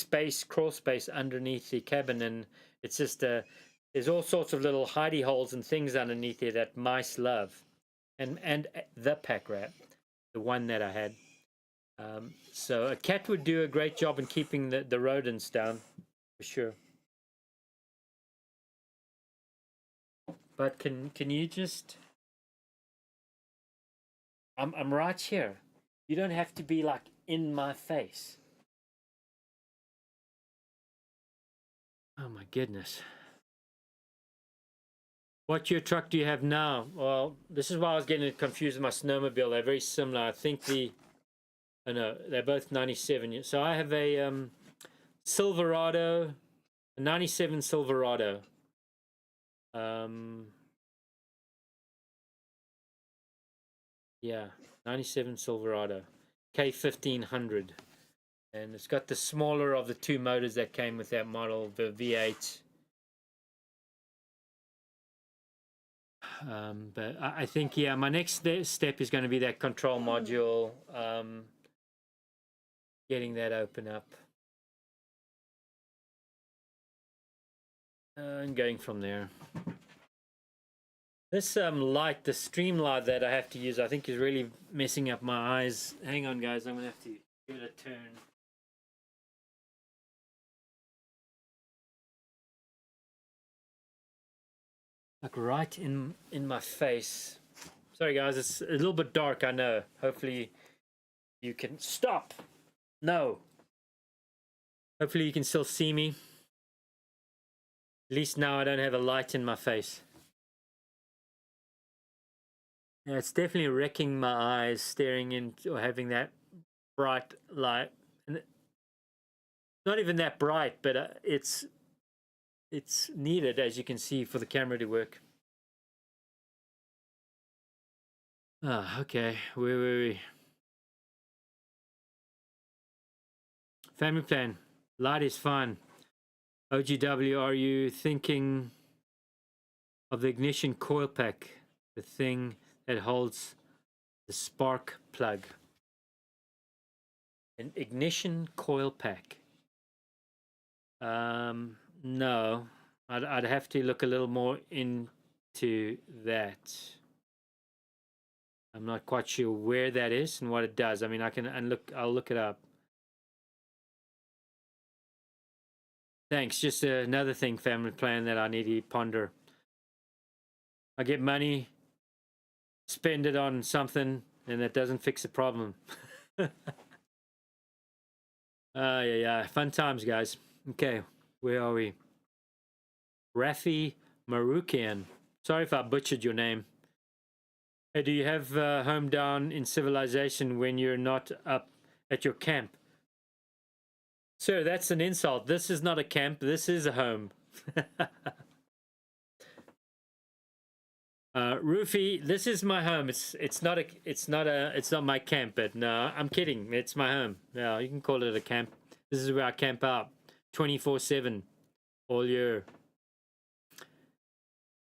[SPEAKER 1] crawl space underneath the cabin, and it's just there's all sorts of little hidey holes and things underneath there that mice love, and the pack rat, the one that I had. So a cat would do a great job in keeping the rodents down, for sure. But can you just? I'm right here. You don't have to be like in my face. Oh my goodness. What your truck do you have now? Well, this is why I was getting confused with my snowmobile. They're very similar. I think oh no, they're both 97. So I have a Silverado, a 97 Silverado. Yeah, 97 Silverado, K1500. And it's got the smaller of the two motors that came with that model, the V8. But I think, yeah, my next step is going to be that control module, getting that open up. And going from there. This light, the stream light that I have to use, I think is really messing up my eyes. Hang on, guys, I'm going to have to give it a turn. Like right in my face. Sorry, guys, it's a little bit dark, I know. Hopefully you can stop. No. Hopefully you can still see me. At least now I don't have a light in my face. Yeah, it's definitely wrecking my eyes staring into or having that bright light. And not even that bright, but it's needed, as you can see, for the camera to work. Ah, okay. Where were we? Family plan. Light is fine. OGW, are you thinking of the ignition coil pack? The thing that holds the spark plug. An ignition coil pack. No. I'd have to look a little more into that. I'm not quite sure where that is and what it does. I mean, I'll look it up. Thanks. Just another thing, family plan that I need to ponder. I get money, spend it on something, and that doesn't fix the problem. Yeah. Fun times, guys. Okay, where are we? Rafi Marukian. Sorry if I butchered your name. Hey, do you have home down in civilization when you're not up at your camp? Sir, that's an insult. This is not a camp. This is a home. Roofy, this is my home. It's not my camp. But no, I'm kidding. It's my home. Yeah, you can call it a camp. This is where I camp out, 24/7, all year.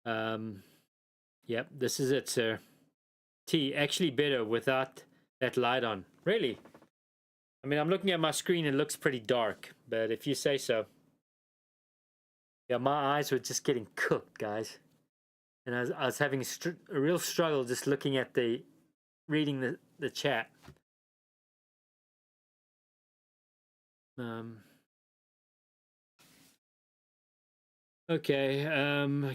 [SPEAKER 1] Yep, this is it, sir. T, actually better without that light on. Really? I mean, I'm looking at my screen. It looks pretty dark, but if you say so. Yeah, my eyes were just getting cooked, guys. And I was having a real struggle just looking at reading the chat. Okay,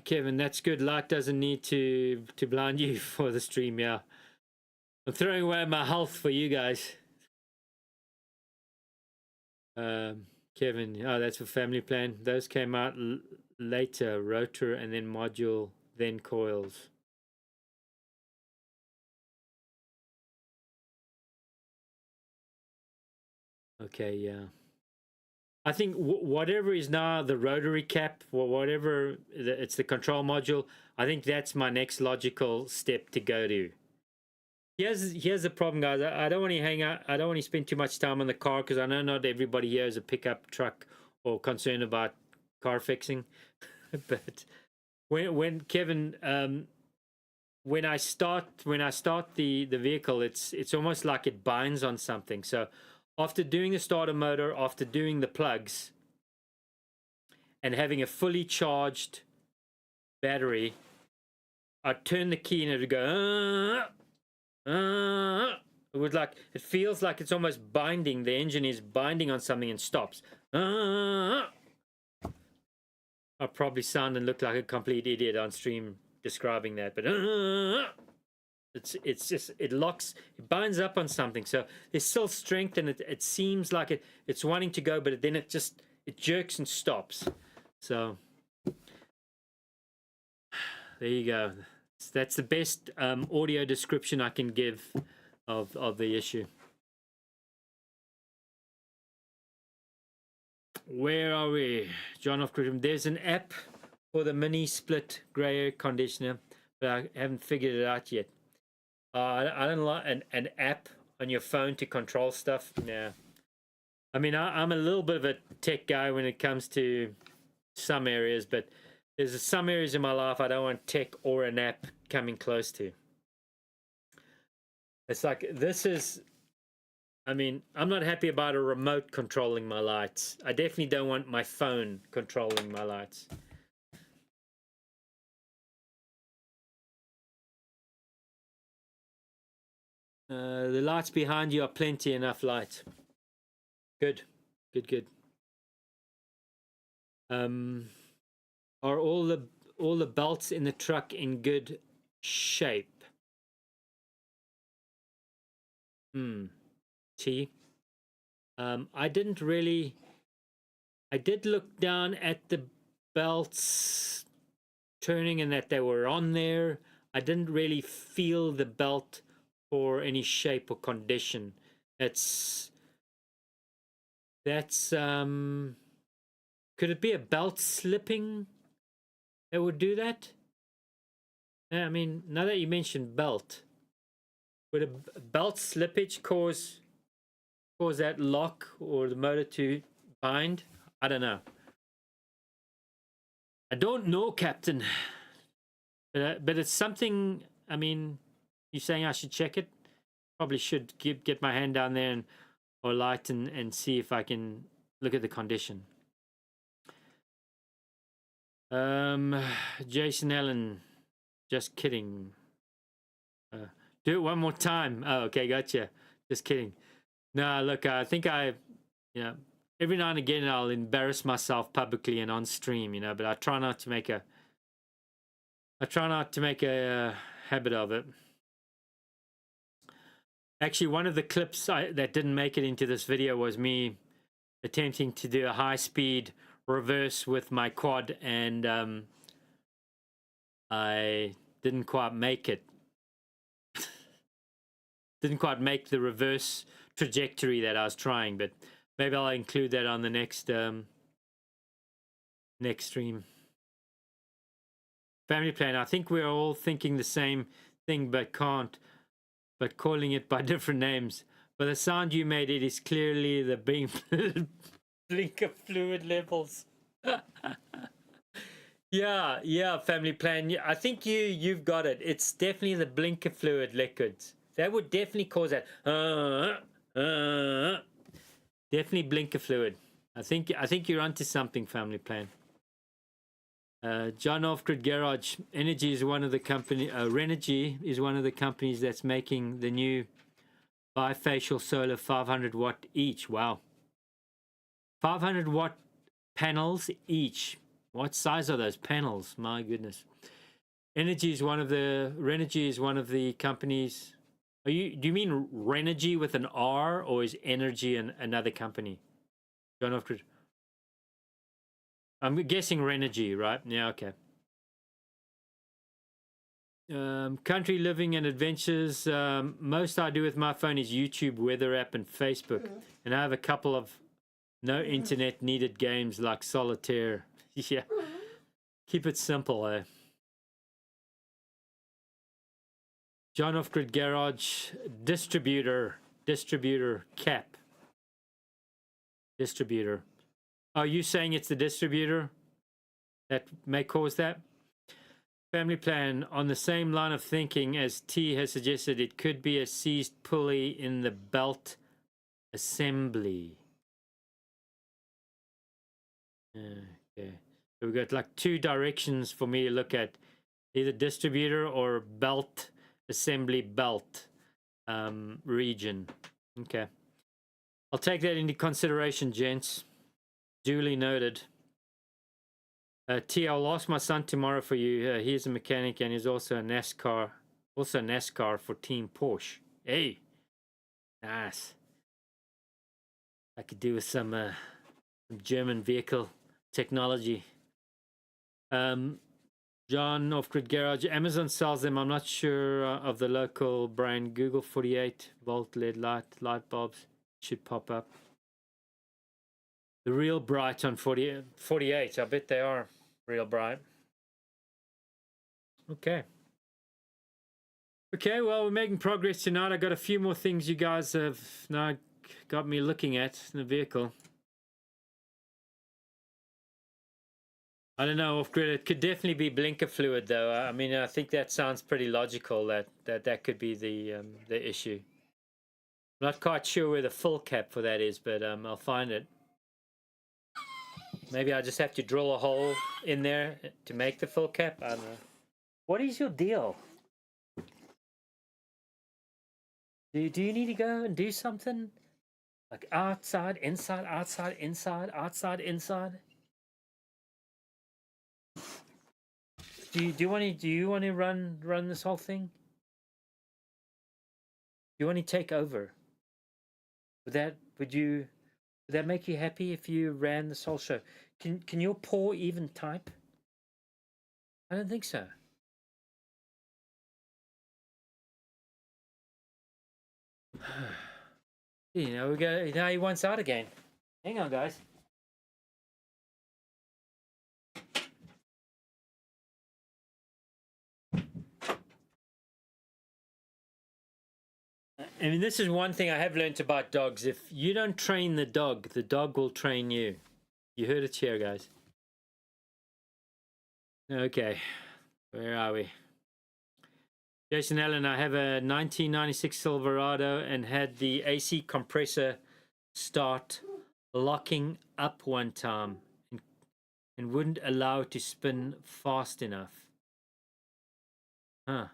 [SPEAKER 1] Kevin, that's good. Light doesn't need to blind you for the stream. Yeah, I'm throwing away my health for you guys. Kevin, oh, that's for family plan. Those came out later. Rotor and then module, then coils. Okay, yeah. I think whatever is now the rotary cap, or whatever it's the control module, I think that's my next logical step to go to. Here's the problem, guys. I don't want to hang out. I don't want to spend too much time on the car because I know not everybody here is a pickup truck or concerned about car fixing. But when Kevin, when I start the vehicle, it's almost like it binds on something. So after doing the starter motor, after doing the plugs, and having a fully charged battery, I turn the key and it would go. It feels like it's almost binding. The engine is binding on something and stops. I probably sound and look like a complete idiot on stream describing that, but it's just it binds up on something. So there's still strength, and it seems like it's wanting to go, but then it jerks and stops. So there you go. That's the best audio description I can give of the issue. Where are we? John of Christmas. There's an app for the mini split grey air conditioner, but I haven't figured it out yet. I don't like an app on your phone to control stuff. Yeah. I mean, I'm a little bit of a tech guy when it comes to some areas, but there's some areas in my life I don't want tech or an app coming close to. It's like, I mean, I'm not happy about a remote controlling my lights. I definitely don't want my phone controlling my lights. The lights behind you are plenty enough light. Good. Are all the belts in the truck in good shape? T. I did look down at the belts turning and that they were on there. I didn't really feel the belt for any shape or condition. That's could it be a belt slipping that would do that? I mean, now that you mentioned belt, would a belt slippage cause that lock or the motor to bind? I don't know. I don't know, Captain. But it's something. I mean, you saying I should check it? Probably should get my hand down there or light and see if I can look at the condition. Jason Allen, just kidding. Do it one more time. Oh, okay, gotcha. Just kidding. No, look, I think every now and again I'll embarrass myself publicly and on stream, you know, but I try not to make a habit of it. Actually, one of the clips that didn't make it into this video was me attempting to do a high-speed reverse with my quad, and I didn't quite make it. Didn't quite make the reverse trajectory that I was trying, but maybe I'll include that on the next next stream. Family plan. I think we're all thinking the same thing, but calling it by different names. But the sound you made, it is clearly the blink of fluid levels. Yeah, family plan. Yeah, I think you've got it. It's definitely the blink of fluid liquids. That would definitely cause that. Definitely blink of fluid. I think you're onto something, family plan. John Off-Grid Garage Energy is one of the Renergy is one of the companies that's making the new bifacial solar 500 watt each. Wow, 500 watt panels each. What size are those panels? My goodness. Renergy is one of the companies. Do you mean Renergy with an R, or is Energy another company? John Off-Grid. I'm guessing Renergy, right? Yeah, okay. Country living and adventures. Most I do with my phone is YouTube, weather app, and Facebook. And I have a couple of no internet needed games like solitaire. Yeah. Keep it simple, eh? John Off-Grid Garage distributor cap. Distributor. Are you saying it's the distributor that may cause that? Family plan. On the same line of thinking as T has suggested, it could be a seized pulley in the belt assembly. Okay. So we've got like two directions for me to look at. Either distributor or belt assembly belt region. Okay. I'll take that into consideration, gents. Duly noted. T, I'll ask my son tomorrow for you. He's a mechanic and he's also a NASCAR for Team Porsche. Hey, nice. I could do with some German vehicle technology. John Off-Grid Garage. Amazon sells them. I'm not sure of the local brand. Google 48 volt LED light bulbs should pop up. The real bright on 48. I bet they are real bright. Okay. Okay, well, we're making progress tonight. I got a few more things you guys have now got me looking at in the vehicle. I don't know, off-grid. It could definitely be blinker fluid, though. I mean, I think that sounds pretty logical. That could be the issue. I'm not quite sure where the full cap for that is, but I'll find it. Maybe I just have to drill a hole in there to make the full cap. I don't know. What is your deal? Do you need to go and do something? Like outside, inside, outside, inside, outside, inside? Do you want to run this whole thing? Do you want to take over? Would that make you happy if you ran this whole show? Can your paw even type? I don't think so. You know, now he wants out again. Hang on, guys. I mean, this is one thing I have learned about dogs. If you don't train the dog will train you. You heard it here, guys. Okay, where are we? Jason Allen, I have a 1996 Silverado and had the AC compressor start locking up one time and wouldn't allow it to spin fast enough. Huh.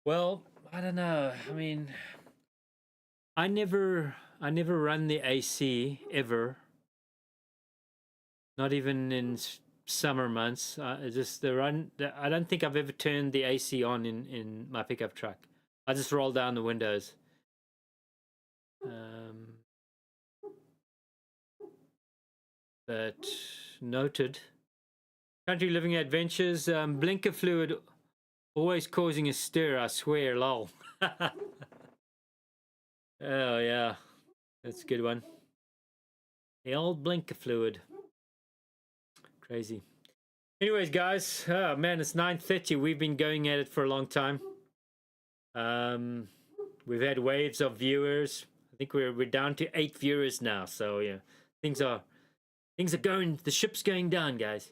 [SPEAKER 1] Well, I don't know. I mean, I never run the AC ever. Not even in summer months. Just the run. I don't think I've ever turned the AC on in my pickup truck. I just roll down the windows. But noted. Country living adventures. Blinker fluid always causing a stir. I swear, lol. Oh yeah, that's a good one. The old blinker fluid. Crazy. Anyways, guys, oh man, it's 9:30. We've been going at it for a long time. We've had waves of viewers. I think we're down to 8 viewers now. So yeah, things are going. The ship's going down, guys.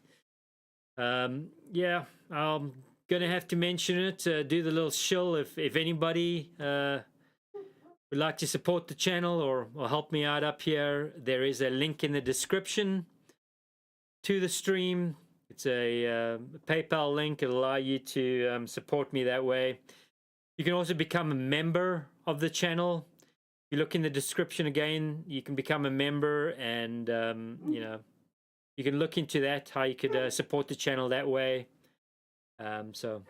[SPEAKER 1] Yeah, I'm gonna have to mention it. Do the little shill if anybody would like to support the channel or help me out up here. There is a link in the description to the stream. It's a PayPal link. It'll allow you to support me that way. You can also become a member of the channel. You look in the description again, you can become a member, and you know, you can look into that, how you could support the channel that way. So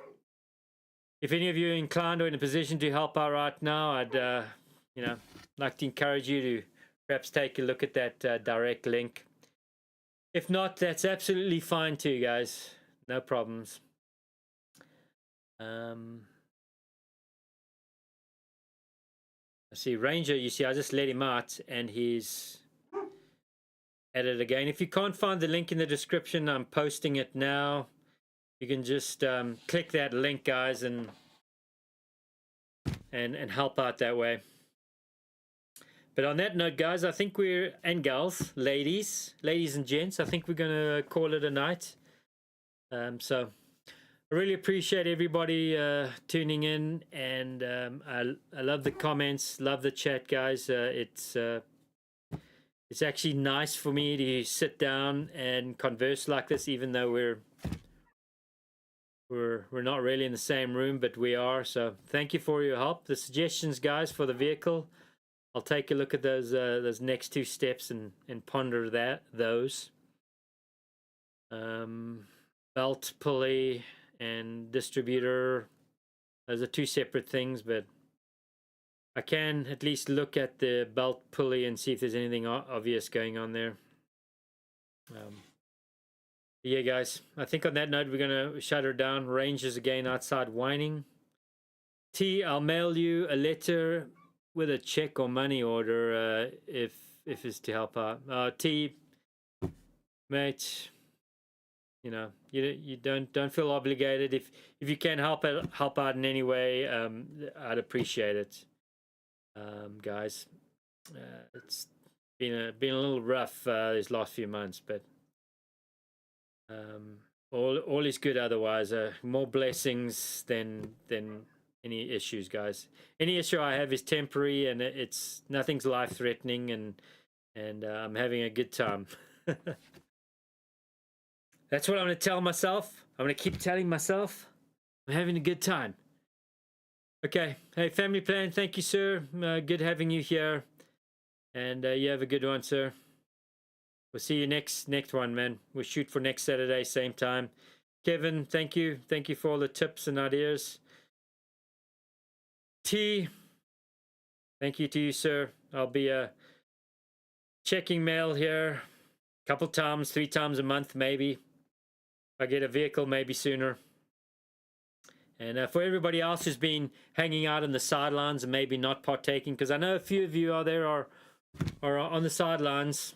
[SPEAKER 1] if any of you are inclined or in a position to help out right now, I'd you know, like to encourage you to perhaps take a look at that direct link. If not, that's absolutely fine too, guys. No problems. I see Ranger, you see, I just let him out and he's at it again. If you can't find the link in the description, I'm posting it now. You can just click that link, guys, and help out that way. But on that note, guys, I think we're, and gals, ladies and gents, I think we're gonna call it a night. So I really appreciate everybody tuning in, and I love the comments, love the chat, guys. It's actually nice for me to sit down and converse like this, even though we're not really in the same room, but we are. So thank you for your help. The suggestions, guys, for the vehicle, I'll take a look at those next 2 steps and ponder those. Belt, pulley, and distributor. Those are 2 separate things, but I can at least look at the belt, pulley, and see if there's anything obvious going on there. Yeah, guys, I think on that note, we're gonna shut her down. Rangers again outside whining. T, I'll mail you a letter with a check or money order if it's to help out. T, mate, you know, you don't feel obligated. If you can help out in any way, I'd appreciate it. Guys, it's been a little rough these last few months, but all is good otherwise. More blessings than any issues, guys. Any issue I have is temporary, and it's nothing's life-threatening, and I'm having a good time. That's what I'm going to tell myself. I'm going to keep telling myself I'm having a good time. Okay. Hey, Family Plan, thank you, sir. Good having you here. And you have a good one, sir. We'll see you next one, man. We'll shoot for next Saturday, same time. Kevin, thank you. Thank you for all the tips and ideas. T, thank you to you, sir. I'll be checking mail here a couple times, 3 times a month, maybe. If I get a vehicle, maybe sooner. And for everybody else who's been hanging out on the sidelines and maybe not partaking, because I know a few of you out there are on the sidelines,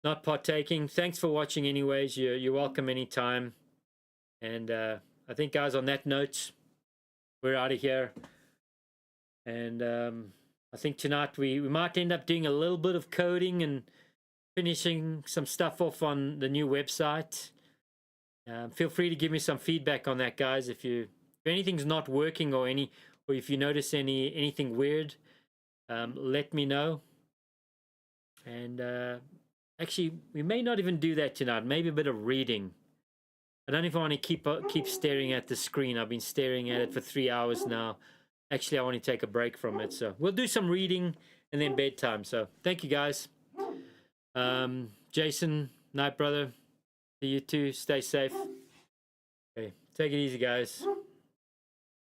[SPEAKER 1] not partaking. Thanks for watching anyways. You're welcome anytime. And I think, guys, on that note, we're out of here. And I think tonight we might end up doing a little bit of coding and finishing some stuff off on the new website. Feel free to give me some feedback on that, guys. If anything's not working or if you notice anything weird, let me know. And actually, we may not even do that tonight. Maybe a bit of reading. I don't know if I want to keep staring at the screen. I've been staring at it for 3 hours now. Actually, I want to take a break from it. So we'll do some reading and then bedtime. So thank you, guys. Jason, Night, brother. See you too. Stay safe. Okay, take it easy, guys.